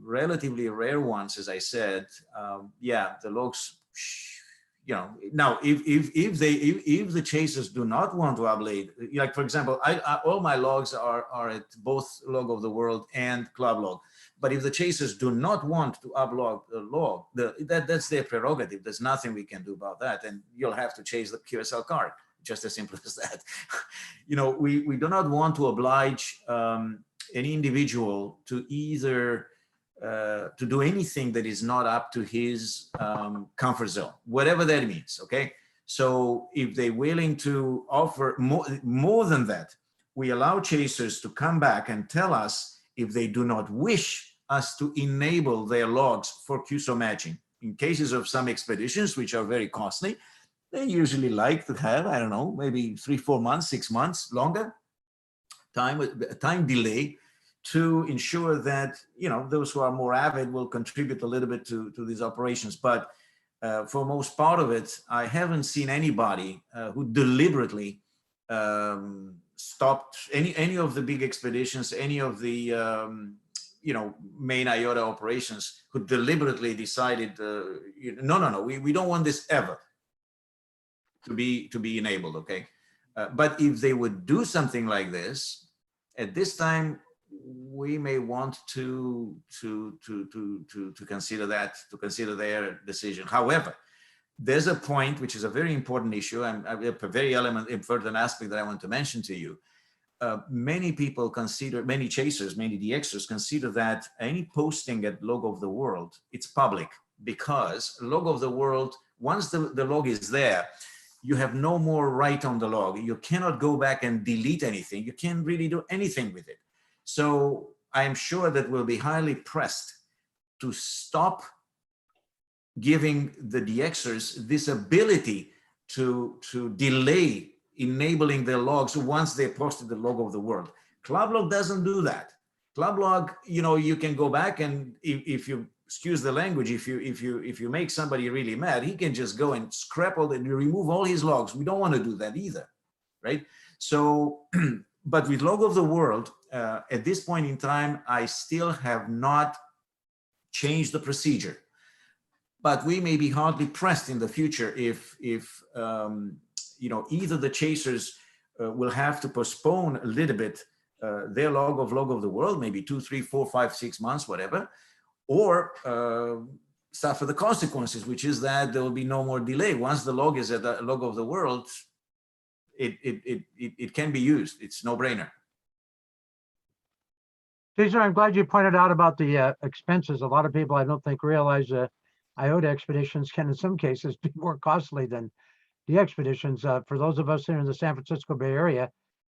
relatively rare ones, as I said, yeah, the logs, now if the chasers do not want to upload, like for example, all my logs are at both log of the world and club log. But if the chasers do not want to upload the log, that's their prerogative. There's nothing we can do about that, and you'll have to chase the QSL card. Just as simple as that. We do not want to oblige any individual to either to do anything that is not up to his comfort zone, whatever that means, okay? So if they're willing to offer more than that, we allow chasers to come back and tell us if they do not wish us to enable their logs for QSO matching. In cases of some expeditions, which are very costly, they usually like to have, I don't know, maybe 3, 4 months, 6 months longer time delay to ensure that, those who are more avid will contribute a little bit to these operations. But for most part of it, I haven't seen anybody who deliberately stopped any of the big expeditions, any of the main IOTA operations, who deliberately decided, no, we don't want this ever to be enabled, okay? But if they would do something like this, at this time, we may want to consider that, to consider their decision. However, there's a point which is a very important issue, and a very important aspect that I want to mention to you. Many people consider, many chasers, many DXers consider that any posting at Logo of the World, it's public. because log of the world, once the log is there, you have no more right on the log. You cannot go back and delete anything. You can't really do anything with it. So I'm sure that we'll be highly pressed to stop giving the DXers this ability to delay enabling their logs once they posted the log of the world. Club log doesn't do that. Club log, you know, you can go back and if you excuse the language, if you make somebody really mad, he can just go and scrap all and remove all his logs. We don't want to do that either, right? So, but with log of the world, at this point in time, I still have not changed the procedure. But we may be hardly pressed in the future if you know, either the chasers will have to postpone a little bit their log of the world, maybe 2, 3, 4, 5, 6 months, whatever, or suffer the consequences, which is that there will be no more delay. Once the log is at the log of the world, it can be used. It's no brainer. Cesar, I'm glad you pointed out about the expenses. A lot of people, I don't think, realize IOTA expeditions can, in some cases, be more costly than the expeditions. For those of us here in the San Francisco Bay Area,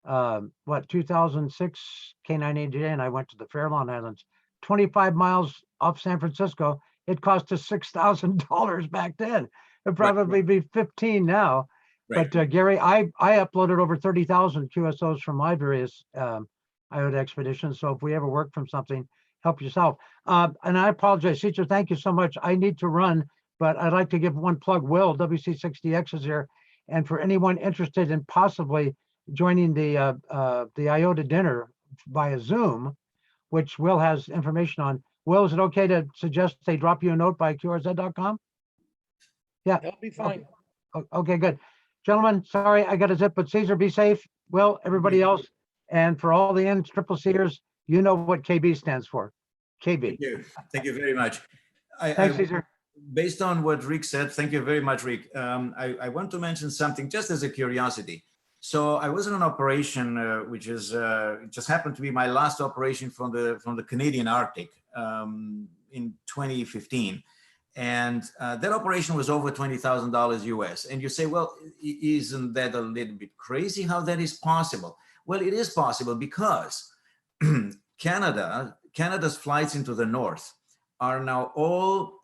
2006 K9AJ, and I went to the Farallon Islands, 25 miles off San Francisco. It cost us $6,000 back then. It'd probably be 15 now. Right. But Gary, I uploaded over 30,000 QSOs from my various IOTA expeditions. So if we ever work from something, help yourself. And I apologize, Cesar, thank you so much. I need to run, but I'd like to give one plug. Will, WC60X is here. And for anyone interested in possibly joining the IOTA dinner via Zoom, which Will has information on. Will, is it okay to suggest they drop you a note by qrz.com? Yeah. That'll be fine. Okay, good. Gentlemen, sorry, I got to zip, but Cesar, be safe. Will, everybody else. And for all the NCCCers, you know what KB stands for. KB. Thank you. Thank you very much. Thanks, Cesar. Based on what Rick said, thank you very much, Rick. I want to mention something just as a curiosity. So I was in an operation, which is just happened to be my last operation from the Canadian Arctic in 2015. And that operation was over $20,000 US. And you say, well, isn't that a little bit crazy how that is possible? Well, it is possible because Canada's flights into the north are now all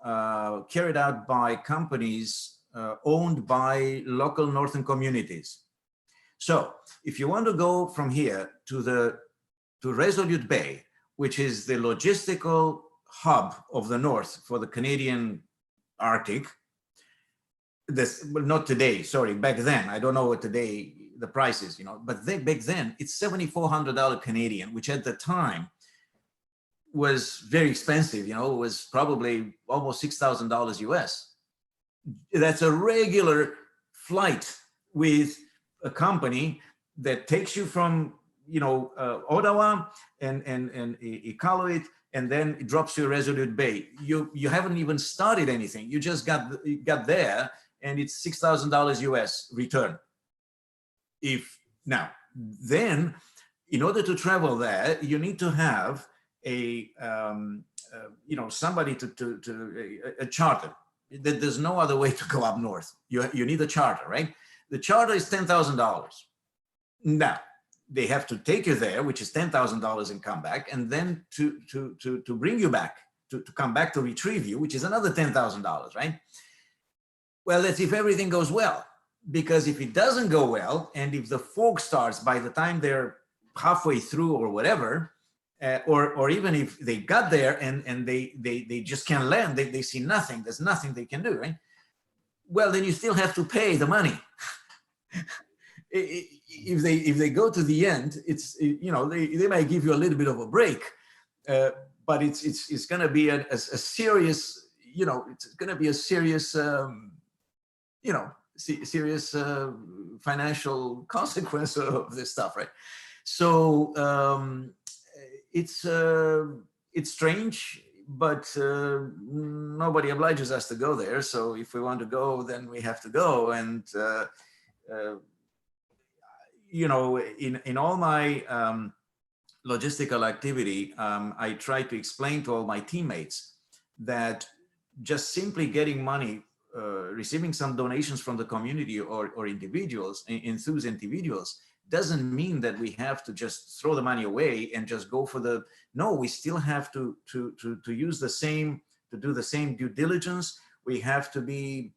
carried out by companies owned by local northern communities. So if you want to go from here to Resolute Bay, which is the logistical hub of the north for the Canadian Arctic, well, not today, sorry, back then, I don't know what today the price is, you know, but back then it's $7,400 Canadian, which at the time was very expensive, you know, it was probably almost $6,000 US. That's a regular flight with a company that takes you from, you know, Ottawa and Iqaluit, and then it drops you Resolute Bay. You haven't even started anything. You just got there, and it's $6,000 US return. Then, in order to travel there, you need to have a you know, somebody a charter. There's no other way to go up north. You need a charter, right? The charter is $10,000. Now, they have to take you there, which is $10,000 and come back, and then to bring you back, to come back to retrieve you, which is another $10,000, right? Well, that's if everything goes well. Because if it doesn't go well, and if the fog starts by the time they're halfway through or whatever, or even if they got there and they just can't land, they see nothing, there's nothing they can do, right? Well, then you still have to pay the money. If they go to the end, it's, you know, they might give you a little bit of a break, but it's going to be a serious, you know, it's going to be a serious, you know, serious financial consequence of this stuff, right? So it's strange, but nobody obliges us to go there. So if we want to go, then we have to go. And you know, in all my logistical activity, I try to explain to all my teammates that just simply getting money, receiving some donations from the community or individuals, enthused individuals, doesn't mean that we have to just throw the money away and just go for the, no, we still have to use the same, to do the same due diligence. We have to be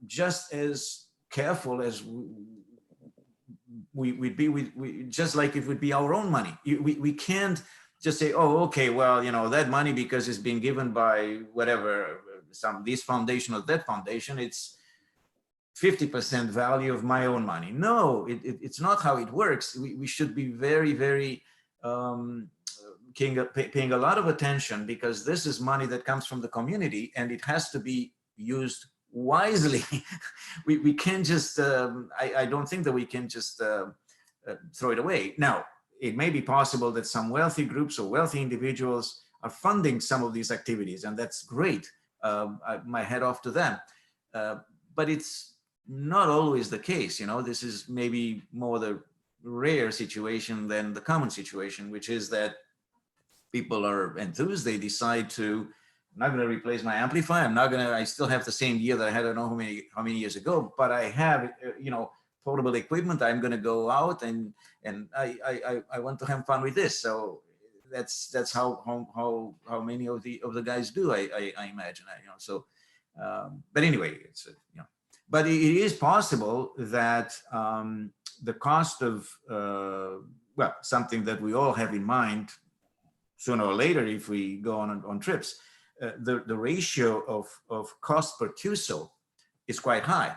just as careful as we'd be just like it would be our own money. We can't just say, oh, okay, well, you know, that money, because it's been given by whatever, this foundation or that foundation, it's 50% value of my own money. No, it's not how it works. We should be very, very paying a lot of attention, because this is money that comes from the community and it has to be used wisely. We can't just, I don't think that we can just throw it away. Now, it may be possible that some wealthy groups or wealthy individuals are funding some of these activities, and that's great. My hat off to them. But it's not always the case. You know, this is maybe more the rare situation than the common situation, which is that people are enthused. They decide to, I'm not going to replace my amplifier. I still have the same gear that I had, I don't know how many years ago, but I have, you know, portable equipment. I'm going to go out and I want to have fun with this. So that's how many of the guys do, I imagine. You know, so, but anyway, it's, you know, but it is possible that the cost of, well, something that we all have in mind sooner or later if we go on trips, the ratio of cost per QSO is quite high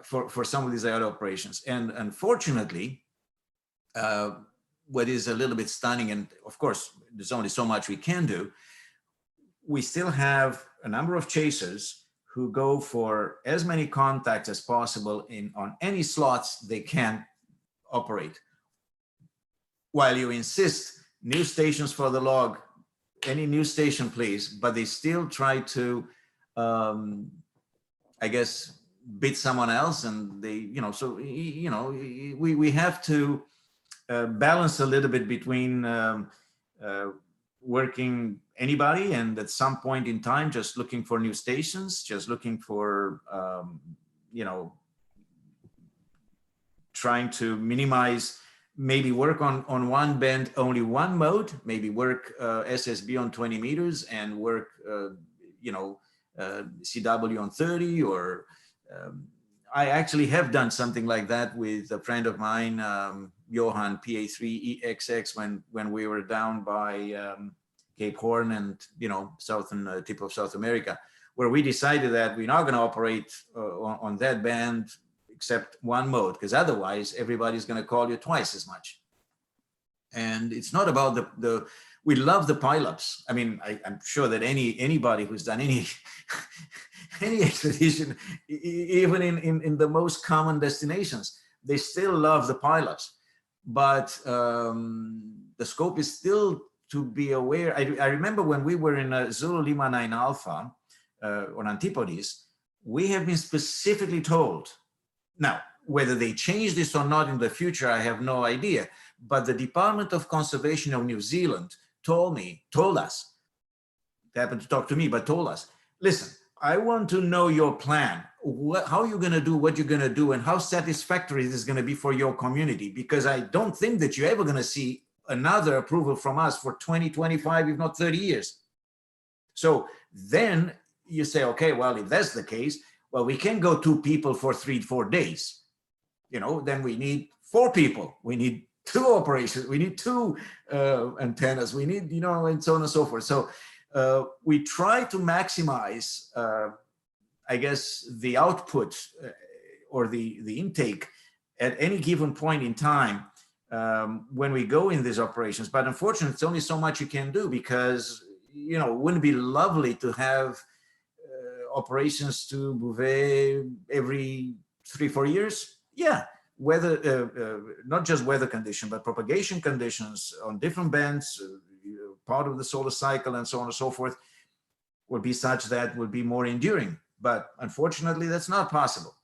for some of these IOTA operations. And unfortunately, what is a little bit stunning, and of course, there's only so much we can do, we still have a number of chasers who go for as many contacts as possible on any slots they can operate. While you insist, new stations for the log, any new station, please, but they still try to, I guess, beat someone else. And they, you know, so, you know, we have to balance a little bit between working anybody and at some point in time just looking for new stations, just looking for, you know, trying to minimize, maybe work on one band, only one mode, maybe work SSB on 20 meters and work, you know, CW on 30, or I actually have done something like that with a friend of mine, Johan PA3EXX, when we were down by Cape Horn and, you know, southern tip of South America, where we decided that we're not going to operate on that band except one mode, because otherwise everybody's going to call you twice as much. And it's not about we love the pileups. I mean, I'm sure that anybody who's done any expedition, even in the most common destinations, they still love the pileups. But the scope is still to be aware. I remember when we were in Zulu Lima 9 Alpha on Antipodes, we have been specifically told. Now, whether they change this or not in the future, I have no idea. But the Department of Conservation of New Zealand told us, they happened to talk to me, but told us, listen, I want to know your plan, how you're going to do what you're going to do, and how satisfactory this is going to be for your community, because I don't think that you're ever going to see another approval from us for 20, 25, if not 30 years. So then you say, okay, well, if that's the case, well, we can't go 2 people for 3-4 days. You know, then we need 4 people. We need 2 operations. We need 2 antennas. We need, you know, and so on and so forth. So we try to maximize, I guess, the output or the intake at any given point in time when we go in these operations. But unfortunately, it's only so much you can do, because, you know, wouldn't it be lovely to have operations to Bouvet every 3-4 years? Yeah, weather, not just weather condition, but propagation conditions on different bands, part of the solar cycle and so on and so forth, will be such that will be more enduring. But unfortunately, that's not possible.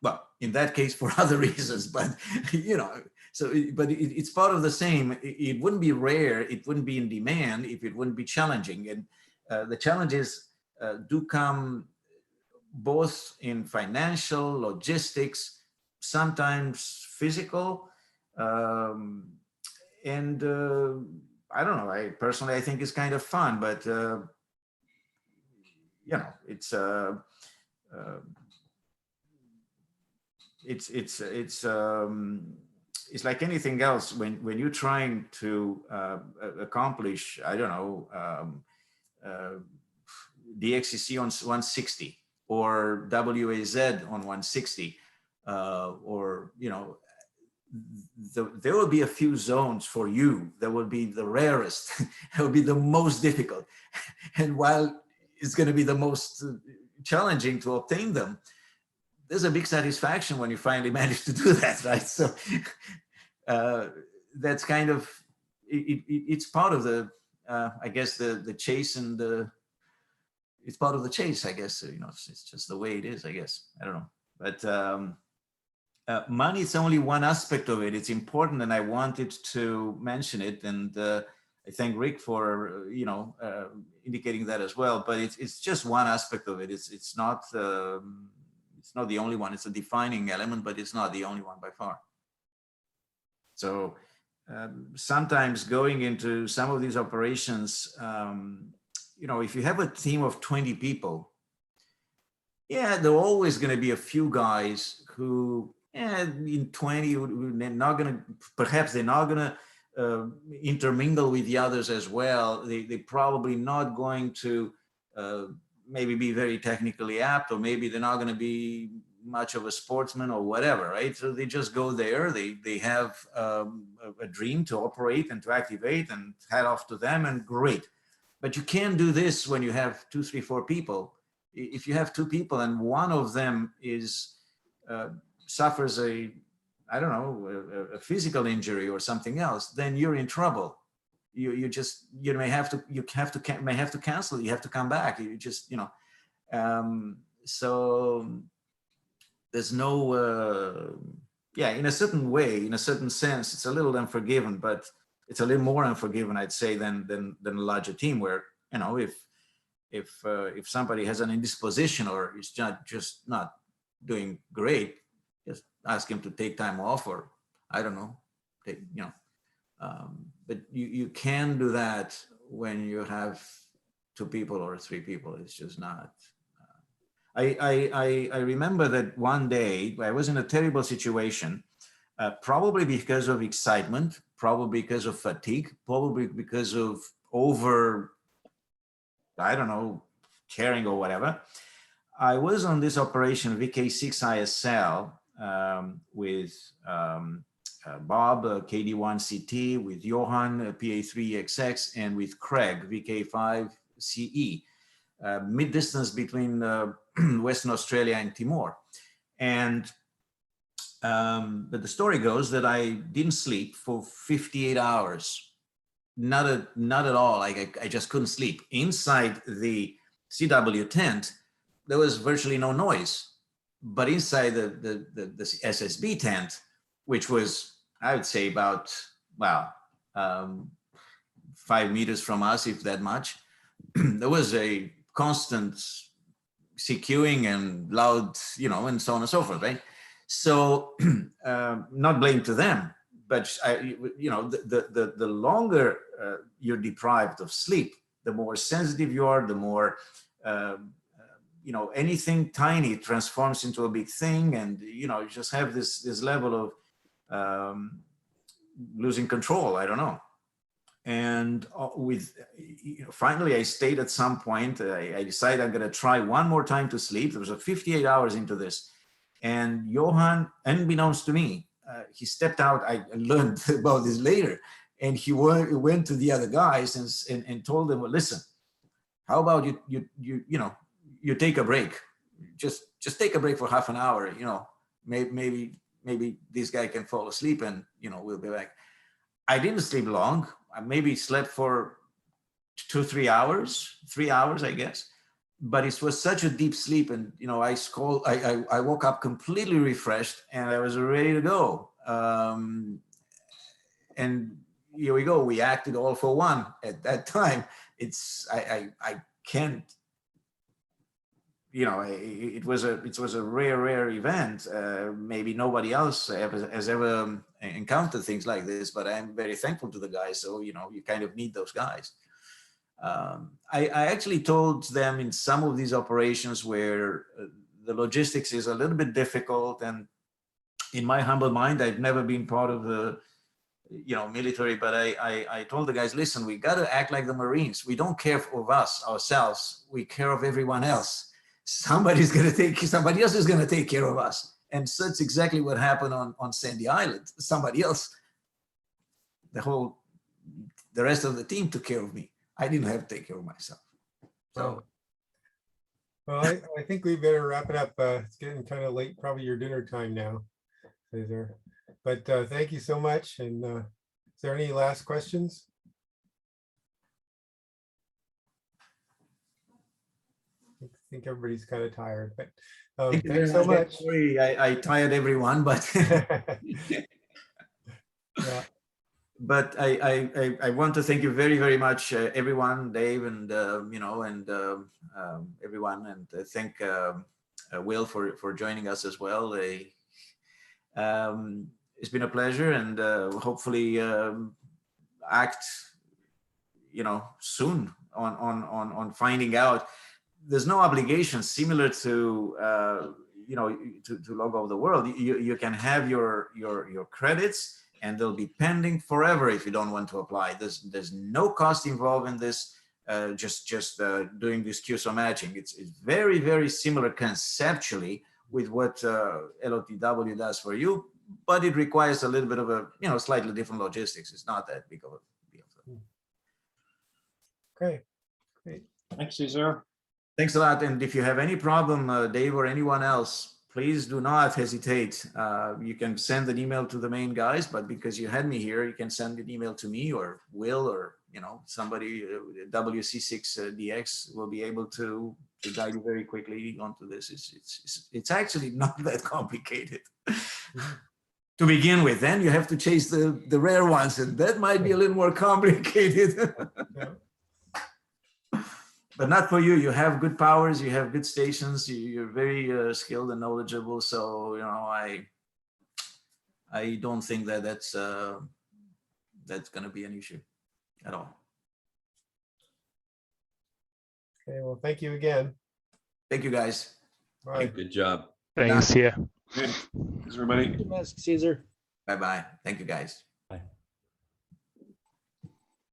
Well, in that case, for other reasons, but, you know, so, but it's part of the same. It wouldn't be rare, it wouldn't be in demand if it wouldn't be challenging. the challenges do come both in financial, logistics, sometimes physical, and I don't know. I personally, I think it's kind of fun, but you know, it's like anything else. When you're trying to accomplish, I don't know, DXCC on 160 or WAZ on 160, or you know, there will be a few zones for you that will be the rarest. It will be the most difficult, and while it's going to be the most challenging to obtain them, there's a big satisfaction when you finally manage to do that, right? So that's kind of it's part of the I guess the chase, and it's part of the chase, I guess. You know, it's just the way it is, I guess. I don't know, but money is only one aspect of it. It's important, and I wanted to mention it, and I thank Rick for you know indicating that as well. But it's just one aspect of it. It's not the only one. It's a defining element, but it's not the only one by far. So sometimes going into some of these operations, you know, if you have a team of 20 people, yeah, there are always going to be a few guys who, in 20, they're not going to, perhaps they're not going to intermingle with the others as well. They're probably not going to maybe be very technically apt, or maybe they're not going to be much of a sportsman or whatever, right? So they just go there, they have a dream to operate and to activate, and head off to them, and great. But you can't do this when you have 2, 3, 4 people. If you have 2 people and one of them is suffers a physical injury or something else, then you're in trouble. You may have to cancel. You have to come back. You just, you know, so there's no in a certain way, in a certain sense, it's a little unforgiven, but it's a little more unforgiven, I'd say, than a larger team, where, you know, if somebody has an indisposition or is just not doing great, just ask him to take time off, or I don't know, but you can do that when you have 2 people or 3 people. It's just not. I remember that one day I was in a terrible situation, probably because of excitement, probably because of fatigue, probably because of I don't know, caring or whatever. I was on this operation VK6 ISL with Bob, KD1CT, with Johan, PA3XX, and with Craig, VK5CE, mid-distance between Western Australia and Timor. And but the story goes that I didn't sleep for 58 hours. Not at all. Like I just couldn't sleep. Inside the CW tent, there was virtually no noise. But inside the SSB tent, which was, I would say, about 5 meters from us, if that much, there was a constant CQing and loud, you know, and so on and so forth, right? So not blame to them, but you know, the longer you're deprived of sleep, the more sensitive you are, the more you know, anything tiny transforms into a big thing, and you know, you just have this level of losing control. I don't know. And finally, I stayed at some point. I decided I'm going to try one more time to sleep. There was 58 hours into this, and Johan, unbeknownst to me, he stepped out. I learned about this later, and he went to the other guys and told them, well, listen, how about you take a break, just take a break for half an hour. You know, maybe this guy can fall asleep, and you know, we'll be back. I didn't sleep long. I maybe slept for 2, 3 hours, 3 hours, I guess. But it was such a deep sleep, and you know, I woke up completely refreshed, and I was ready to go. And here we go. We acted all for one at that time. I can't, it was a rare event. Maybe nobody else has ever encountered things like this, but I'm very thankful to the guys. So, you kind of need those guys. I actually told them in some of these operations where the logistics is a little bit difficult, and in my humble mind, I've never been part of the military, but I told the guys, listen, we got to act like the Marines. We don't care of us ourselves. We care of everyone else. Somebody else is going to take care of us. And so that's exactly what happened on Sandy Island. Somebody else, the rest of the team took care of me. I didn't have to take care of myself. So. Well, I think we better wrap it up. It's getting kind of late, probably your dinner time now, Cezar. But thank you so much. And is there any last questions? I think everybody's kind of tired, but thanks so much. Sorry, I tired everyone, but yeah. But I want to thank you very, very much, everyone, Dave, and everyone, and thank Will for joining us as well. It's been a pleasure, and hopefully act, soon on finding out. There's no obligation similar to to Logo of the World. You can have your credits, and they'll be pending forever if you don't want to apply. There's no cost involved in this. Just doing this QSO matching. It's very, very similar conceptually with what LOTW does for you, but it requires a little bit of a slightly different logistics. It's not that big of a deal. Okay, great. Thanks, Cezar. Thanks a lot. And if you have any problem, Dave or anyone else, please do not hesitate. You can send an email to the main guys, but because you had me here, you can send an email to me or Will or somebody. WC6DX will be able to guide you very quickly onto this. It's actually not that complicated to begin with. Then you have to chase the rare ones, and that might be a little more complicated. Yeah. But not for you. You have good powers. You have good stations. You're very skilled and knowledgeable. So I don't think that's going to be an issue at all. Okay. Well, thank you again. Thank you, guys. Bye. Good job. Thanks. Yeah. Good. Thanks, everybody. Cezar. Bye bye. Thank you, guys.